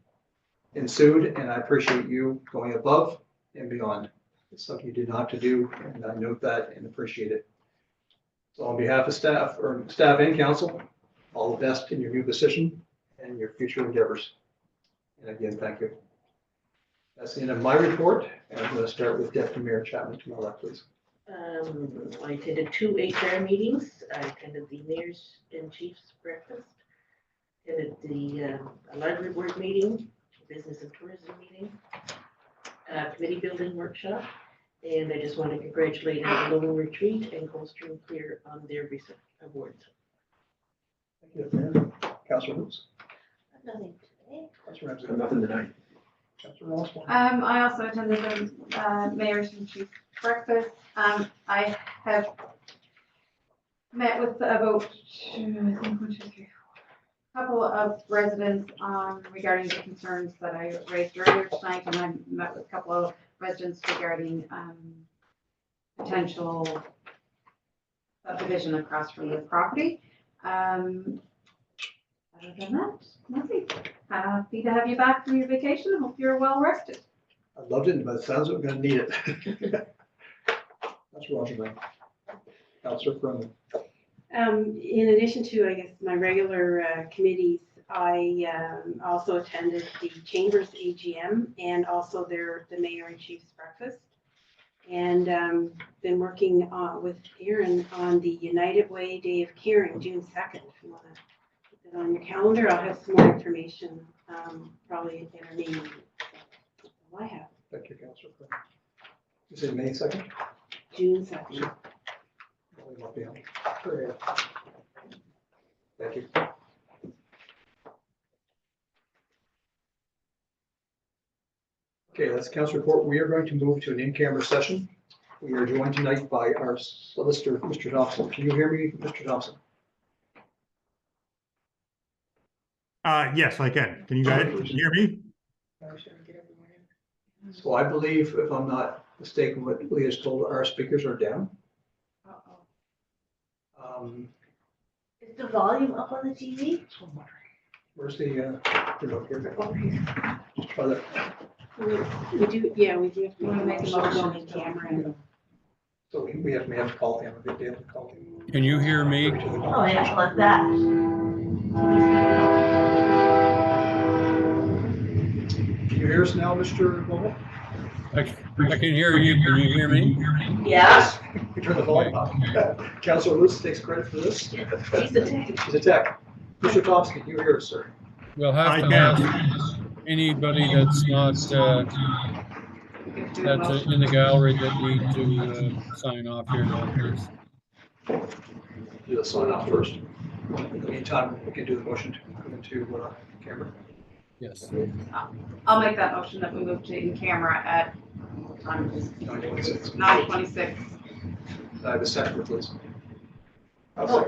ensued, and I appreciate you going above and beyond. It's something you did not have to do, and I note that and appreciate it. So on behalf of staff and council, all the best in your new position and your future endeavors. And again, thank you. That's the end of my report, and I'm going to start with Deputy Mayor Chapman to my left, please. I attended 2 HR meetings. I attended the Mayor's and Chiefs Breakfast, attended the Library Board meeting, Business and Tourism meeting, Committee Building Workshop, and I just want to congratulate Lone Retreat and Coldstream Clear on their recent awards. Thank you, Deputy Mayor. Councilor Hoops. Nothing today. Councilor Ramsey. Nothing tonight. Councilor Osborne. I also attended the Mayor's and Chiefs Breakfast. I have met with about a couple of residents regarding the concerns that I raised earlier tonight, and I met with a couple of residents regarding potential subdivision across from the property. Other than that, nothing. Happy to have you back from your vacation. I hope you're well rested. I loved it, but it sounds like we're going to need it. That's Roger, man. Councilor Cronin. In addition to, I guess, my regular committees, I also attended the Chamber's AGM and also the Mayor and Chief's Breakfast. And been working with Aaron on the United Way Day of Caring, June 2nd. If you want to put that on your calendar, I'll have some more information probably in our meeting. That's all I have. Thank you, Councilor Cronin. You said May 2nd? June 2nd. Thank you. Okay, that's council report. We are going to move to an in-camera session. We are joined tonight by our solicitor, Mr. Thompson. Can you hear me, Mr. Thompson? Yes, I can. Can you guys hear me? So I believe, if I'm not mistaken, what Leah has told, our speakers are down. Is the volume up on the TV? Where's the, remote here? Just try that. We do, yeah, we do have to make a motion on camera. So we have to call him. We have to call him. Can you hear me? Oh, yeah, like that. Can you hear us now, Mr. Vogel? I can hear you. Can you hear me? Yeah. We turn the volume up. Councilor Lewis takes credit for this. He's a tech. He's a tech. Mr. Thompson, can you hear us, sir? We'll have to ask anybody that's not, that's in the gallery that need to sign off here now, please. Do the sign off first. In the meantime, we can do the motion to go into camera. Yes. I'll make that motion that we move to in camera at 9:26. 9:26. The second, please. I'll second.